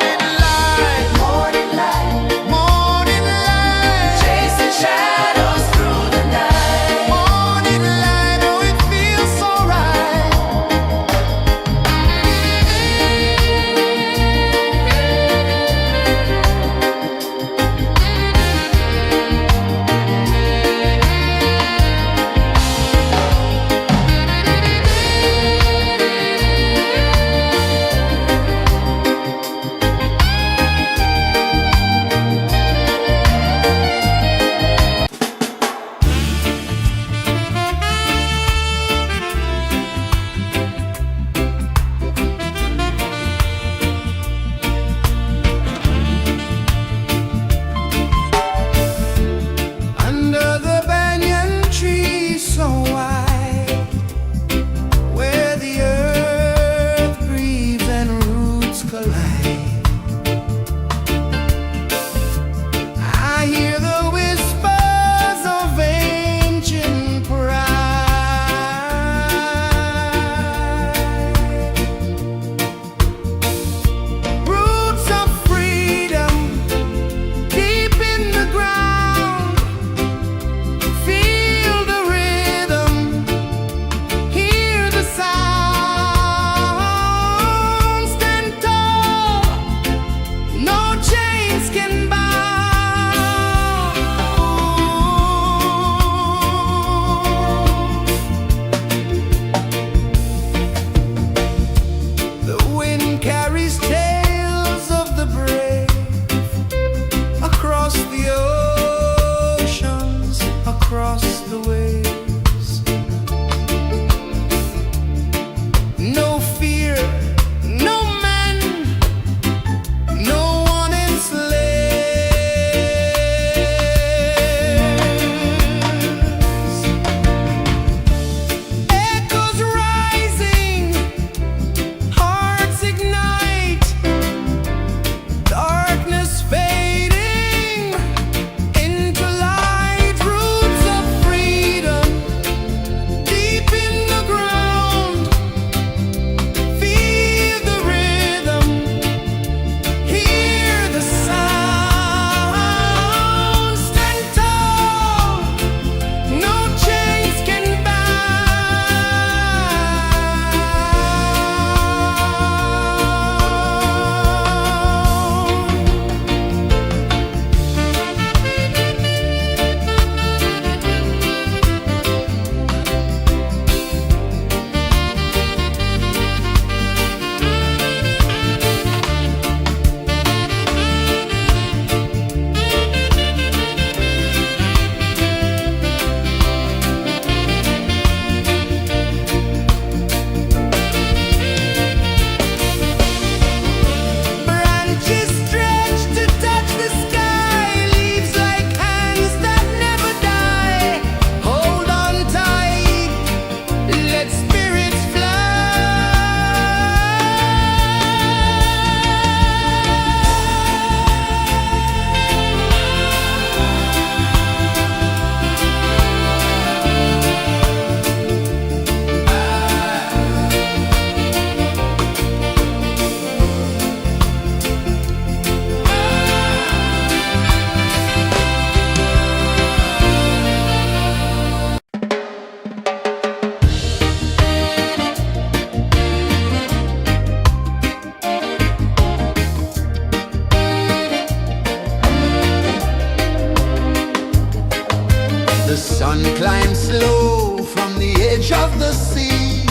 sun climbs slow from the edge of the sea.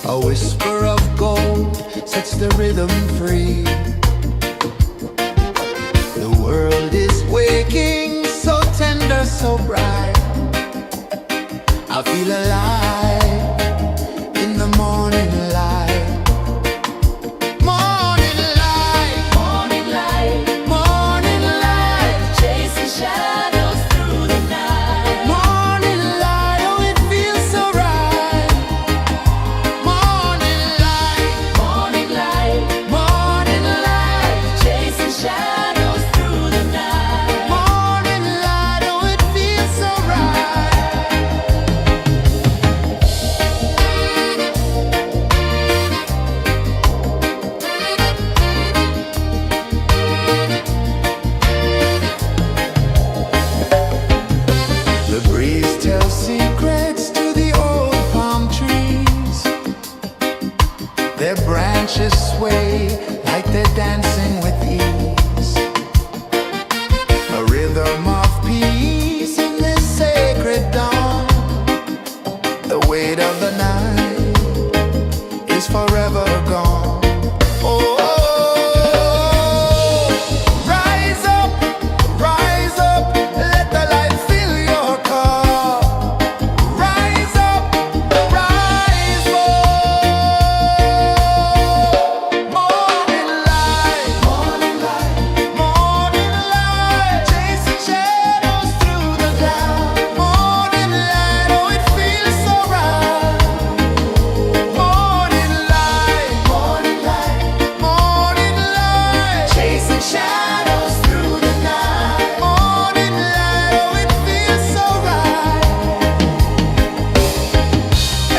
A whisper of gold sets the rhythm free. The world is waking, so tender, so bright. I feel alive in the morning light. Morning light, Morning light, morning light, chasing shadows through the night. morning light, oh it feels so right. Morning light, Morning light, morning light, chasing shadows through the night. morning light, oh it feels so right. The breeze tells secrets to the old palm trees. Their branches sway like they're dancing with ease. A rhythm of peace in this sacred dawn. The weight of the night is forever gone. Oh, rise up, let the light fill your cup. Rise up, rise up. Morning light, morning light, morning light, chasing shadows through the cloud. Morning light, oh it feels so right. Morning light, morning light, morning light, chasing shadows through the night. Morning light, oh it feels so right.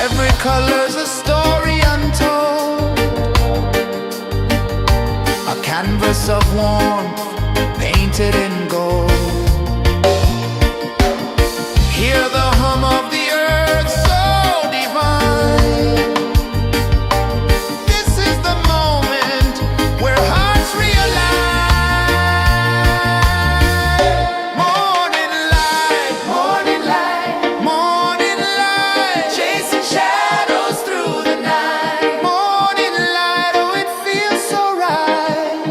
Every color's a story untold, a canvas of warmth painted in gold. Hear the hum of the earth so divine. This is the moment where hearts realign. Morning light, morning light, morning light, chasing shadows through the night. Morning light, oh it feels so right.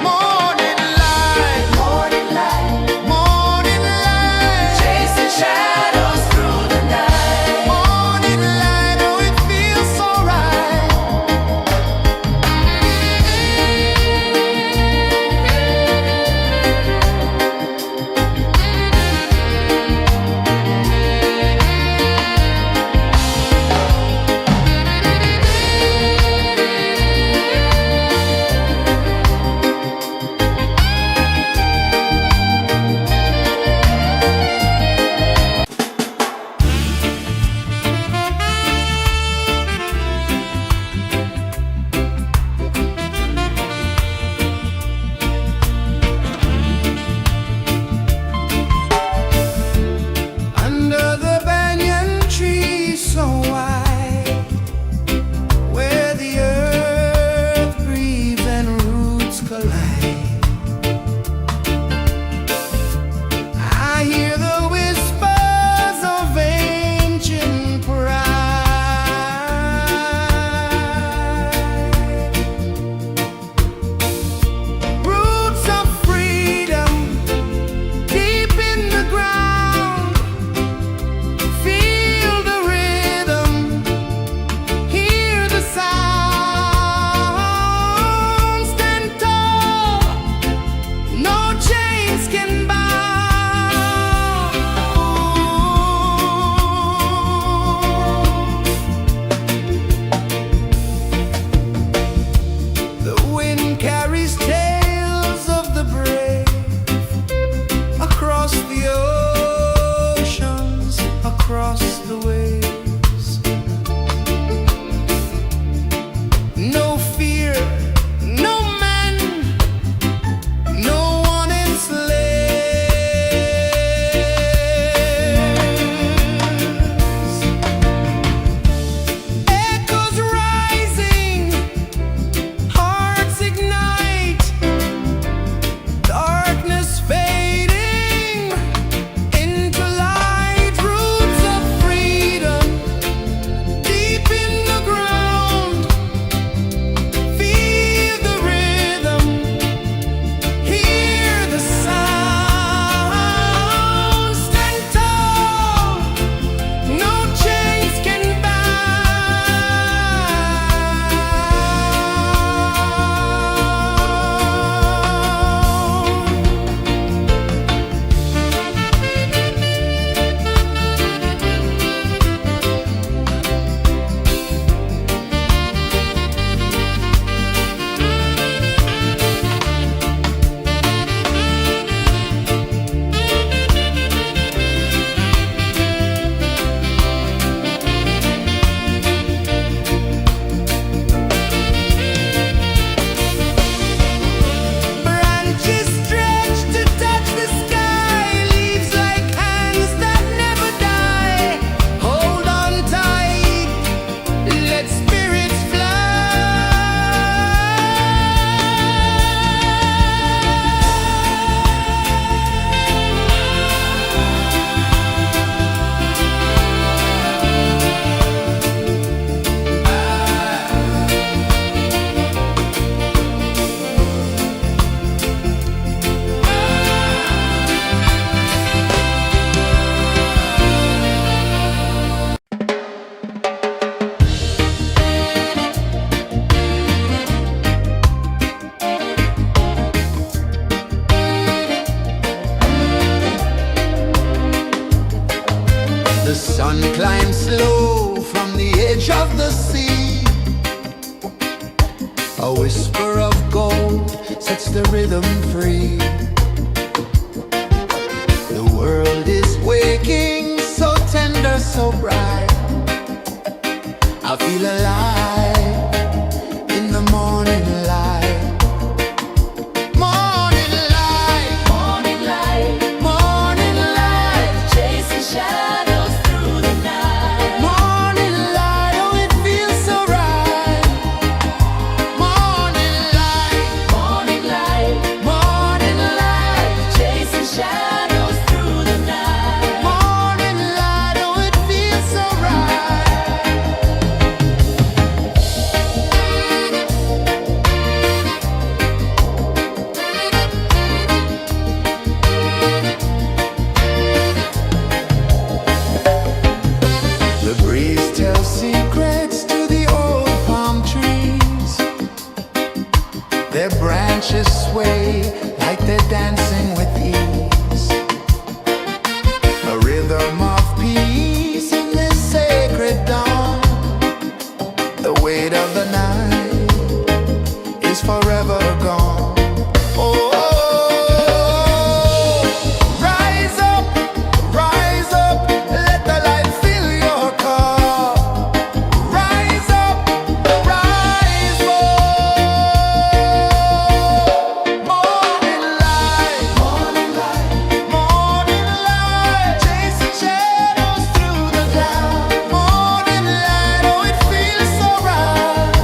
Morning light, edge of the sea. A whisper of gold sets the rhythm free. The world is waking, so tender, so bright. I feel alive in the morning light. Morning light, Morning light, morning light, chasing shadows through the night. morning light, oh it feels so right. Morning light, Morning light, morning light, chasing shadows through the night. morning light, oh it feels so right. The breeze tells secrets to the old palm trees. Their branches sway like they're dancing with ease. A rhythm of peace in this sacred dawn. The weight of the night is forever gone. Oh, rise up, let the light fill your cup. Rise up, rise up. Morning light, morning light, morning light, chasing shadows through the cloud. Morning light, oh it feels so right.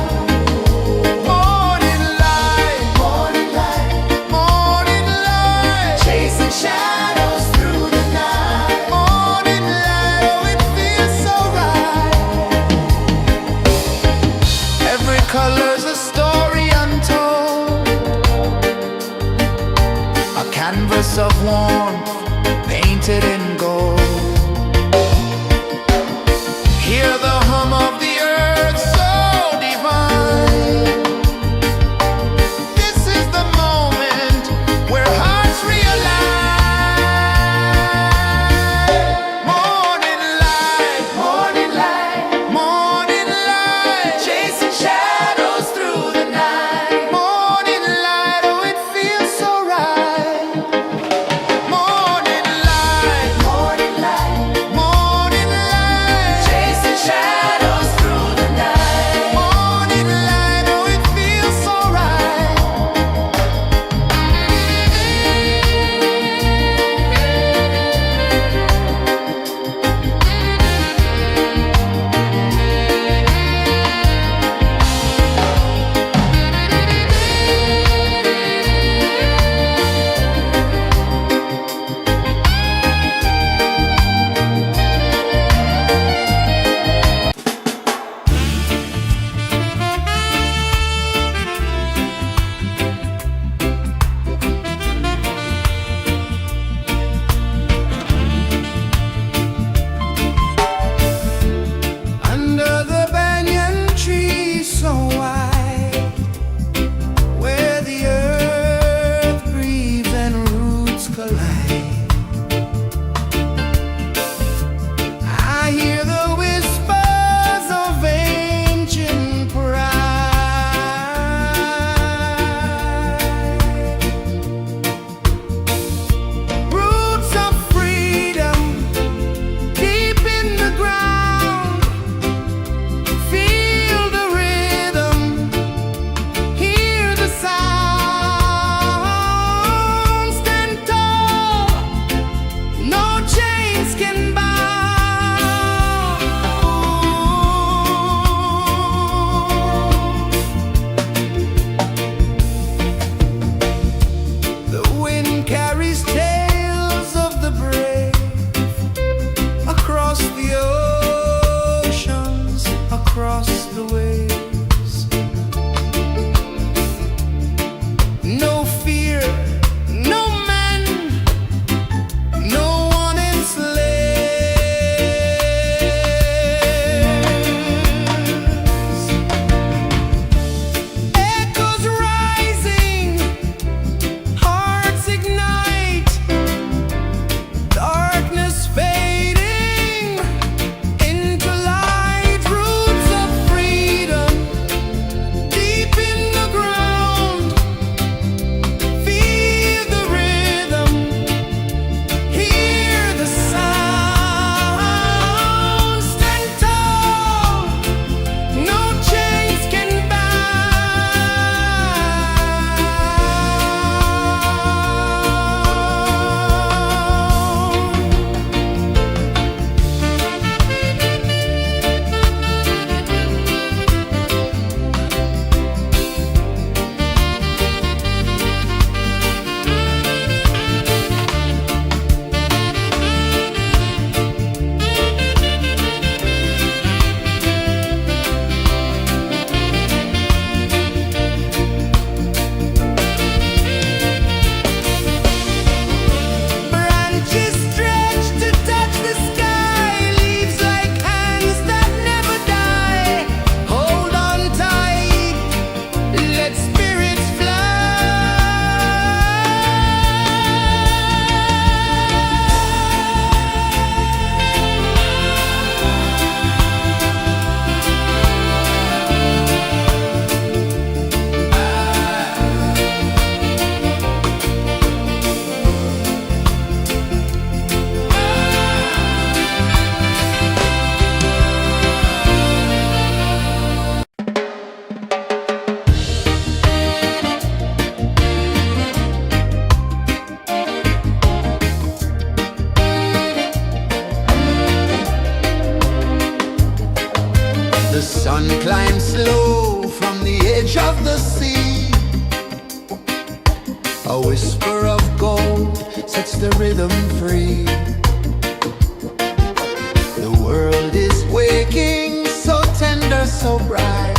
Morning light, morning light, morning light, chasing shadows through the night. Morning light, oh it feels so right. Every color's a story untold, a canvas of warmth painted in gold. Hear the hum of the earth so divine. This is the moment where hearts realign. Morning light, morning light, morning light, chasing shadows through the night. Morning light, oh it feels so right. Morning light, morning light, morning light, chasing shadows The sun climbs slow from the edge of the sea. A whisper of gold sets the rhythm free. The world is waking, so tender, so bright.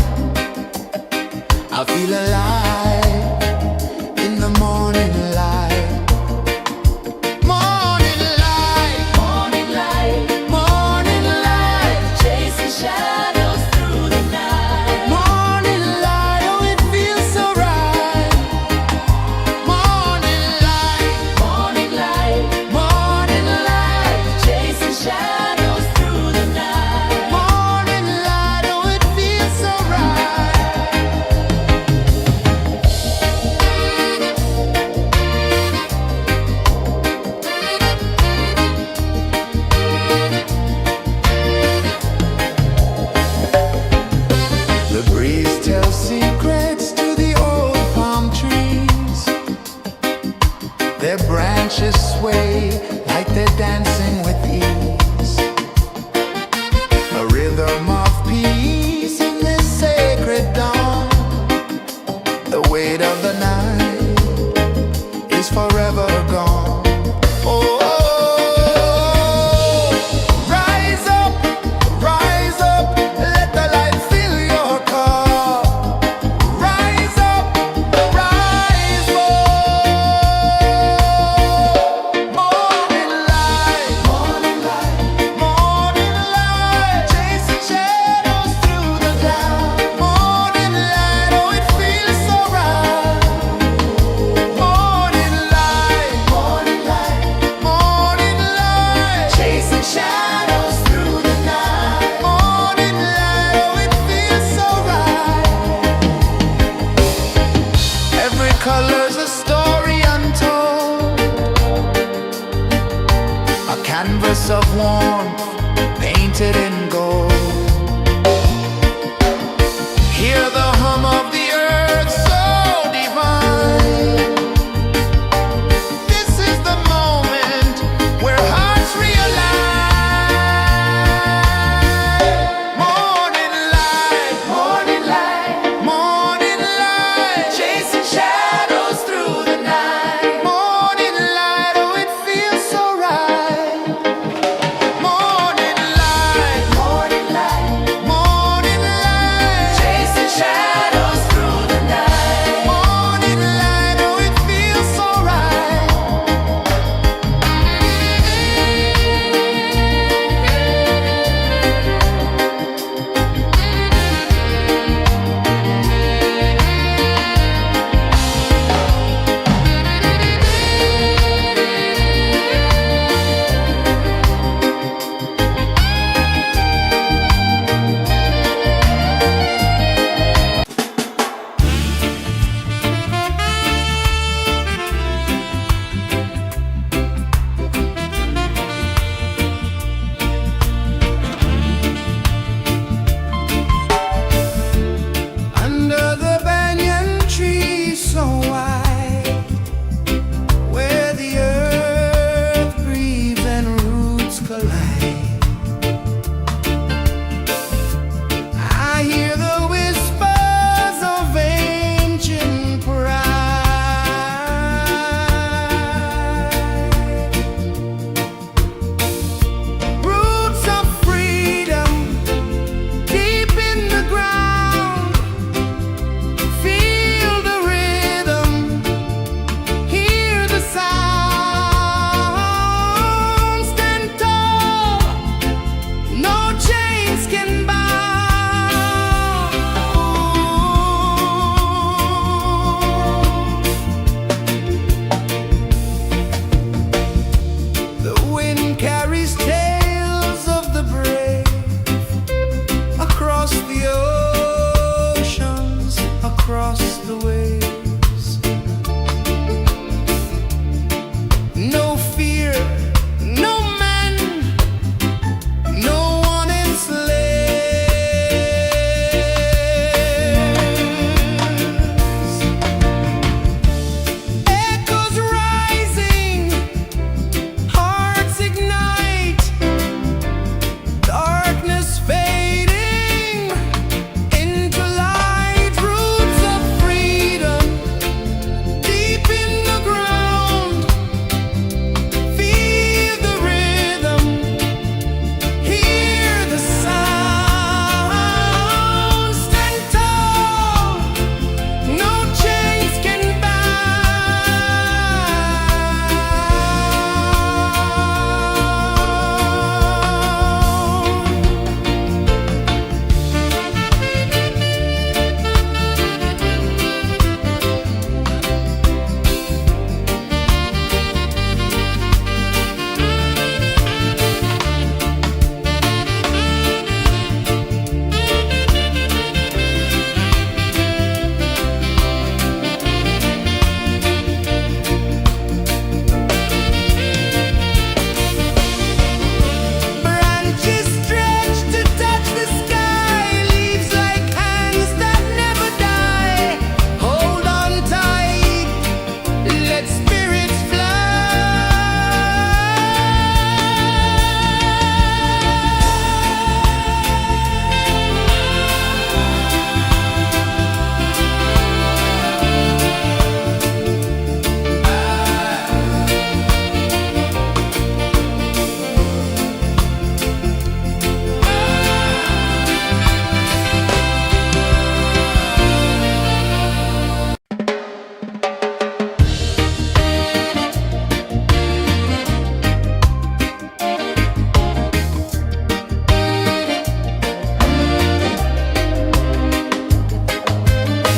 I feel alive in the morning light. Morning light, Morning light, morning light, chasing shadows through the night. morning light, oh it feels so right. Morning light, Morning light, morning light, chasing shadows through the night. morning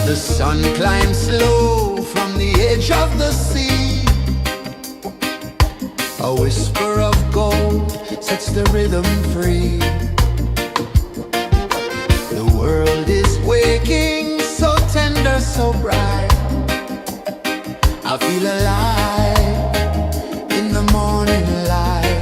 The sun climbs slow from the edge of the sea. A whisper of gold sets the rhythm free. The world is waking, so tender, so bright. I feel alive in the morning light.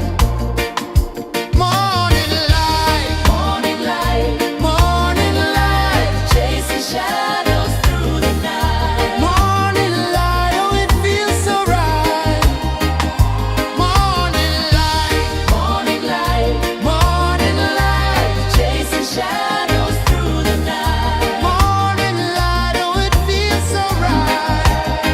Morning light, Morning light, morning light, chasing shadows through the night. morning light, oh it feels so right. Morning light, Morning light, morning light, chasing shadows through the night. morning light, oh it feels so right.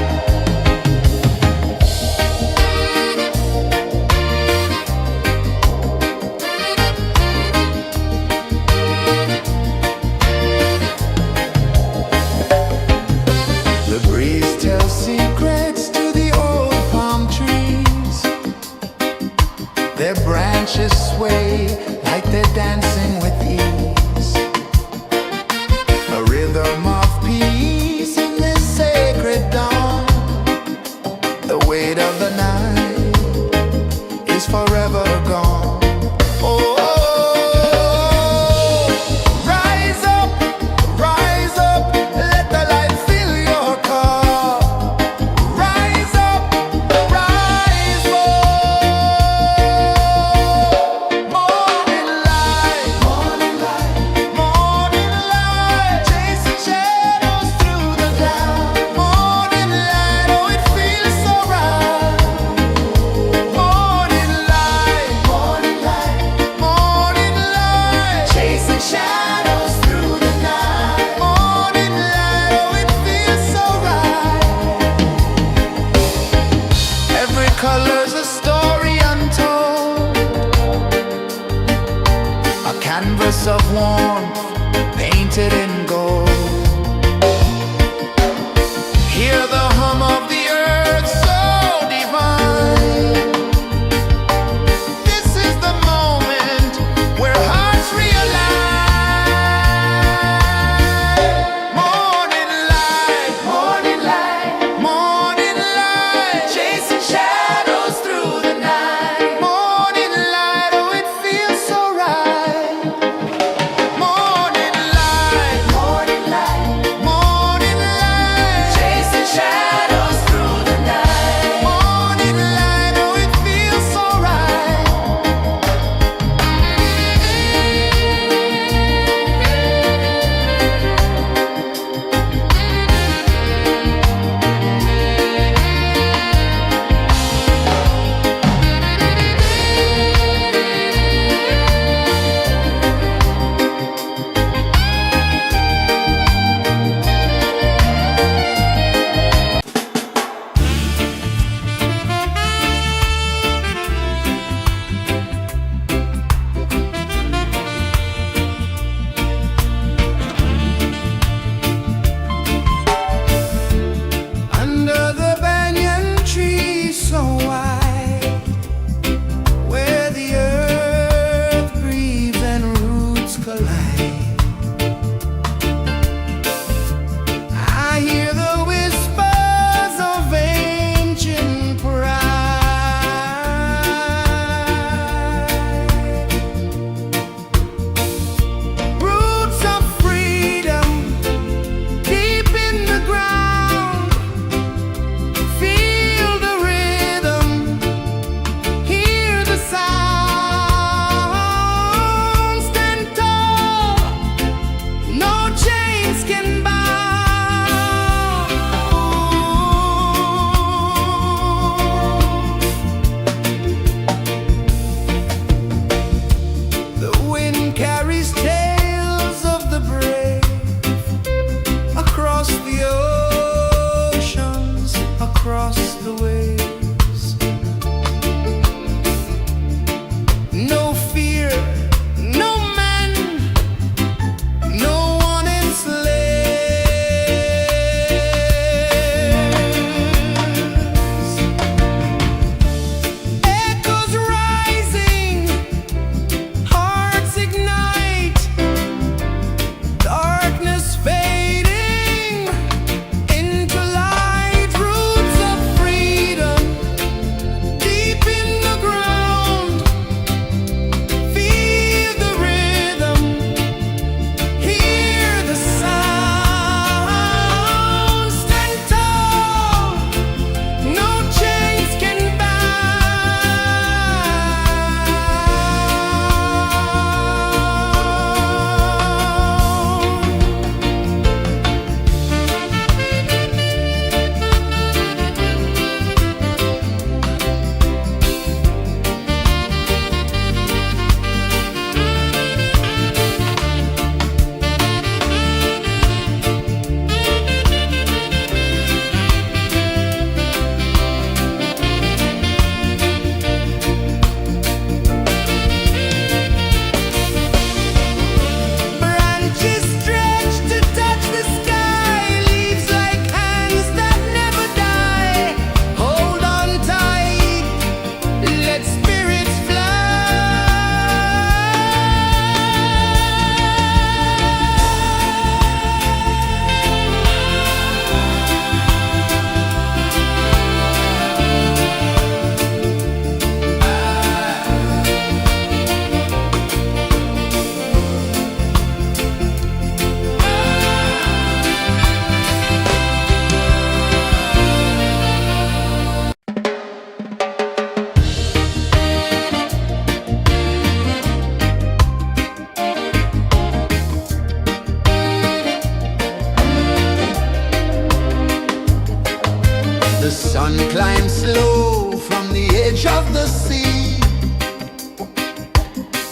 sun climbs slow from the edge of the sea.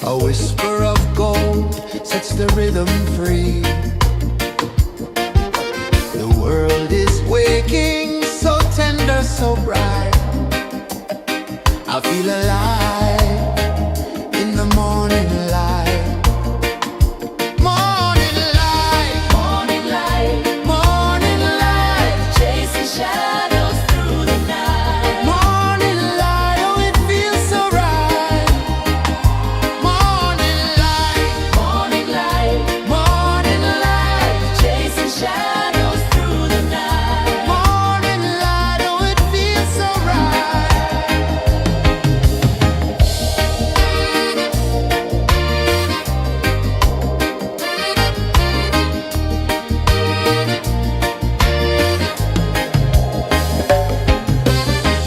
A whisper of gold sets the rhythm free. The world is waking, so tender, so bright. I feel alive in the morning light. Morning light, Morning light, morning light, chasing shadows through the night. morning light, oh it feels so right. Morning light, Morning light, morning light, chasing shadows through the night. morning light, oh it feels so right.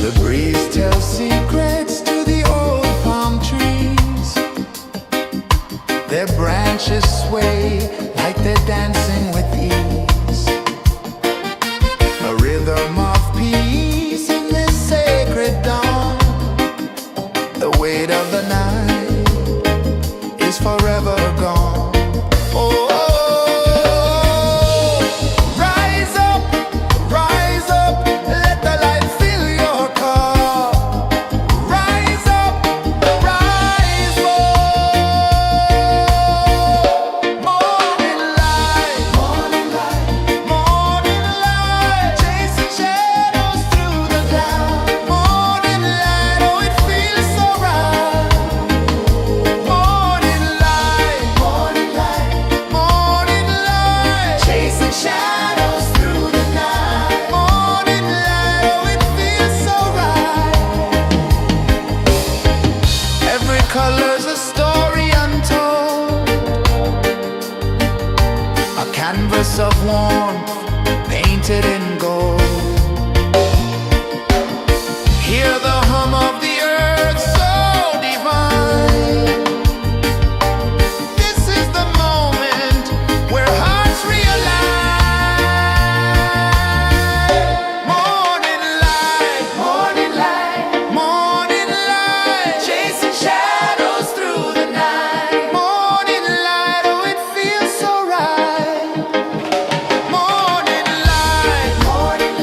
The breeze tells secrets to the old palm trees. Their branches sway like they're dancing with ease. A rhythm of peace in this sacred dawn. The weight of the night is forever gone. Oh, rise up, let the light fill your cup. Rise up, rise up. Morning light, morning light, morning light, chasing shadows through the cloud. Morning light, oh it feels so right. Morning light, morning light, morning light, chasing shadows through the night. Morning light, oh it feels so right. Every color's a story untold, a canvas of warmth painted in gold. Hear the hum of the earth so divine. This is the moment where hearts realign. Morning light, morning light, morning light, chasing shadows through the night. Morning light, oh it feels so right. Morning light, morning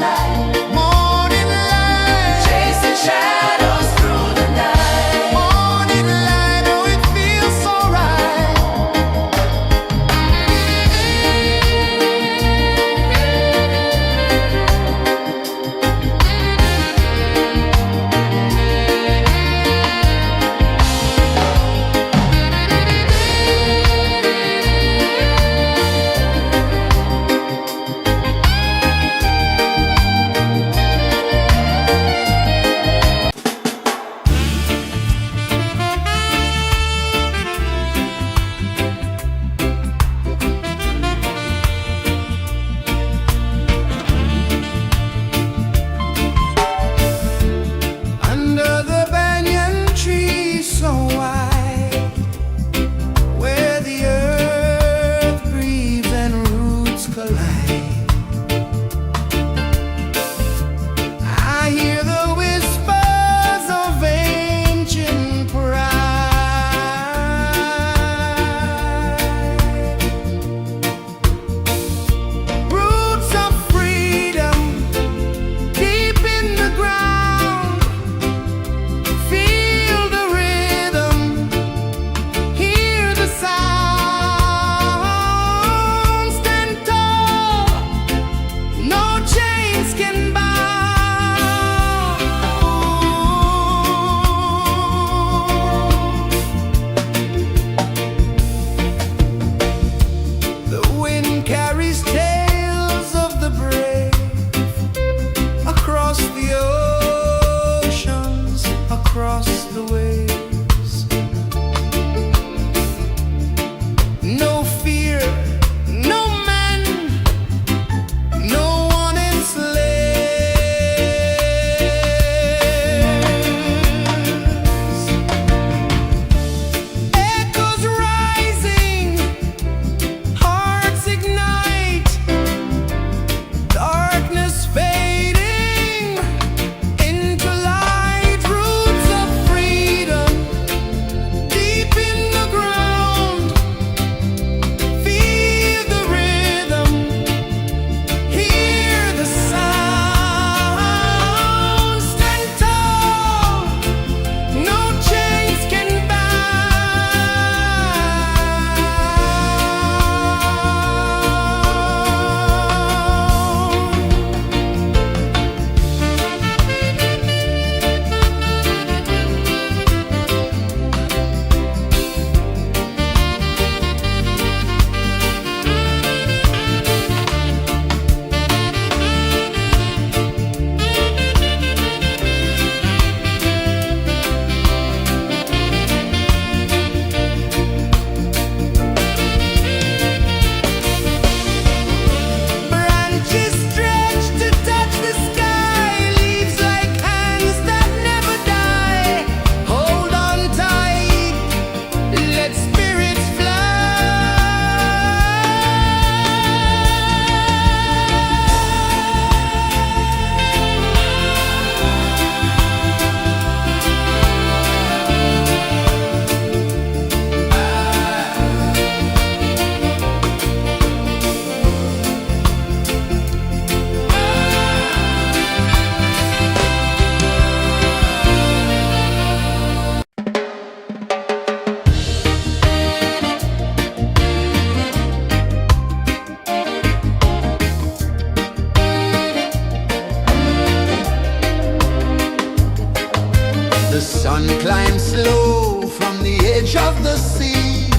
Sun climbs slow from the edge of the sea.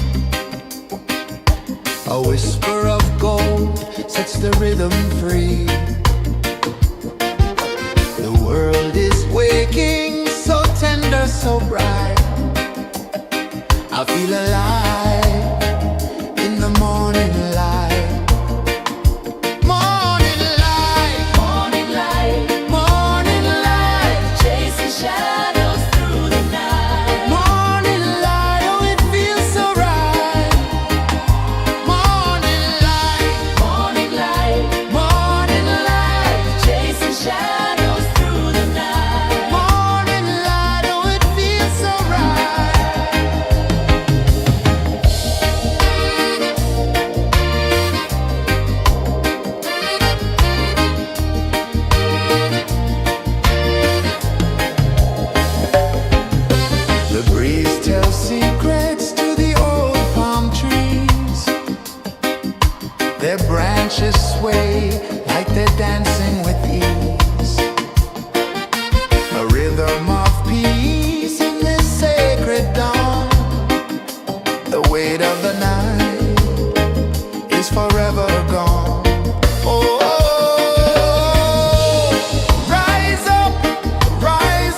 A whisper of gold sets the rhythm free. The world is waking, so tender, so bright. I feel alive in the morning light. Morning light, Morning light, morning light, chasing shadows through the night. morning light, oh it feels so right. Morning light, Morning light, morning light, chasing shadows through the night. morning light, oh it feels so right. The breeze tells secrets to the old palm trees. Their branches sway like they're dancing with ease. A rhythm of peace in this sacred dawn. The weight of the night is forever gone. Oh, rise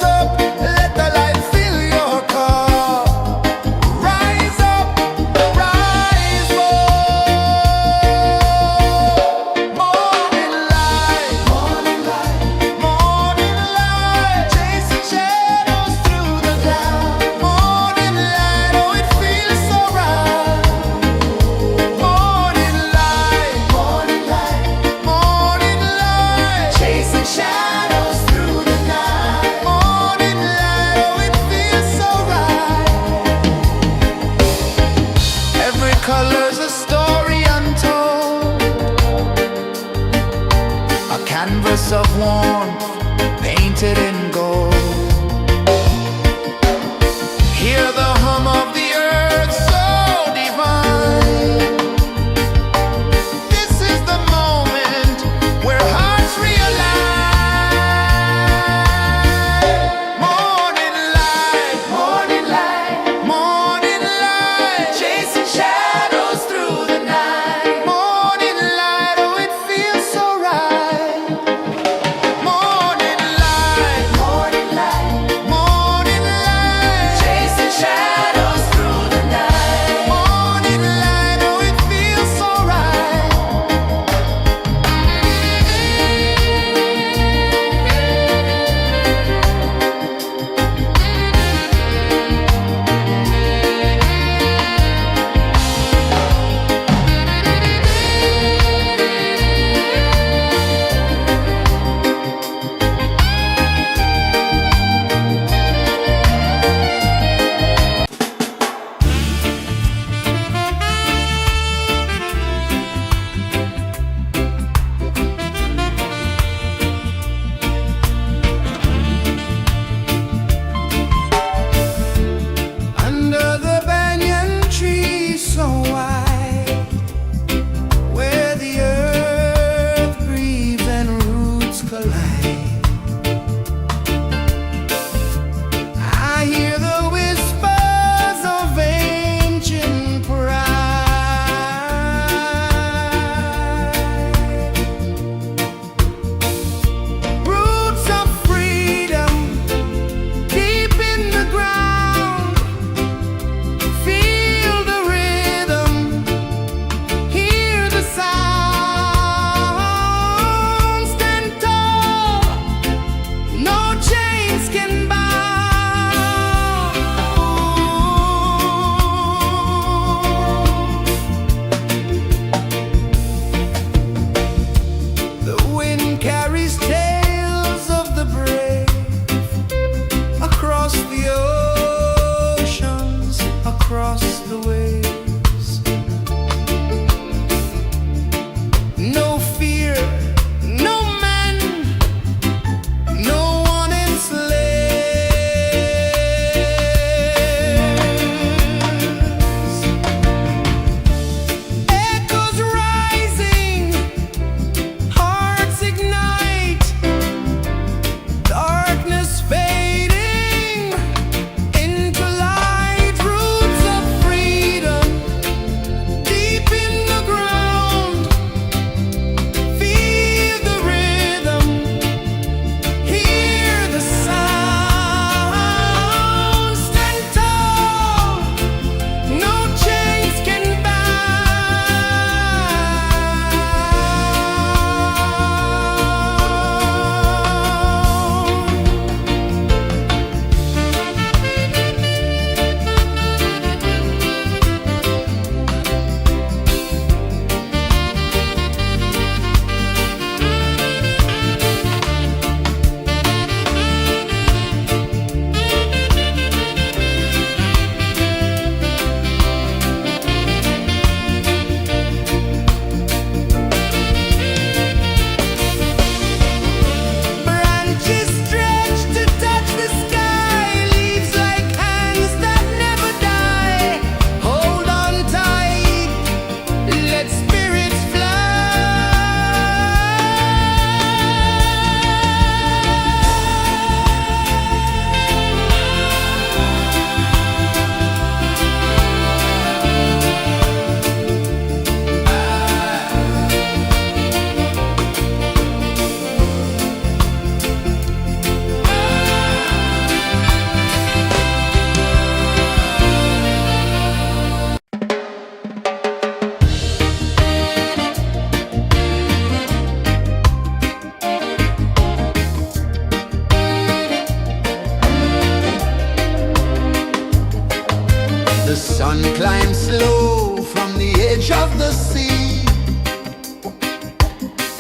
up, let the light fill your cup. Rise up, rise up. Morning light, morning light, morning light, chasing shadows through the cloud. Morning light, oh it feels so right. Morning light, morning light, morning light, chasing shadows through the night. Morning light, oh it feels so right. Every color's a story untold, a canvas of warmth painted in gold. Hear the hum of the earth so divine. This is the moment where hearts realign. Morning light, morning light, morning light, chasing shadows through the night. Morning light, oh it feels so right. Morning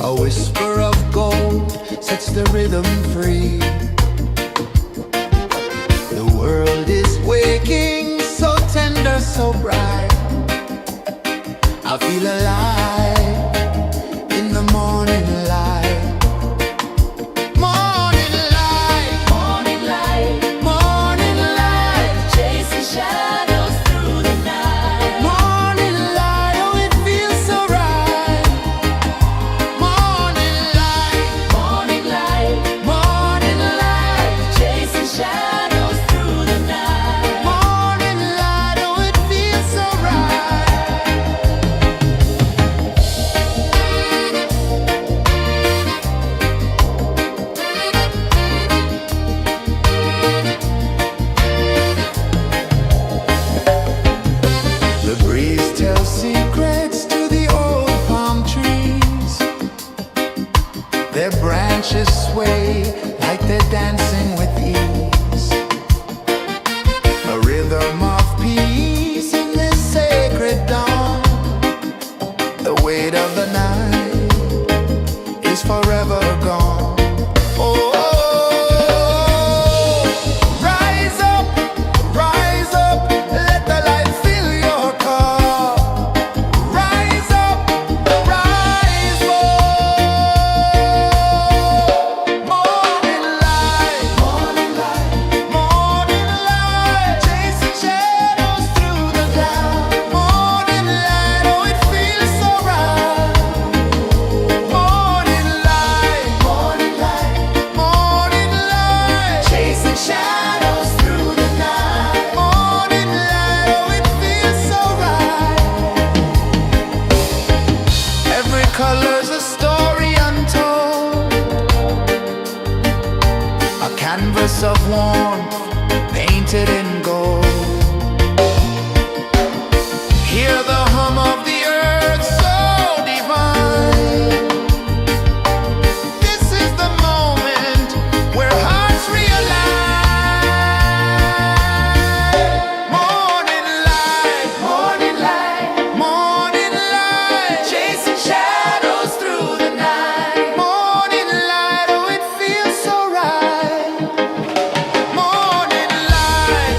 A whisper of gold sets the rhythm free. The world is waking, so tender, so bright. I feel alive in the morning light. Morning light, Morning light, morning light, chasing shadows through the night. morning light, oh it feels so right. Morning light, Morning light, morning light, chasing shadows through the night. morning light, oh it feels so right. The breeze tells secrets to the old palm trees. Their branches sway like they're dancing with ease. A rhythm of peace in this sacred dawn. The weight of the night is forever gone. Oh, rise up, let the light fill your cup. Rise up, rise up. Morning light, morning light, chasing shadows through the cloud. Morning light, oh it feels so right. Morning light, morning light, chasing shadows through the night. Morning light, oh it feels so right. Every color's a story untold, a canvas of warmth painted in gold. Hear the hum of the earth so divine. This is the moment where hearts realign. Morning light, morning light, chasing shadows through the night. Morning light, oh it feels so right. Morning light,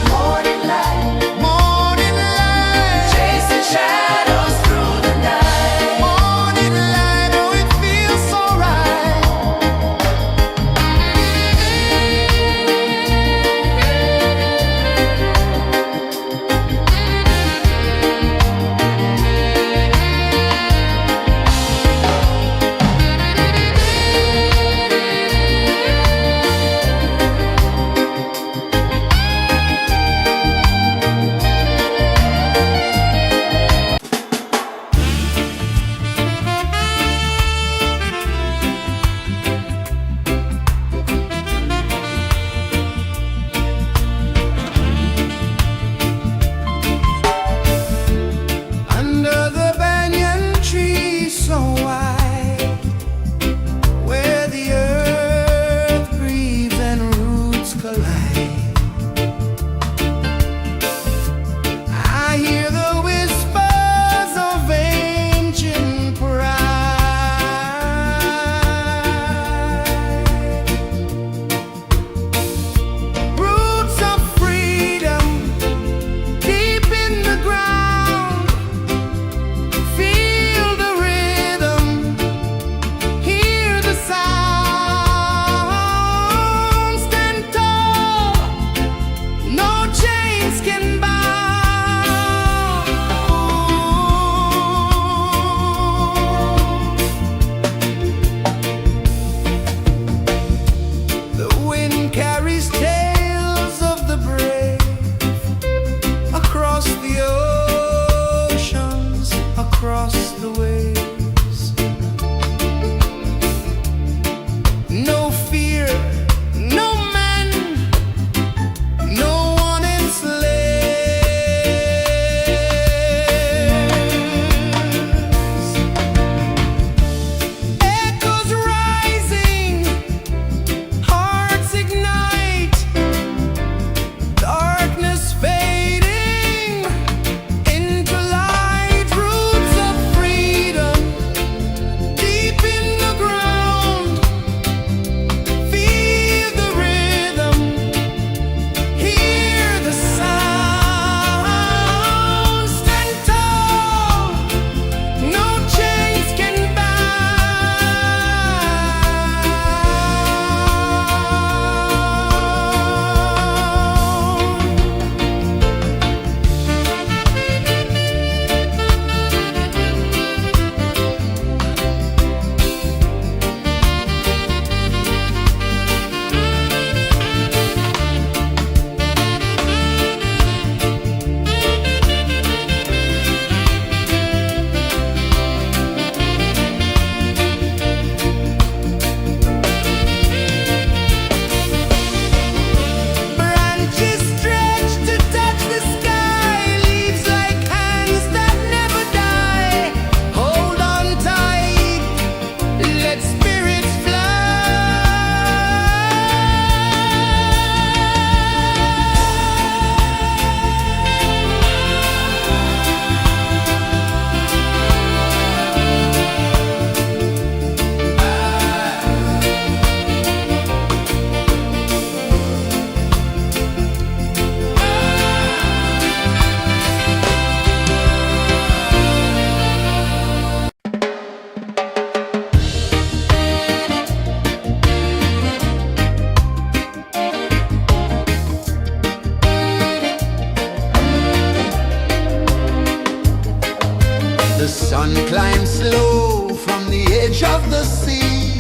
of the sea.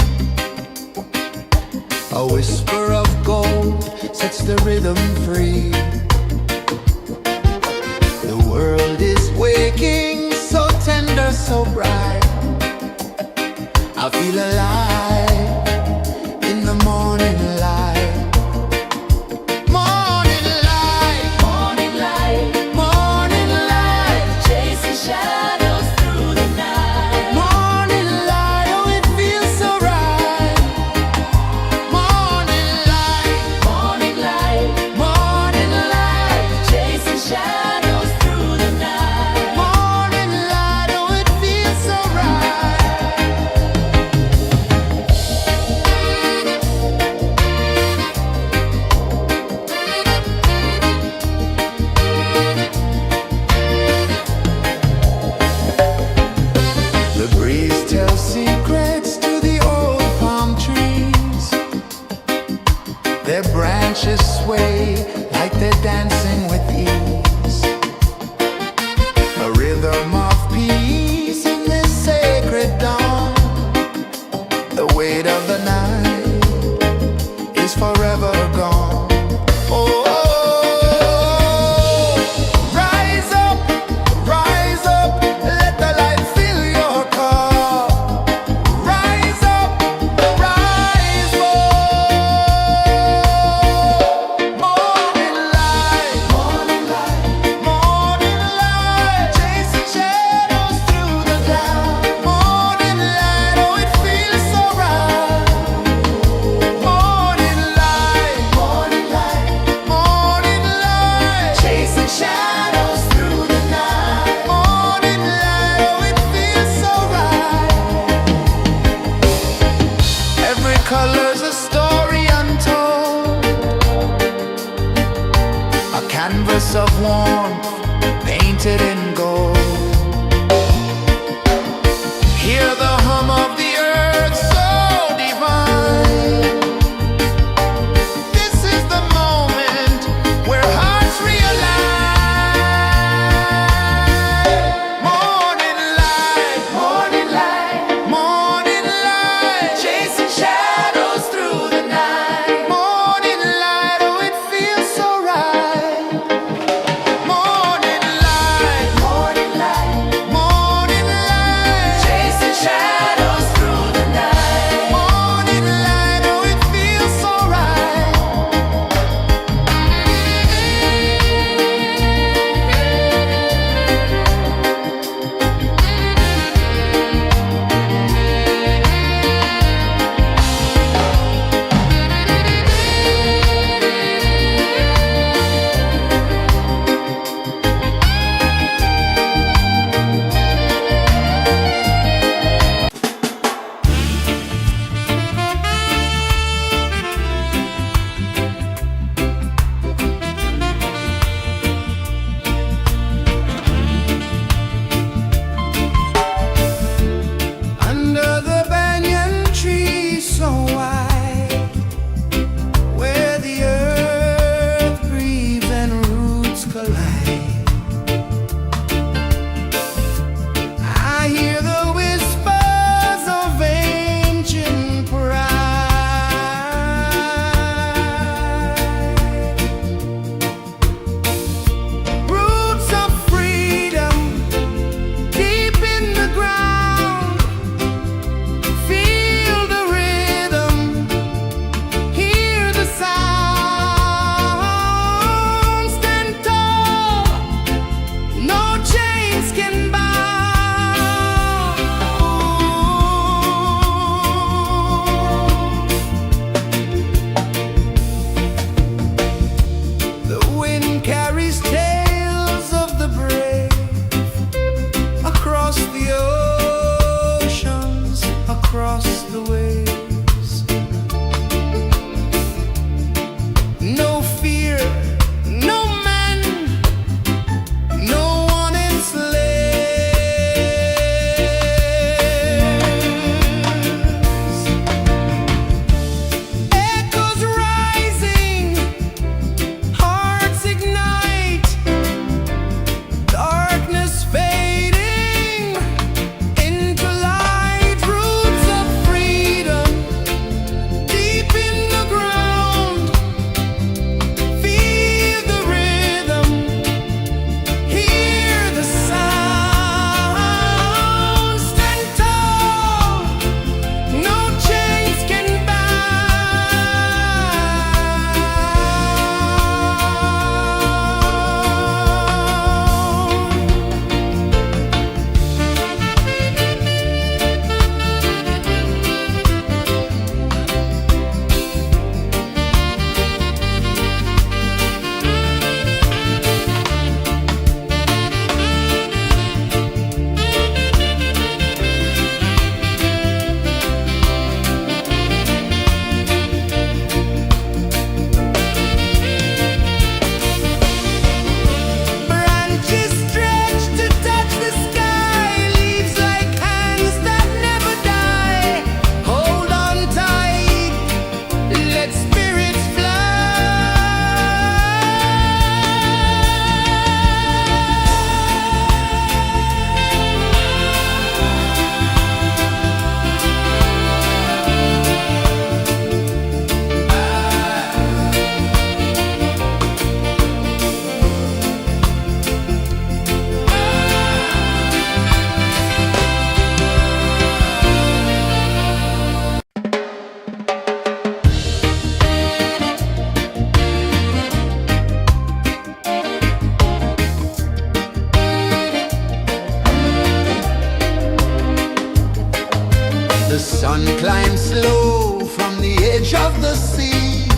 A whisper of gold sets the rhythm free. The world is waking, so tender, so bright. I feel alive in the morning light. Morning light, Morning light, morning light, chasing shadows through the night. morning light, oh it feels so right. Morning light, Morning light, morning light, chasing shadows through the night. morning light, oh it feels so right. The breeze tells secrets to the old palm trees. Their branches sway like they're dancing with ease. A rhythm of peace in this sacred dawn. The weight of the night is forever gone. Oh, rise up, let the light fill your cup. Rise up, rise more. Morning light, morning light, chasing shadows through the cloud. Morning light, oh it feels so right. Morning light, morning light, chasing shadows through the night. Morning light, oh it feels so right. Every color's a story untold, a canvas of warmth painted in gold. Hear the hum of the earth so divine. This is the moment where hearts realign. Morning light, morning light, chasing shadows through the night. Morning light, oh it feels so right. Morning light, The sun climbs slow from the edge of the sea.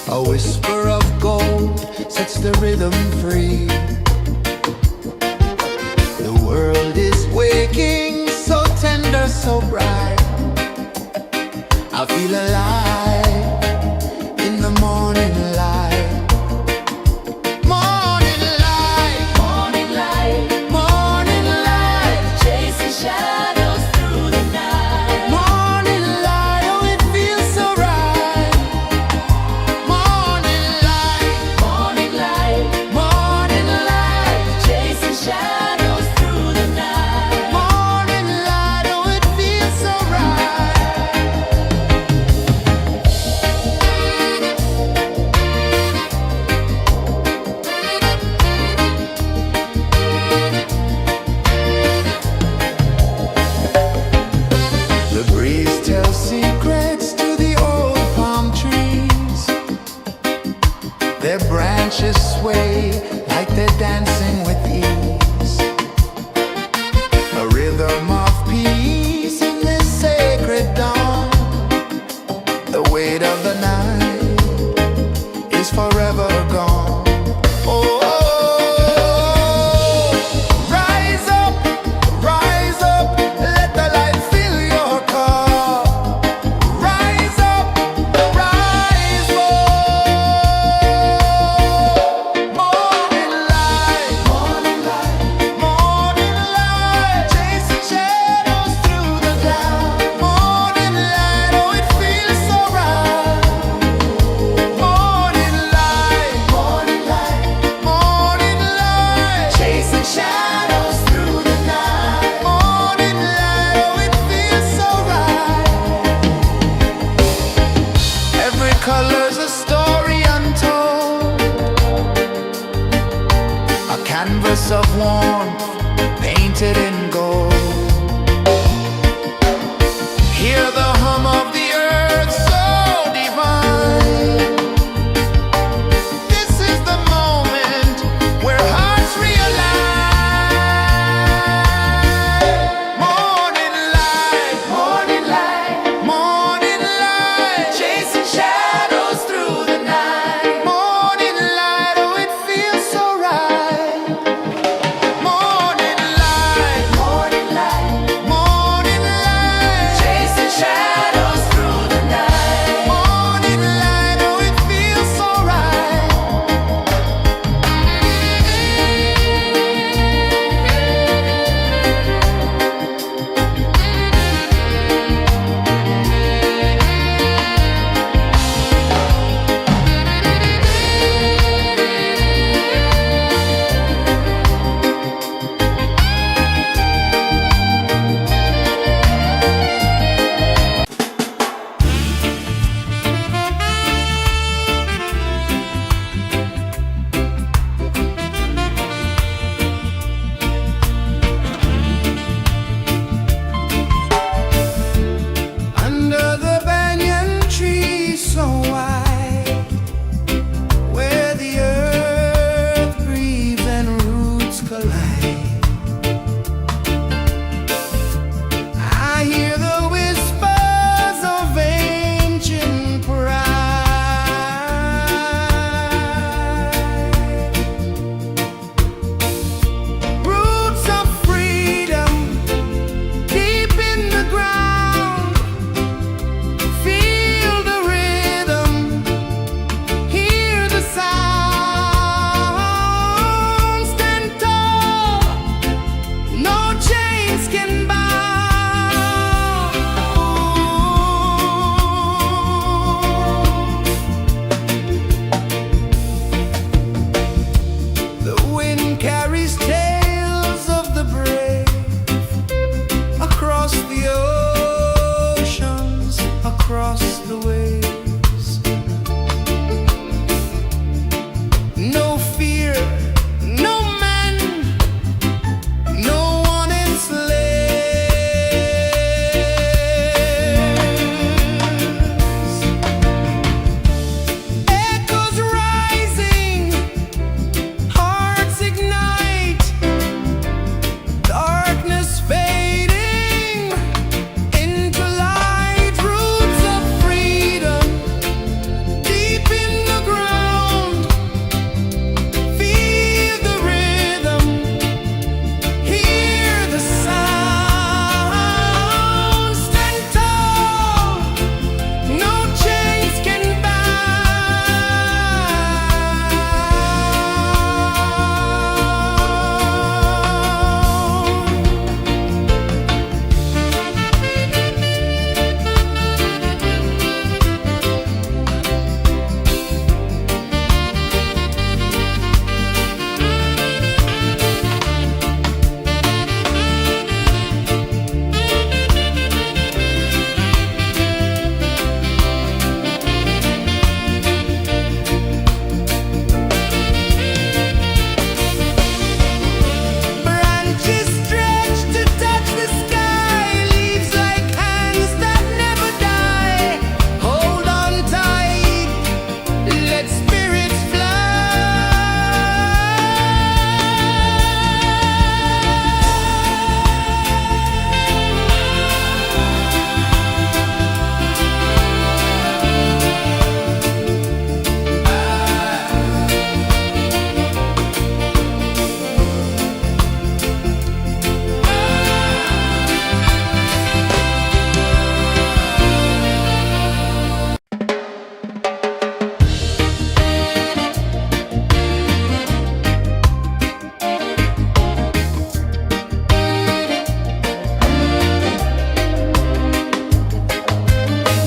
A whisper of gold sets the rhythm free. The world is waking, so tender, so bright. I feel alive in the morning light. Morning light, Morning light, morning light, chasing shadows through the night. morning light, oh it feels so right. Morning light, Morning light, morning light, chasing shadows through the night. morning light, oh it feels so right.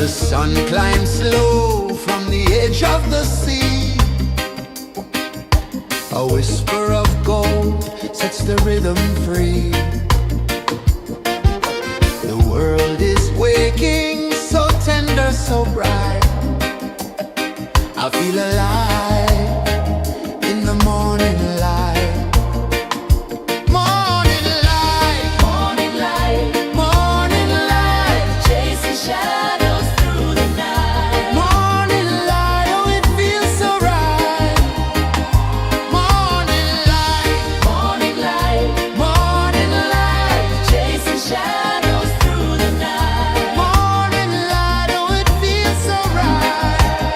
The sun climbs slow from the edge of the sea. A whisper of gold sets the rhythm free. The world is waking, so tender, so bright. I feel alive in the morning light. Morning light, Morning light, morning light, chasing shadows through the night. morning light, oh it feels so right. Morning light, Morning light, morning light, chasing shadows through the night. morning light, oh it feels so right.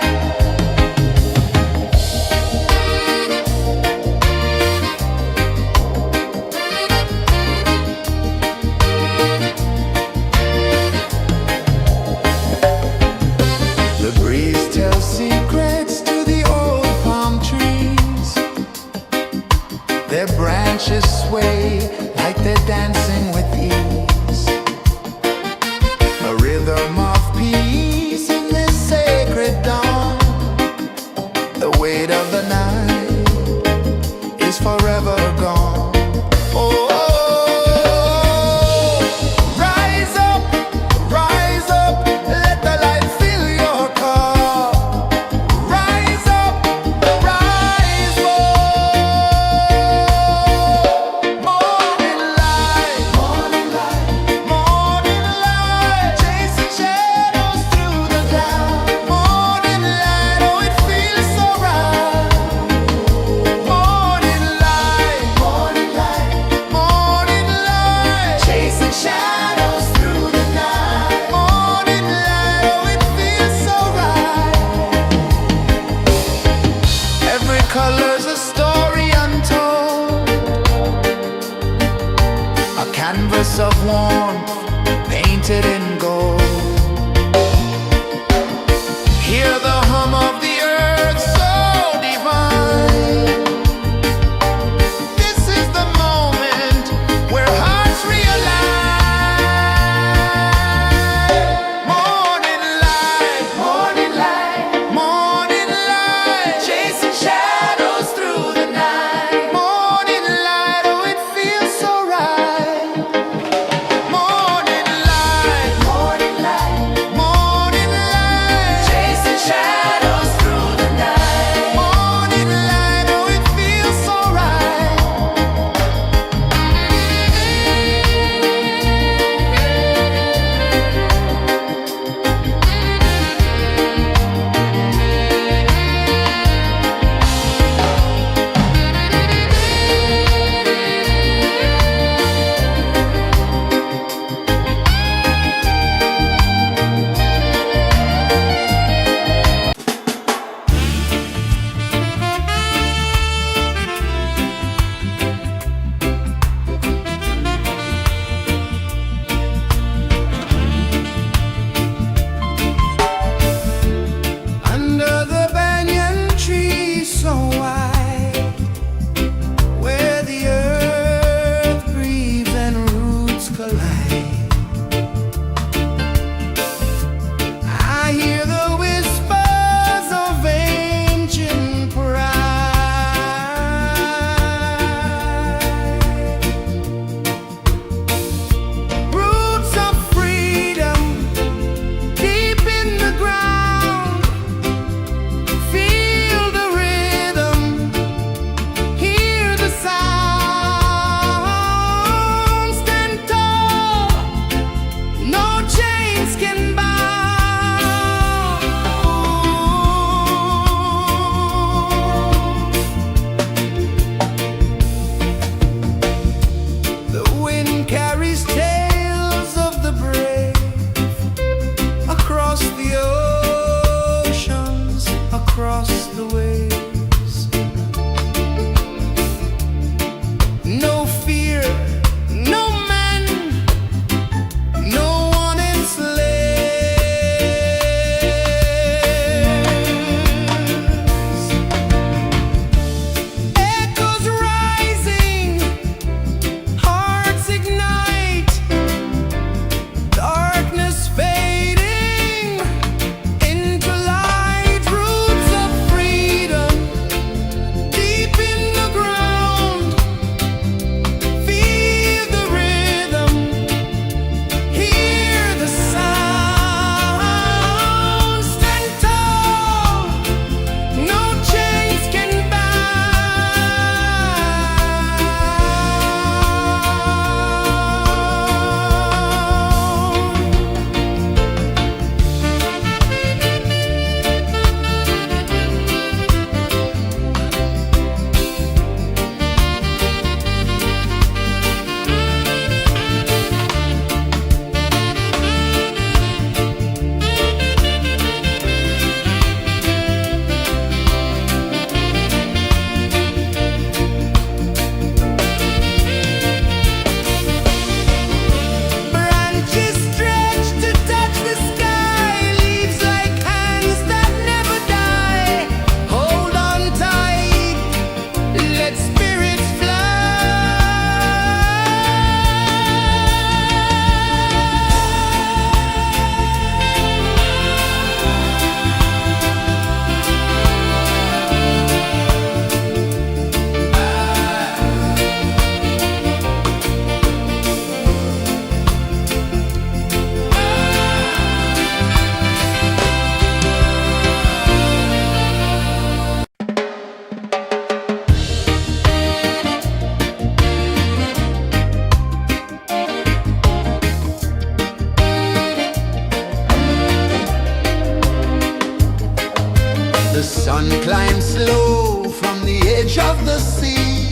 The sun climbs slow from the edge of the sea.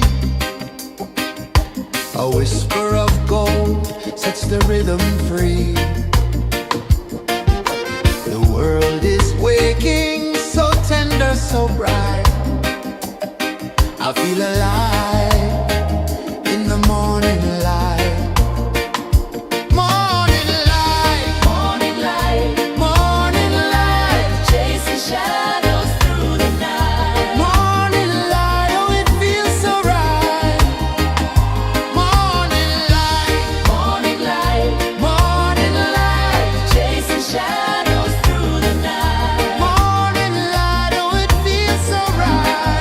A whisper of gold sets the rhythm free. The world is waking, so tender, so bright. I feel alive in the morning light. Morning light, Morning light, morning light, chasing shadows through the night. morning light, oh it feels so right. Morning light, Morning light, morning light, chasing shadows through the night. morning light, oh it feels so right.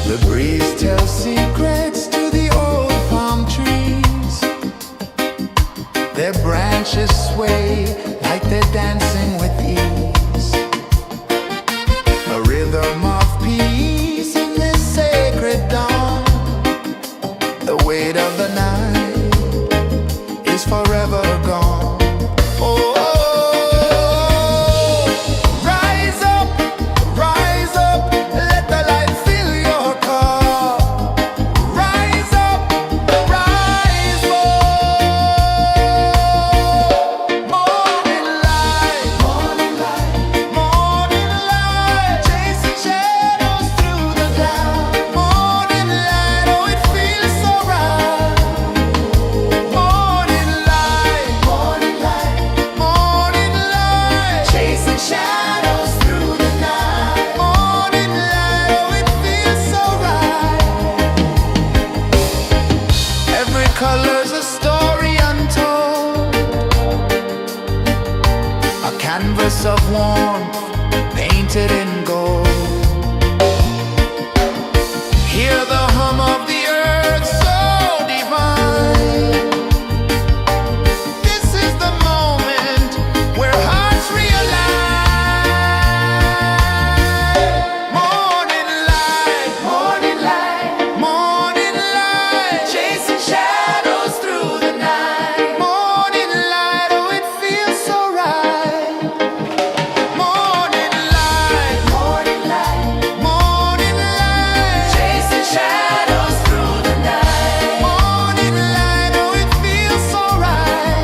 The breeze tells secrets to the old palm trees. Their branches sway like they're dancing with ease. A rhythm of peace in this sacred dawn. The weight of the night is forever gone. Oh, rise up, let the light fill your car. Rise up, rise up. Morning light, morning light, morning light, chasing shadows through the cloud. Morning light, oh it feels so right. Morning light, morning light, morning light, chasing shadows through the night. Morning light, oh it feels so right. Every color's a story untold, a canvas of warmth painted in gold. Hear the hum of the earth so divine. This is the moment where hearts realign. Morning light, morning light, morning light, chasing shadows through the night. Morning light, oh it feels so right. Morning light, morning light, morning light, chasing shadows through the night. Morning light, oh it feels so right.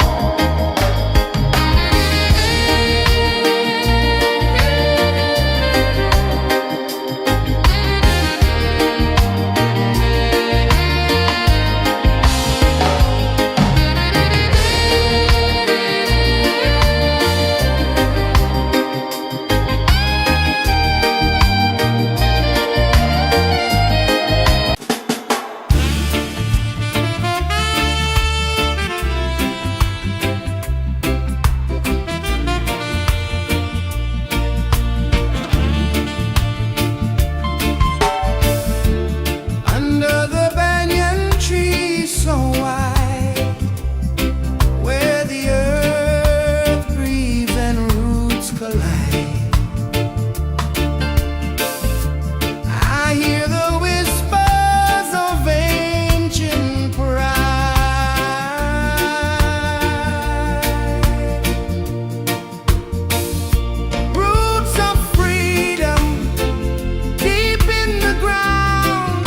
Under the banyan tree so wide, where the earth breathes and roots collide, I hear the whispers of ancient pride. Roots of freedom deep in the ground.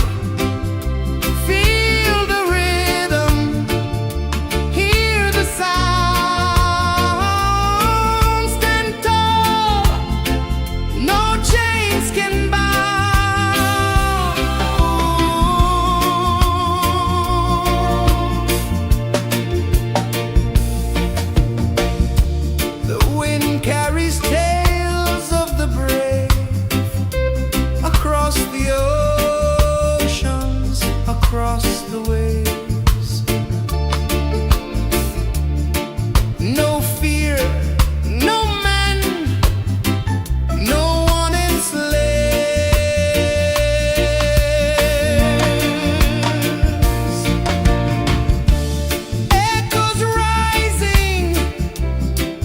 Feel the rhythm, hear the sound. Stand tall, no chains can bound. The wind carries tales of the brave across the oceans, across the waves. No fear, no man, no one enslaves. Echoes rising,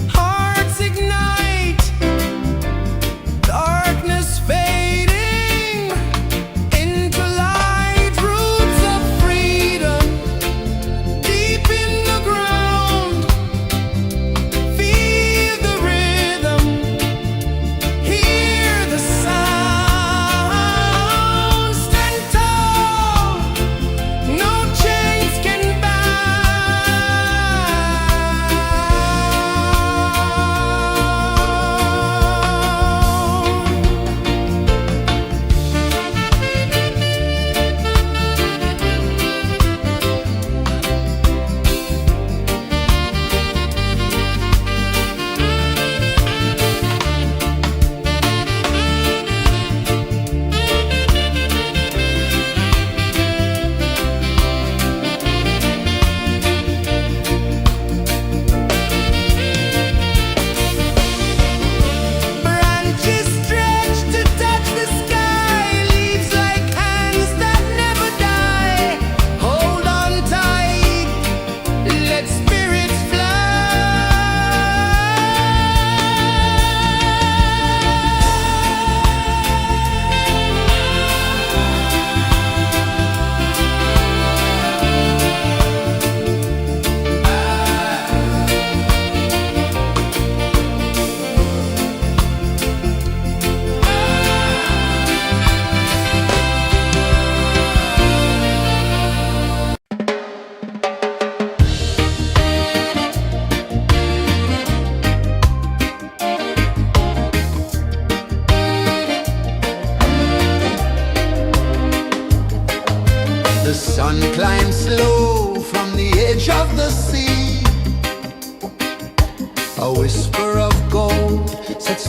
hearts ignite.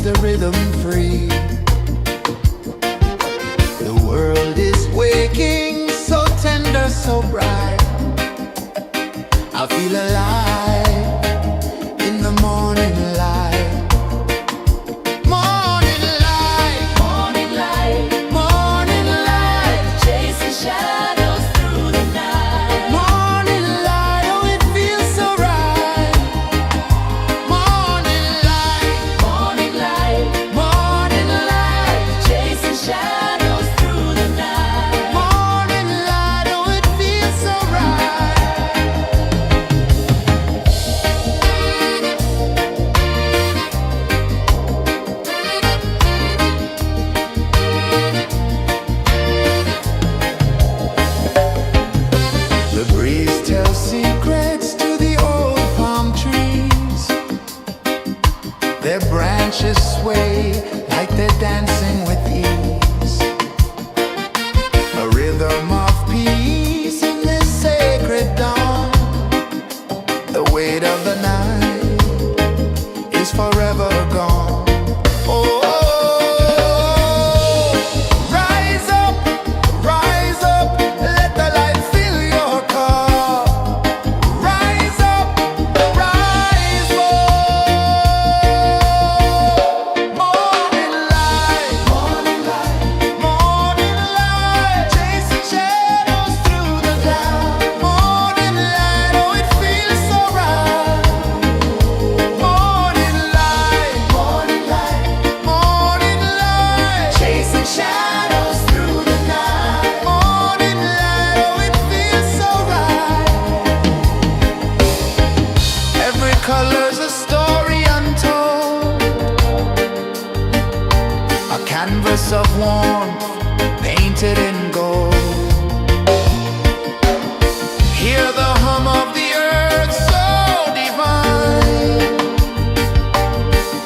makes the rhythm free. The world is waking, so tender, so bright. I feel alive in the morning light. Morning light, Morning light, morning light, chasing shadows through the night. morning light, oh it feels so right. Morning light, Morning light, morning light, chasing shadows through the night. morning light, oh it feels so right. The breeze tells secrets to the old palm trees. Their branches sway like they're dancing with ease. A rhythm of peace in this sacred dawn. The weight of the night is forever gone. Oh, rise up, let the light fill your cup. Rise up, rise up. Morning light, morning light, morning light, chasing shadows through the cloud. Morning light, oh it feels so right. Morning light, morning light, morning light, chasing shadows through the night. Morning light, oh it feels so right. Every color's a story untold, a canvas of warmth painted in gold. Hear the hum of the earth so divine.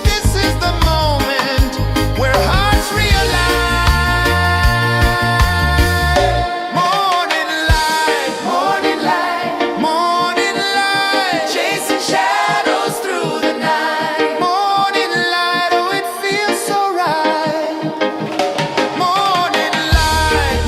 This is the moment where hearts realign. Morning light, morning light, morning light, chasing shadows through the night. Morning light, oh it feels so right. Morning light,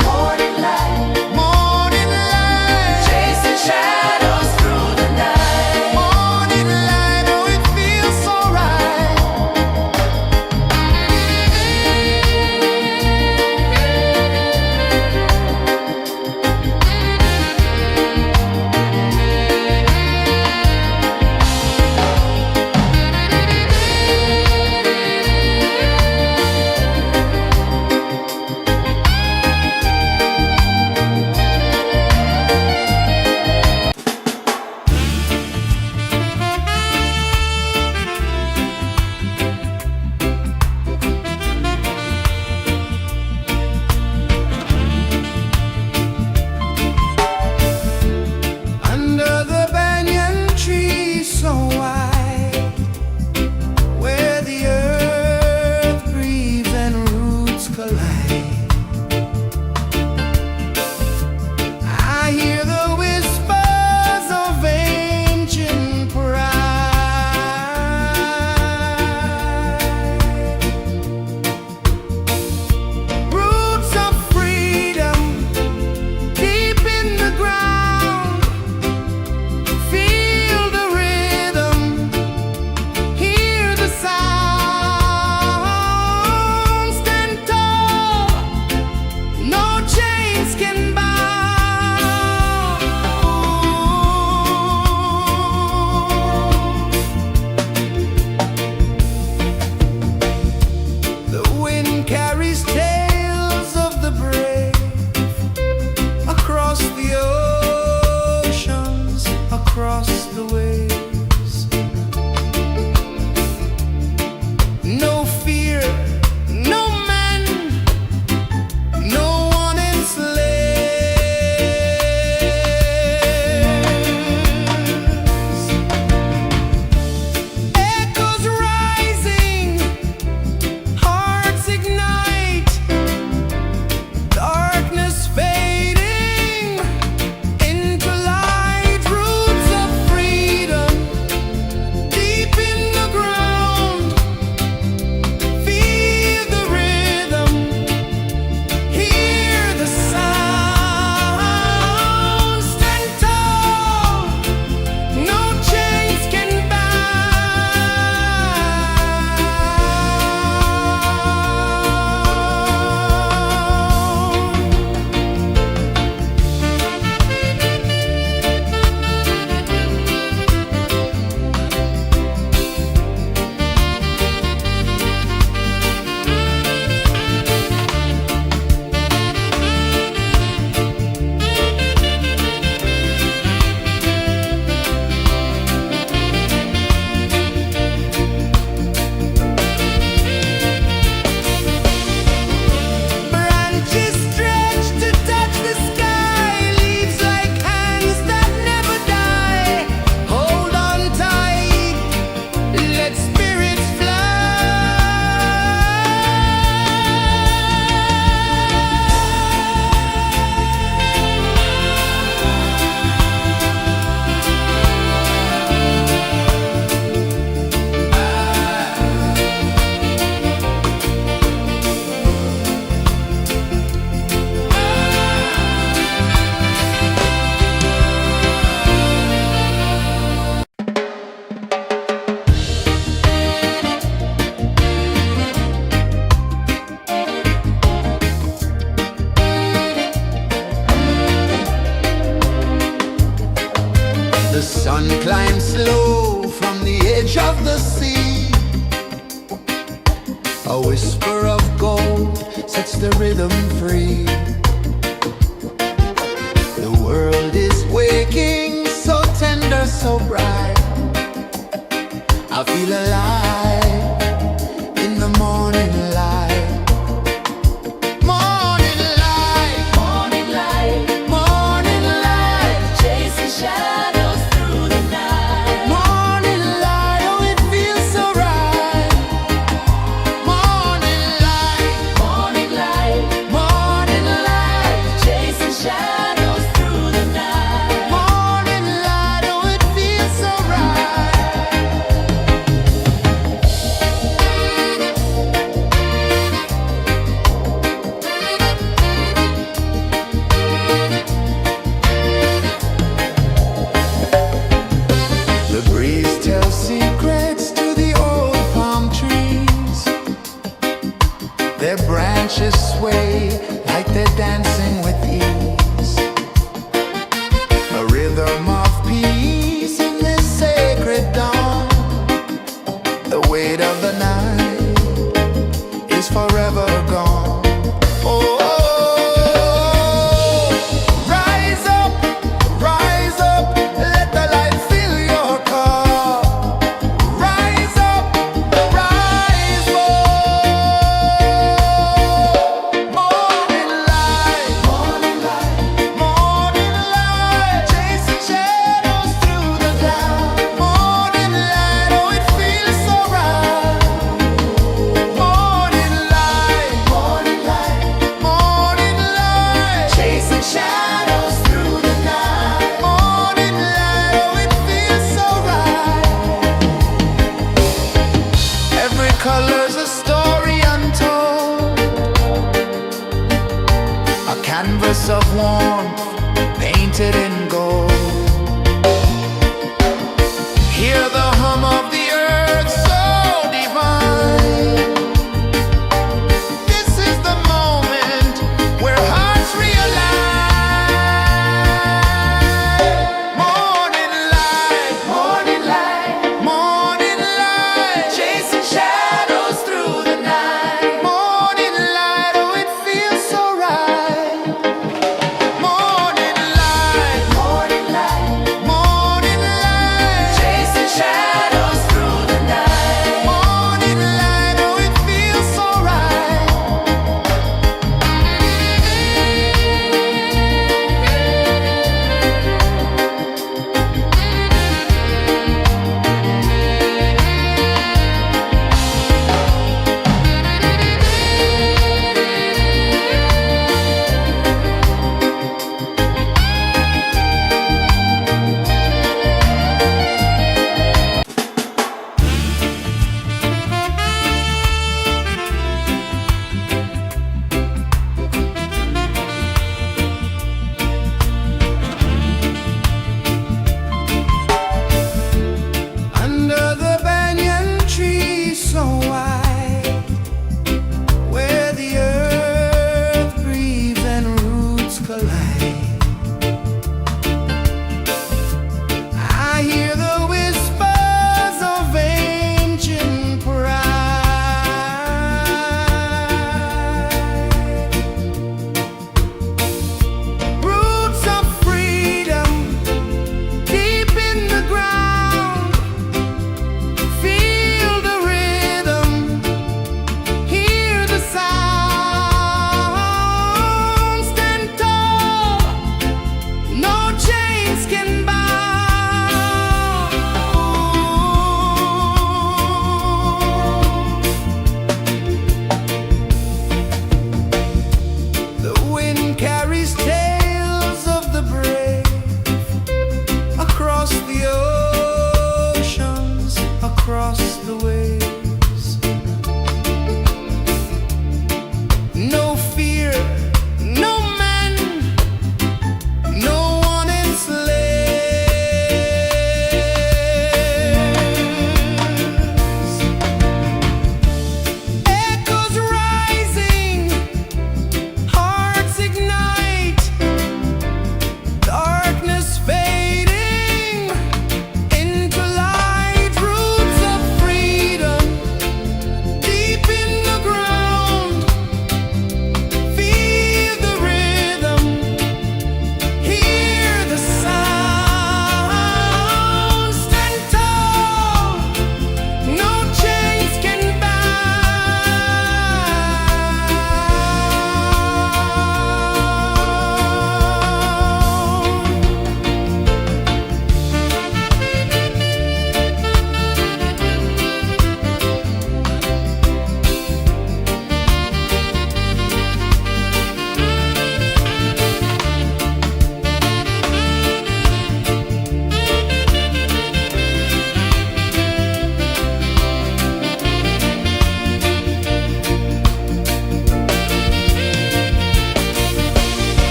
A whisper of gold sets the rhythm free. The world is waking, so tender, so bright. I feel alive in the morning light. Morning light, Morning light, morning light, chasing shadows through the night. morning light, oh it feels so right. Morning light, Morning light, morning light, chasing shadows through the night. morning light, oh it feels so right. The breeze tells secrets to the old palm trees. Their branches sway like they're dancing with ease. A rhythm of peace in this sacred dawn. The weight of the night is forever gone. Oh, rise up, let the light fill your cup. Rise up, rise up. Morning light, morning light, morning light, chasing shadows through the cloud. Morning light, oh it feels so right. Morning light, morning light, morning light, chasing shadows through the night. Morning light, oh it feels so right. Every color's a story untold, a canvas of warmth painted in gold. Hear the hum of the earth so divine. This is the moment where hearts realign. Morning light, morning light, morning light, chasing shadows through the night. Morning light, oh it feels so right. Morning light, morning light, morning light, chasing shadows through the night. Morning light, oh it feels so right. Under the banyan tree so wide, where the earth breathes and roots collide, I hear the whispers of ancient pride. Roots of freedom deep in the ground. Feel the rhythm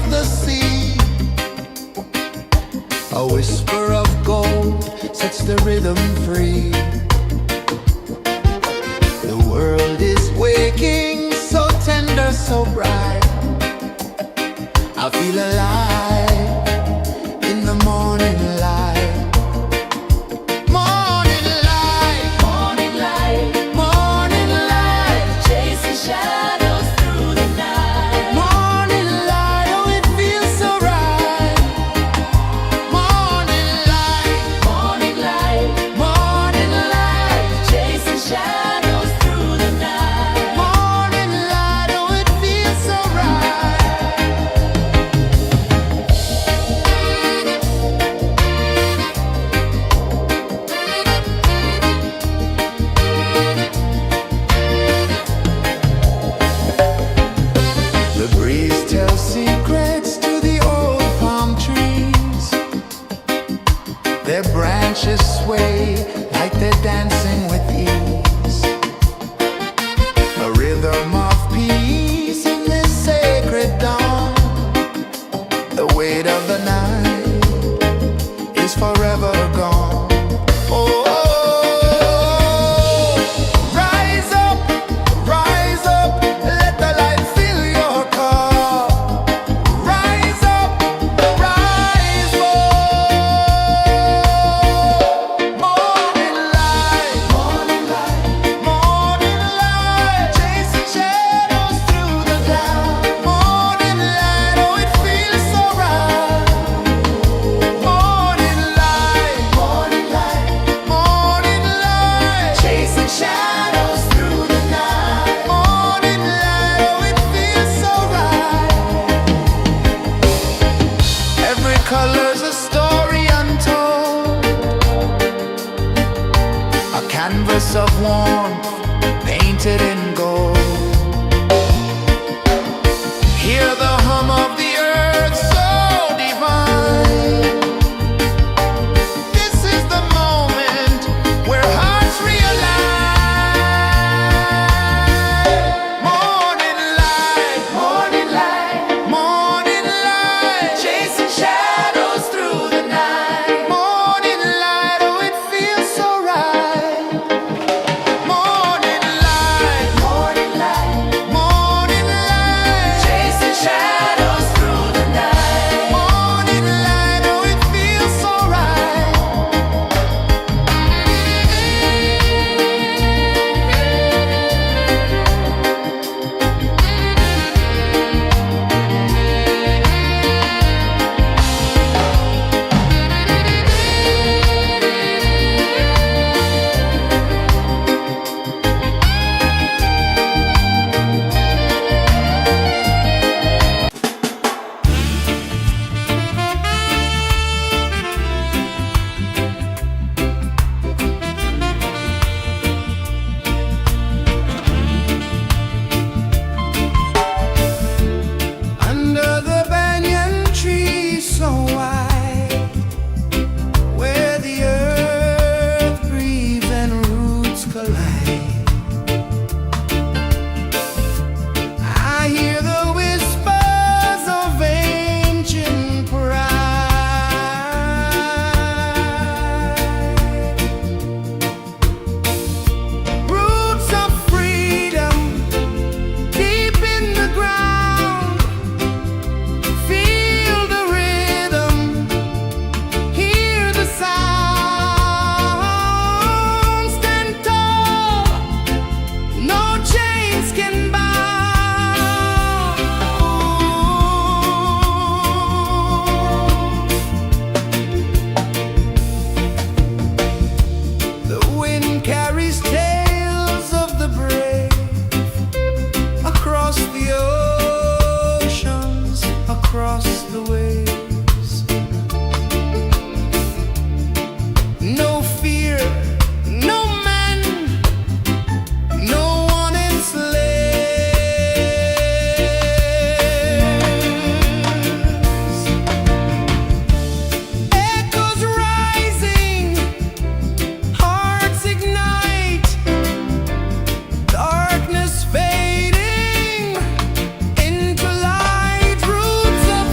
of the sea. A whisper of gold sets the rhythm free. The world is waking, so tender, so bright. I feel alive in the morning light. Morning light, Morning light, morning light, chasing shadows through the night. morning light, oh it feels so right. Morning light, Morning light, morning light, chasing shadows through the night. morning light, oh it feels so right. The breeze tells secrets to the old palm trees. Their branches sway like they're dancing with ease. A rhythm of peace in this sacred dawn. The weight of the night is forever gone. Oh, rise up, let the light fill your cup. Rise up, rise up. Morning light, morning light, morning light, chasing shadows through the cloud. Morning light, oh it feels so right. Morning light, morning light, morning light, chasing shadows through the night. Morning light, oh it feels so right. Every color's a story untold, a canvas of warmth painted in gold. Hear the hum of the earth so divine. This is the moment where hearts realign. Morning light, morning light, morning light, chasing shadows through the night. Morning light, oh it feels so right. Morning light, morning light, morning light, chasing shadows through the night. Morning light, oh it feels so right. Under the banyan tree so wide, where the earth breathes and roots collide, I hear the whispers of ancient pride. Roots of freedom deep in the ground. Feel the rhythm, hear the sound. Stand tall, no chains can bound. The wind carries tales of the brave across the oceans, across the waves. No fear, no man, no one enslaves. Echoes rising, hearts ignite, darkness fading into light. Roots of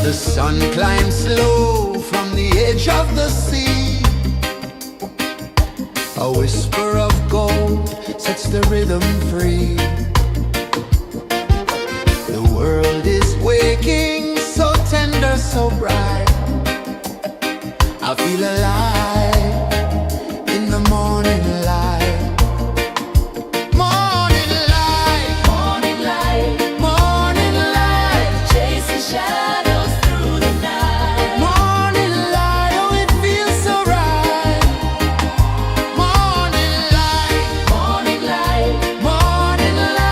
The sun climbs slow from the edge of the sea. A whisper of gold sets the rhythm free. The world is waking, so tender, so bright. I feel alive in the morning light. Morning light, Morning light, morning light, chasing shadows through the night. morning light, oh it feels so right. Morning light, Morning light, morning light.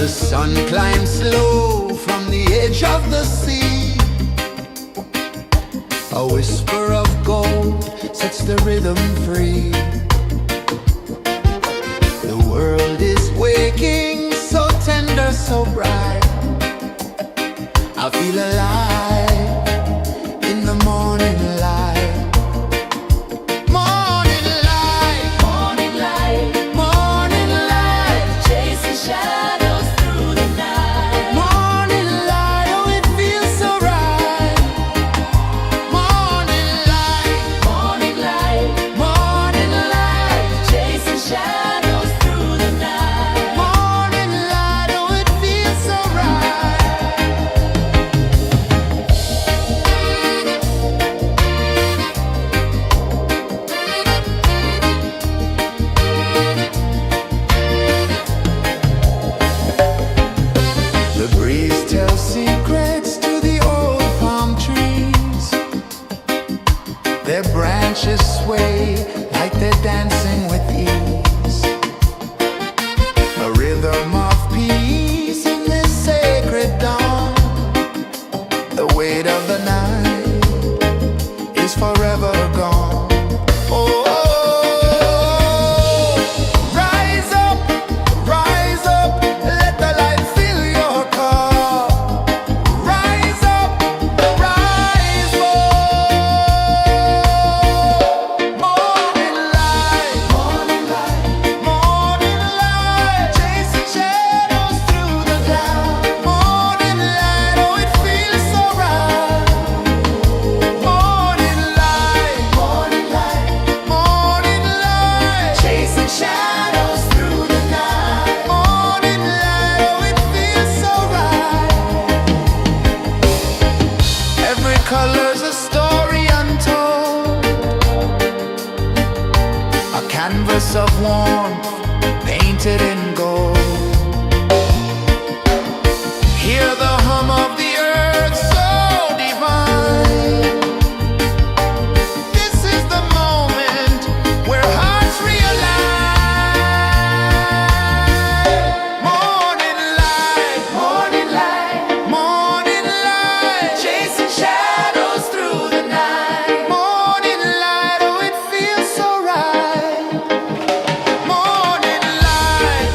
The sun climbs slow from the edge of the sea. A whisper of gold sets the rhythm free. The world is waking, so tender, so bright. I feel alive in the morning light. Morning light, Morning light, morning light, chasing shadows through the night. morning light, oh it feels so right. Morning light, Morning light, morning light, chasing shadows through the night. morning light, oh it feels so right. The breeze tells secrets to the old palm trees. Their branches sway like they're dancing with ease. A rhythm of peace in this sacred dawn. The weight of the night is forever gone. Oh, rise up, let the light fill your cup. Rise up, rise up. Morning light, morning light, morning light, chasing shadows through the cloud. Morning light, oh it feels so right. Morning light, morning light, morning light, chasing shadows through the night. Morning light, oh it feels so right. Every color's a story untold, a canvas of warmth painted in gold. Hear the hum of the earth so divine. This is the moment where hearts realign. Morning light, morning light, morning light, chasing shadows through the night. Morning light, oh it feels so right. Morning light,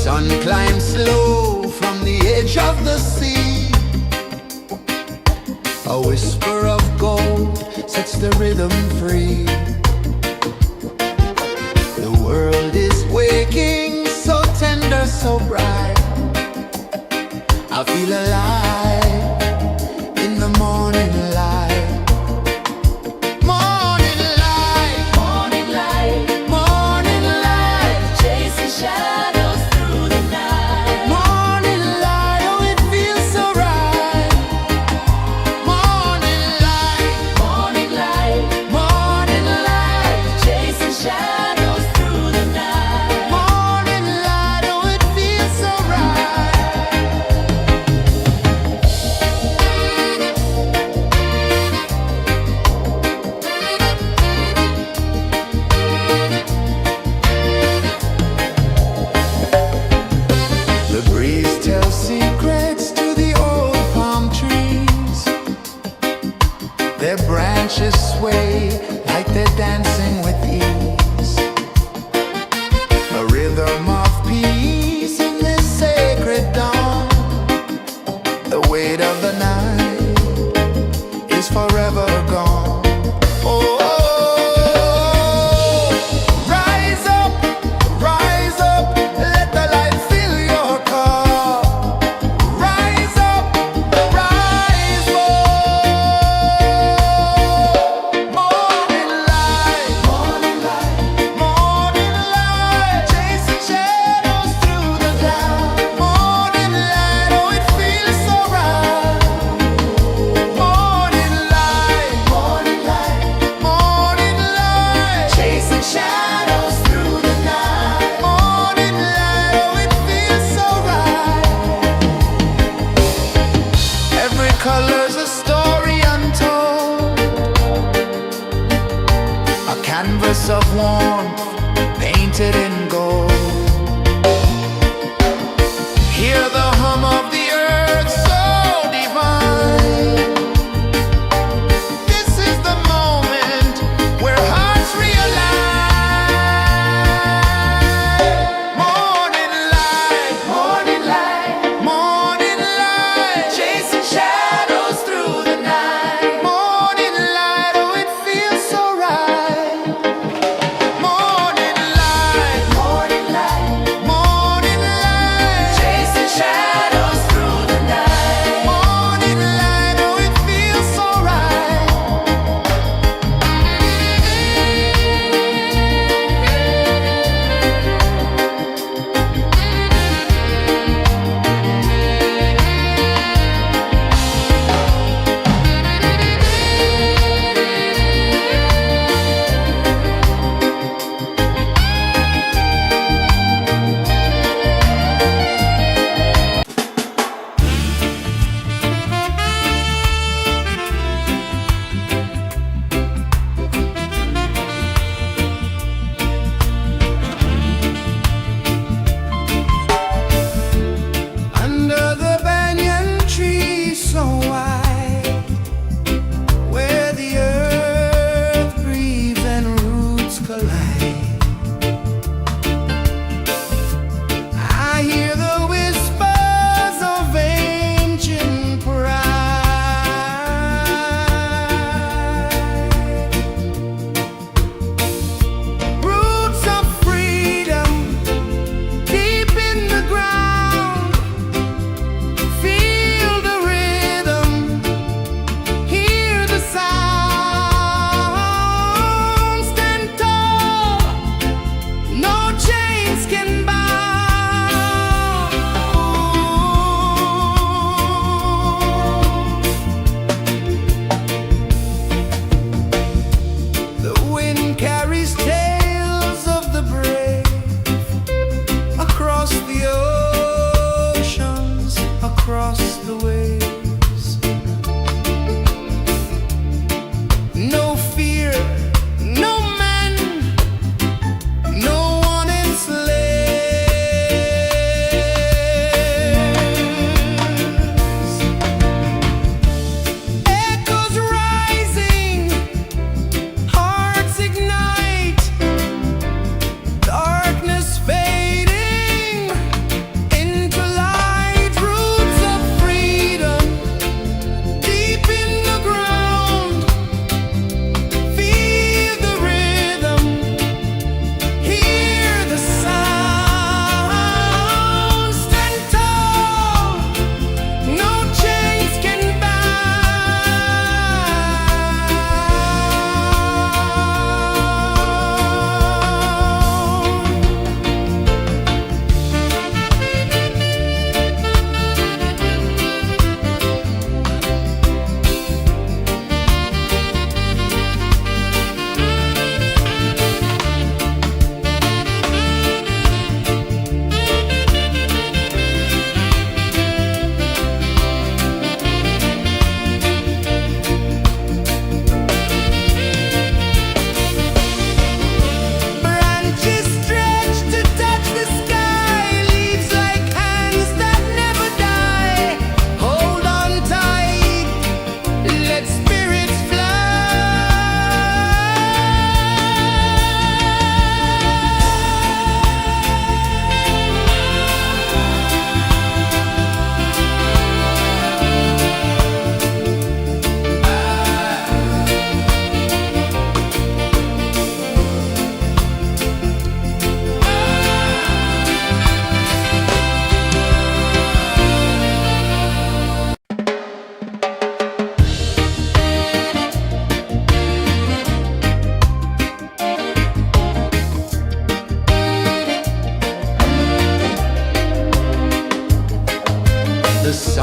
sun climbs slow from the edge of the sea. A whisper of gold sets the rhythm free. The world is waking, so tender, so bright. I feel alive in the morning light. Morning light, Morning light, morning light, chasing shadows through the night. morning light, oh it feels so right. Morning light, Morning light, morning light, chasing shadows through the night. morning light, oh it feels so right. The breeze tells secrets to the old palm trees. Their branches sway like they're dancing with ease. A rhythm of peace in this sacred dawn. The weight of the night is forever gone. Oh, rise up, let the light fill your cup. Rise up, rise up. Morning light, morning light, morning light, chasing shadows through the cloud. Morning light, oh it feels so right. Morning light, morning light, morning light, chasing shadows through the night. Morning light, oh it feels so right. Every color's a story untold, a canvas of warmth painted in gold. Hear the hum of the earth so divine. This is the moment where hearts realign. Morning light, morning light, morning light, chasing shadows through the night. Morning light, oh it feels so right. Morning light, morning light, morning light, chasing shadows through the night. Morning light, oh it feels so right. Under the banyan tree so wide, where the earth breathes and roots collide, I hear the whispers of ancient pride. Roots of freedom deep in the ground. Feel the rhythm, hear the sound. Stand tall, no chains can bound. The wind carries tales of the brave across the oceans, across the waves. No fear, no man, no one enslaves. Echoes rising, hearts ignite.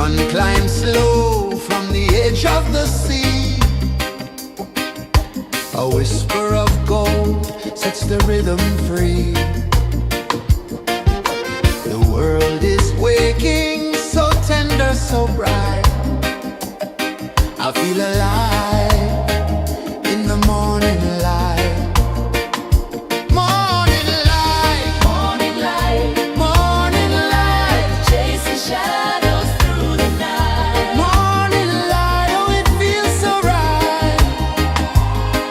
Sun climbs slow from the edge of the sea. A whisper of gold sets the rhythm free. The world is waking, so tender, so bright. I feel alive in the morning light. Morning light, Morning light, morning light, chasing shadows through the night. morning light, oh it feels so right.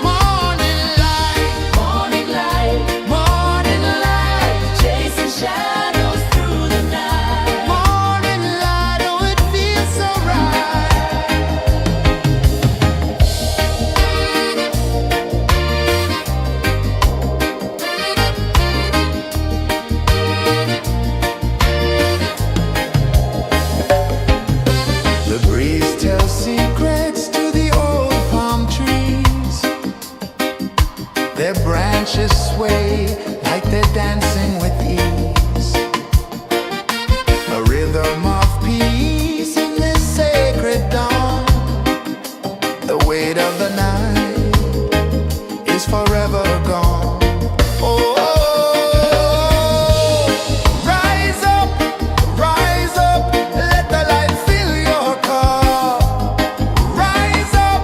Morning light, Morning light, morning light, chasing shadows through the night. morning light, oh it feels so right. The breeze tells secrets to the old palm trees. Their branches sway like they're dancing with ease. A rhythm of peace in this sacred dawn. The weight of the night is forever gone. Oh, rise up, let the light fill your cup. Rise up,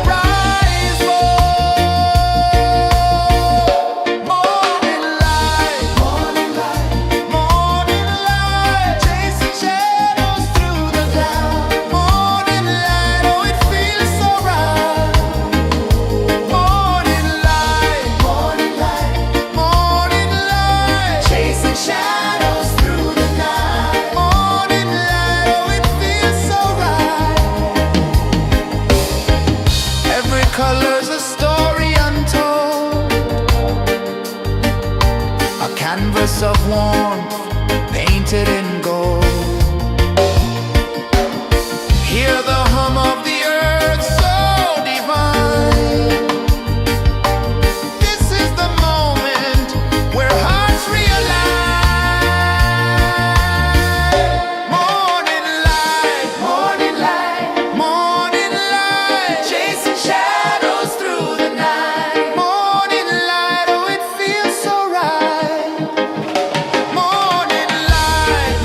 rise up. Morning light, morning light, chasing shadows through the cloud. Morning light, oh it feels so right. Morning light, morning light, chasing shadows through the night. Morning light, oh it feels so right. Every color's a story untold, a canvas of warmth painted in gold. Hear the hum of the earth so divine. This is the moment where hearts realign. Morning light, morning light, chasing shadows through the night. Morning light, oh it feels so right. Morning light,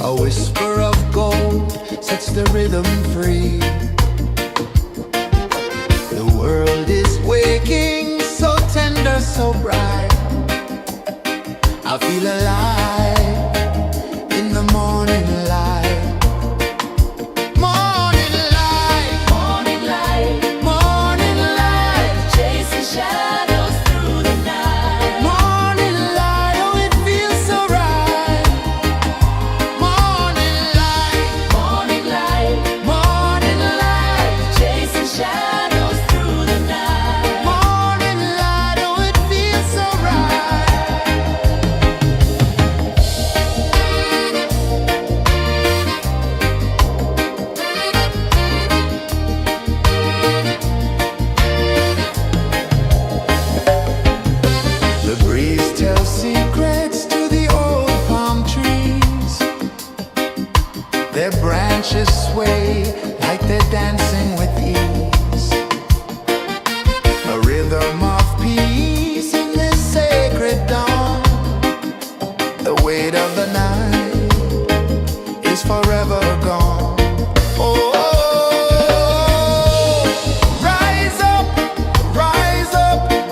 A whisper of gold sets the rhythm free. The world is waking, so tender, so bright. I feel alive in the morning light. Morning light, Morning light, morning light, chasing shadows through the night. morning light, oh it feels so right. Morning light, Morning light, morning light, chasing shadows through the night. morning light, oh it feels so right. The breeze tells secrets to the old palm trees. Their branches sway like they're dancing with ease. A rhythm of peace in this sacred dawn. The weight of the night is forever gone. Oh, rise up,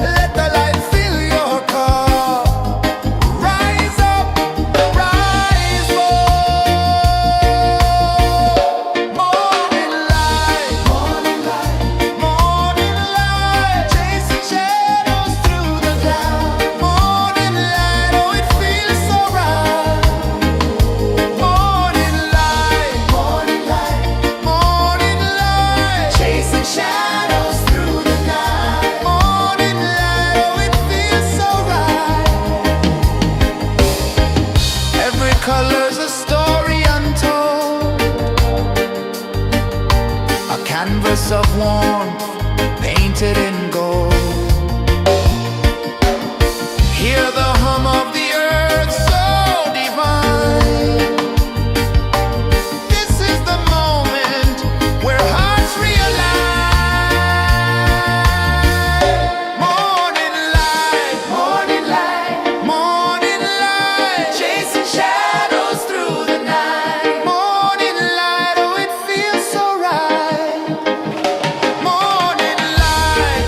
let the light fill your cup. Rise up, rise up. Morning light, morning light, chasing shadows through the cloud. Morning light, oh it feels so right. Morning light, morning light, chasing shadows through the night. Morning light, oh it feels so right. Every color's a story untold, a canvas of warmth painted in gold. Hear the hum of the earth so divine. This is the moment where hearts realign. Morning light, morning light, chasing shadows through the night. Morning light, oh it feels so right. Morning light,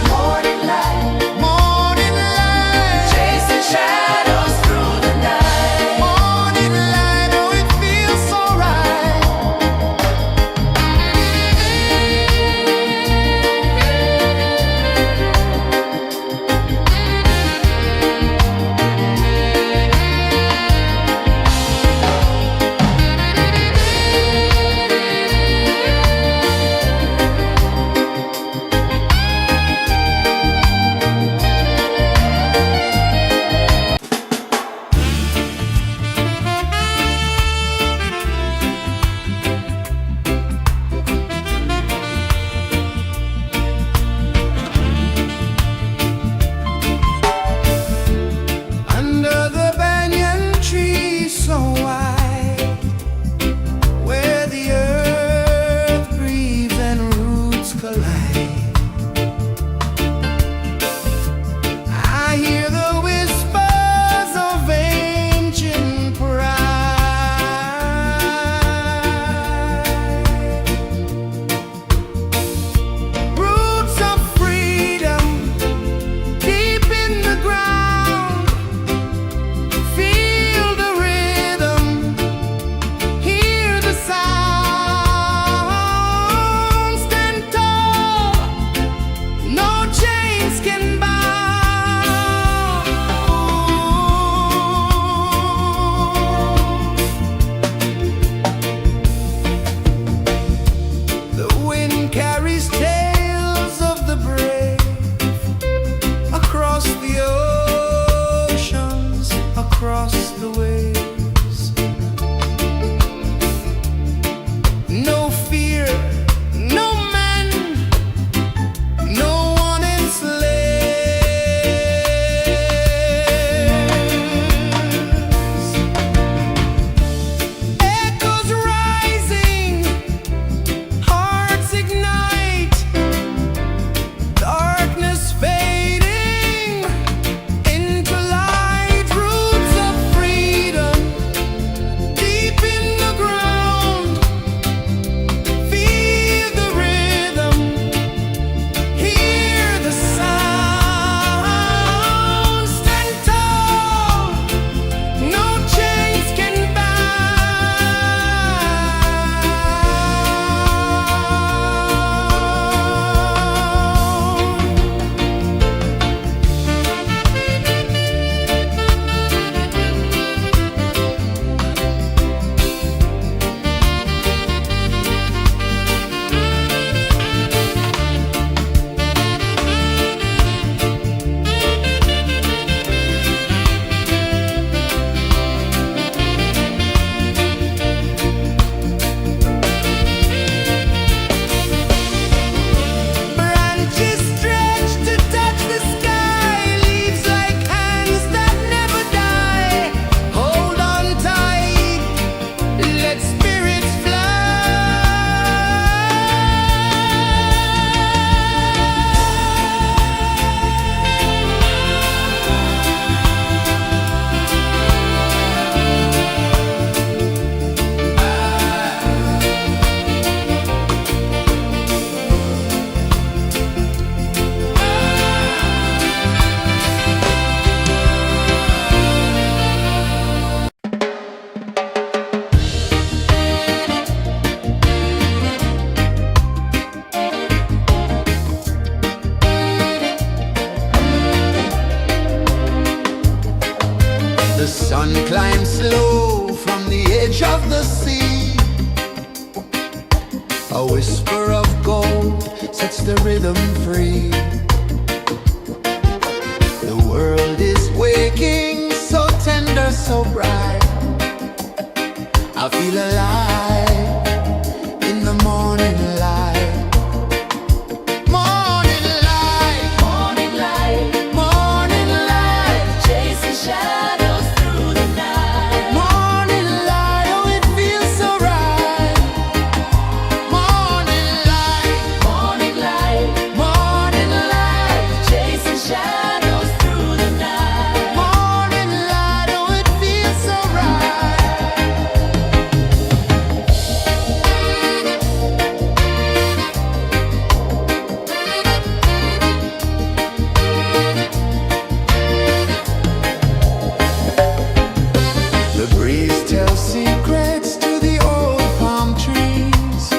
tell secrets to the old palm trees.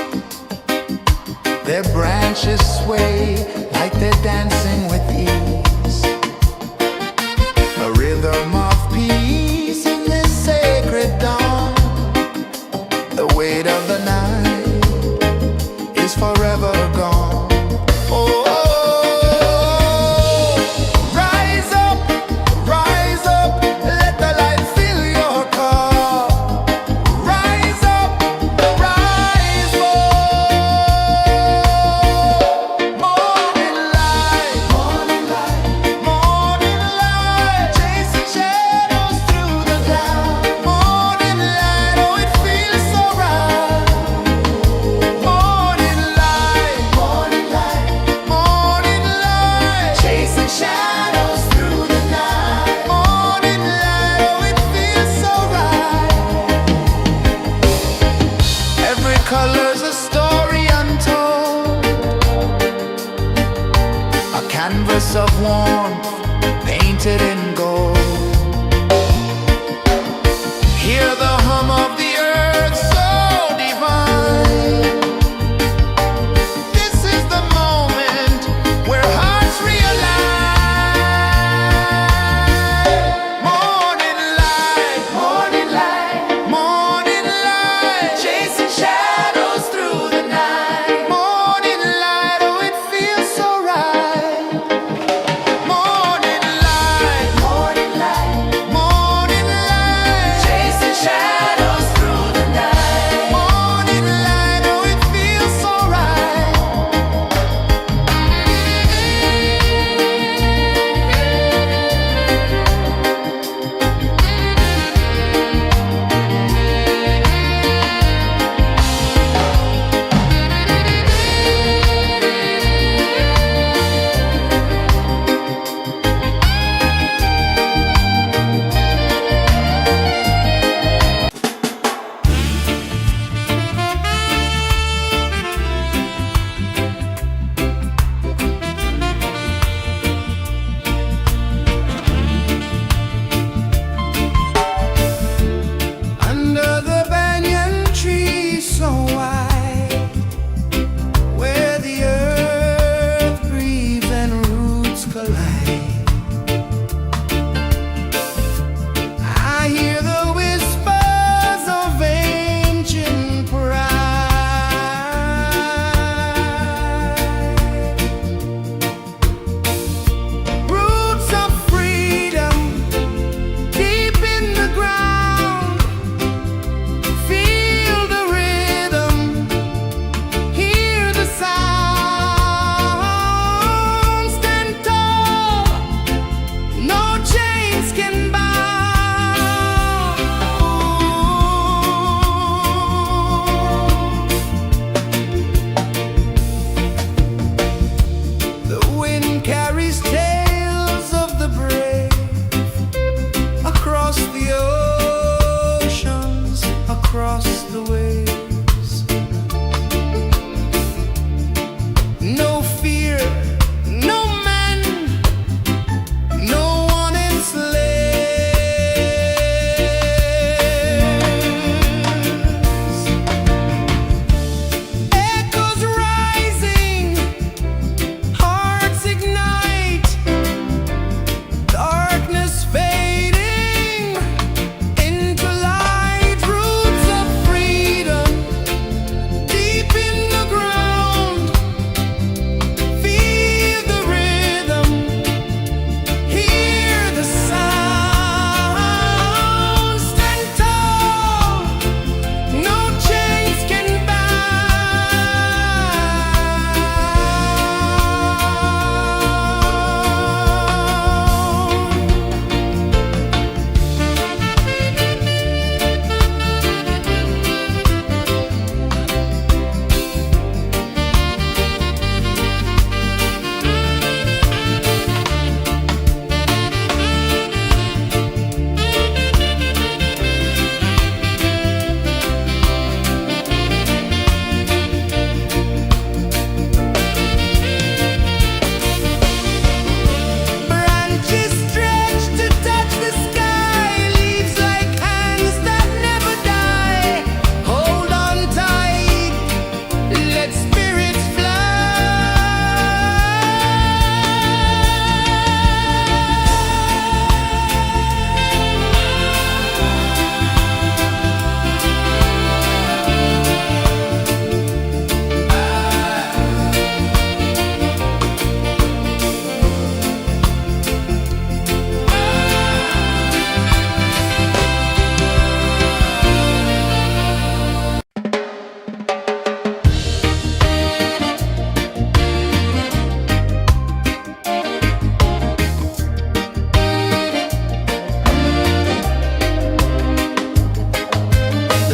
Their branches sway like they're dancing with ease. A rhythm of peace in this sacred dawn. The weight of the night is forever gone. Oh, rise up, let the light fill your car.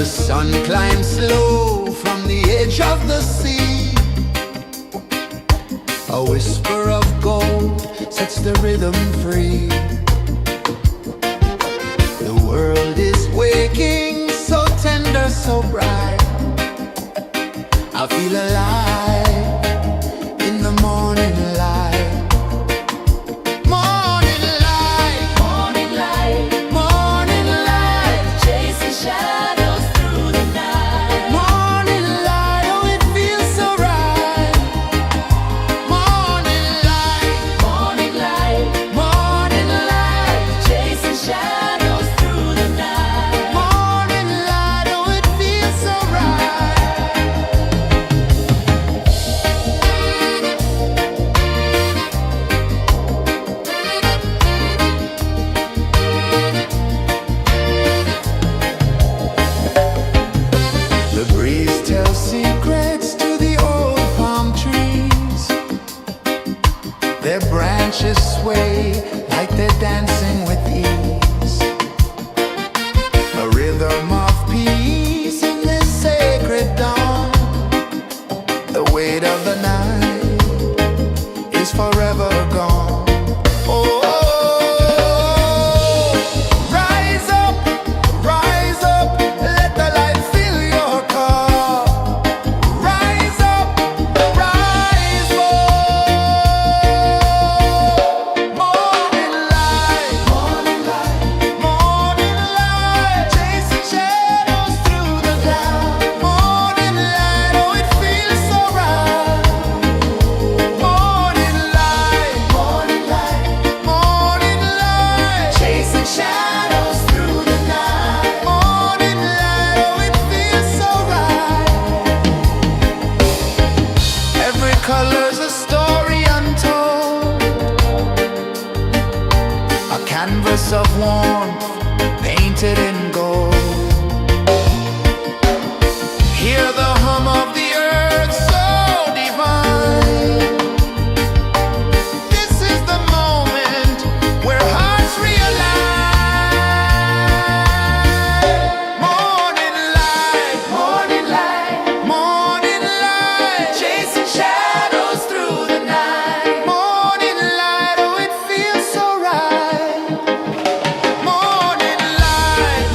The sun climbs slow from the edge of the sea. A whisper of gold sets the rhythm free. The world is waking, so tender, so bright. I feel alive in the morning light. Morning light, Morning light, morning light, chasing shadows through the night. morning light, oh it feels so right. Morning light, Morning light, morning light, chasing shadows through the night. morning light, oh it feels so right. The breeze tells secrets to the old palm trees. Their branches sway like they're dancing with ease. A rhythm of peace in this sacred dawn. The weight of the night is forever gone. Oh, rise up, let the light fill your car. Rise up, rise up. Morning light, morning light, morning light, chasing shadows through the cloud. Morning light, oh it feels so right. Morning light, morning light, morning light, chasing shadows through the night. Morning light, oh it feels so right. Every color's a story untold, a canvas of warmth painted in gold. Hear the hum of the earth so divine. This is the moment where hearts realign. Morning light, morning light, morning light, chasing shadows through the night. Morning light, oh it feels so right. Morning light,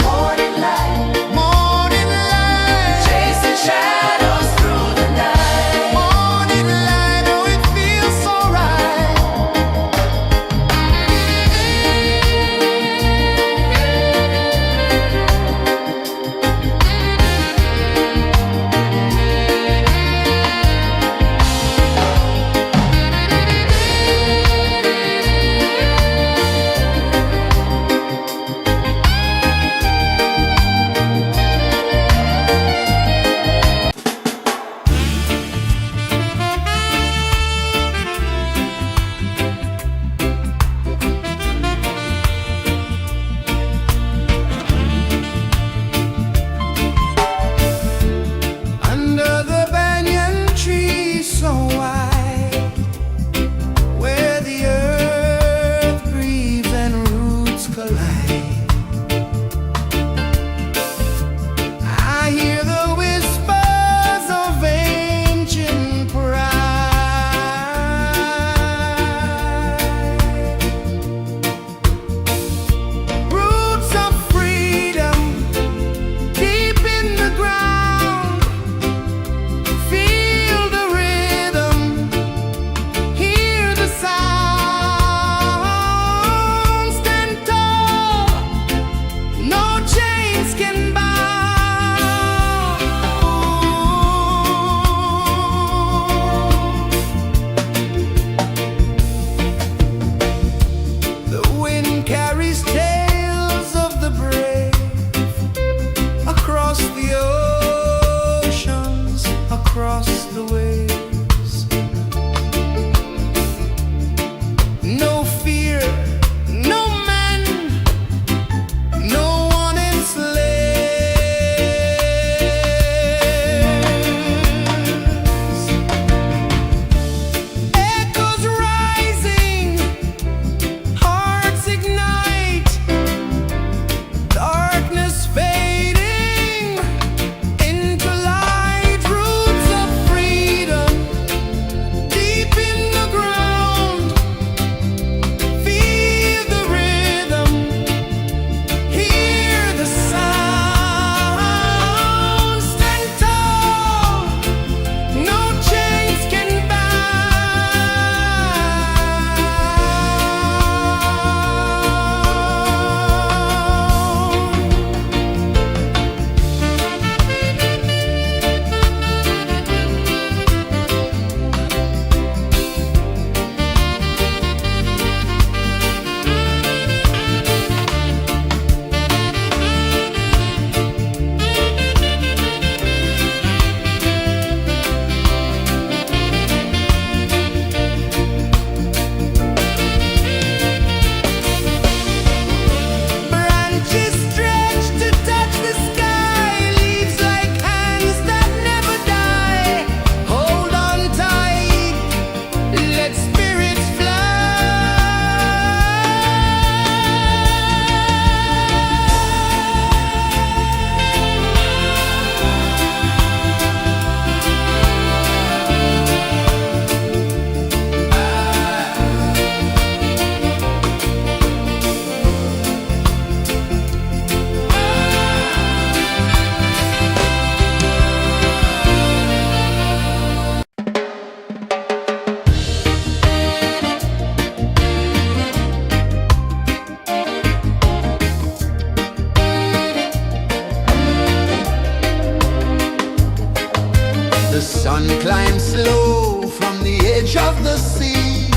The sun climbs slow from the edge of the sea.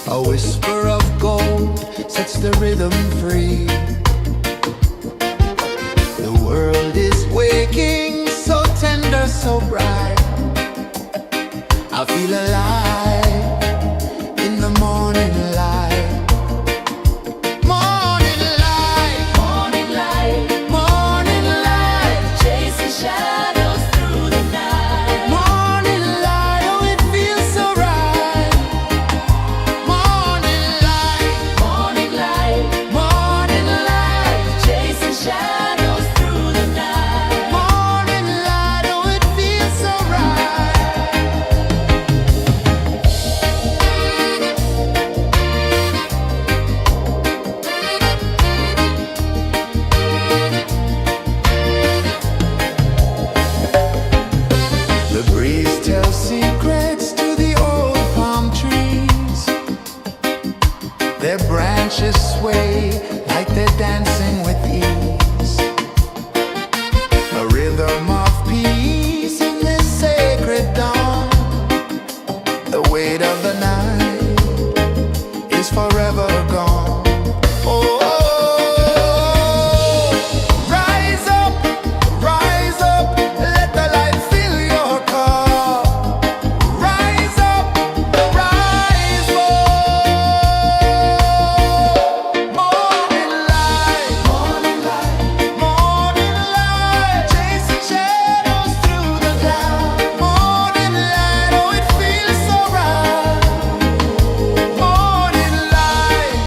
A whisper of gold sets the rhythm free. The world is waking, so tender, so bright. I feel alive in the morning light. Morning light, Morning light, morning light, chasing shadows through the night. morning light, oh it feels so right. Morning light, Morning light, morning light, chasing shadows through the night. morning light, oh it feels so right. The breeze tells secrets to the old palm trees. Their branches sway like they're dancing with ease. A rhythm of peace in this sacred dawn. The weight of the night is forever gone.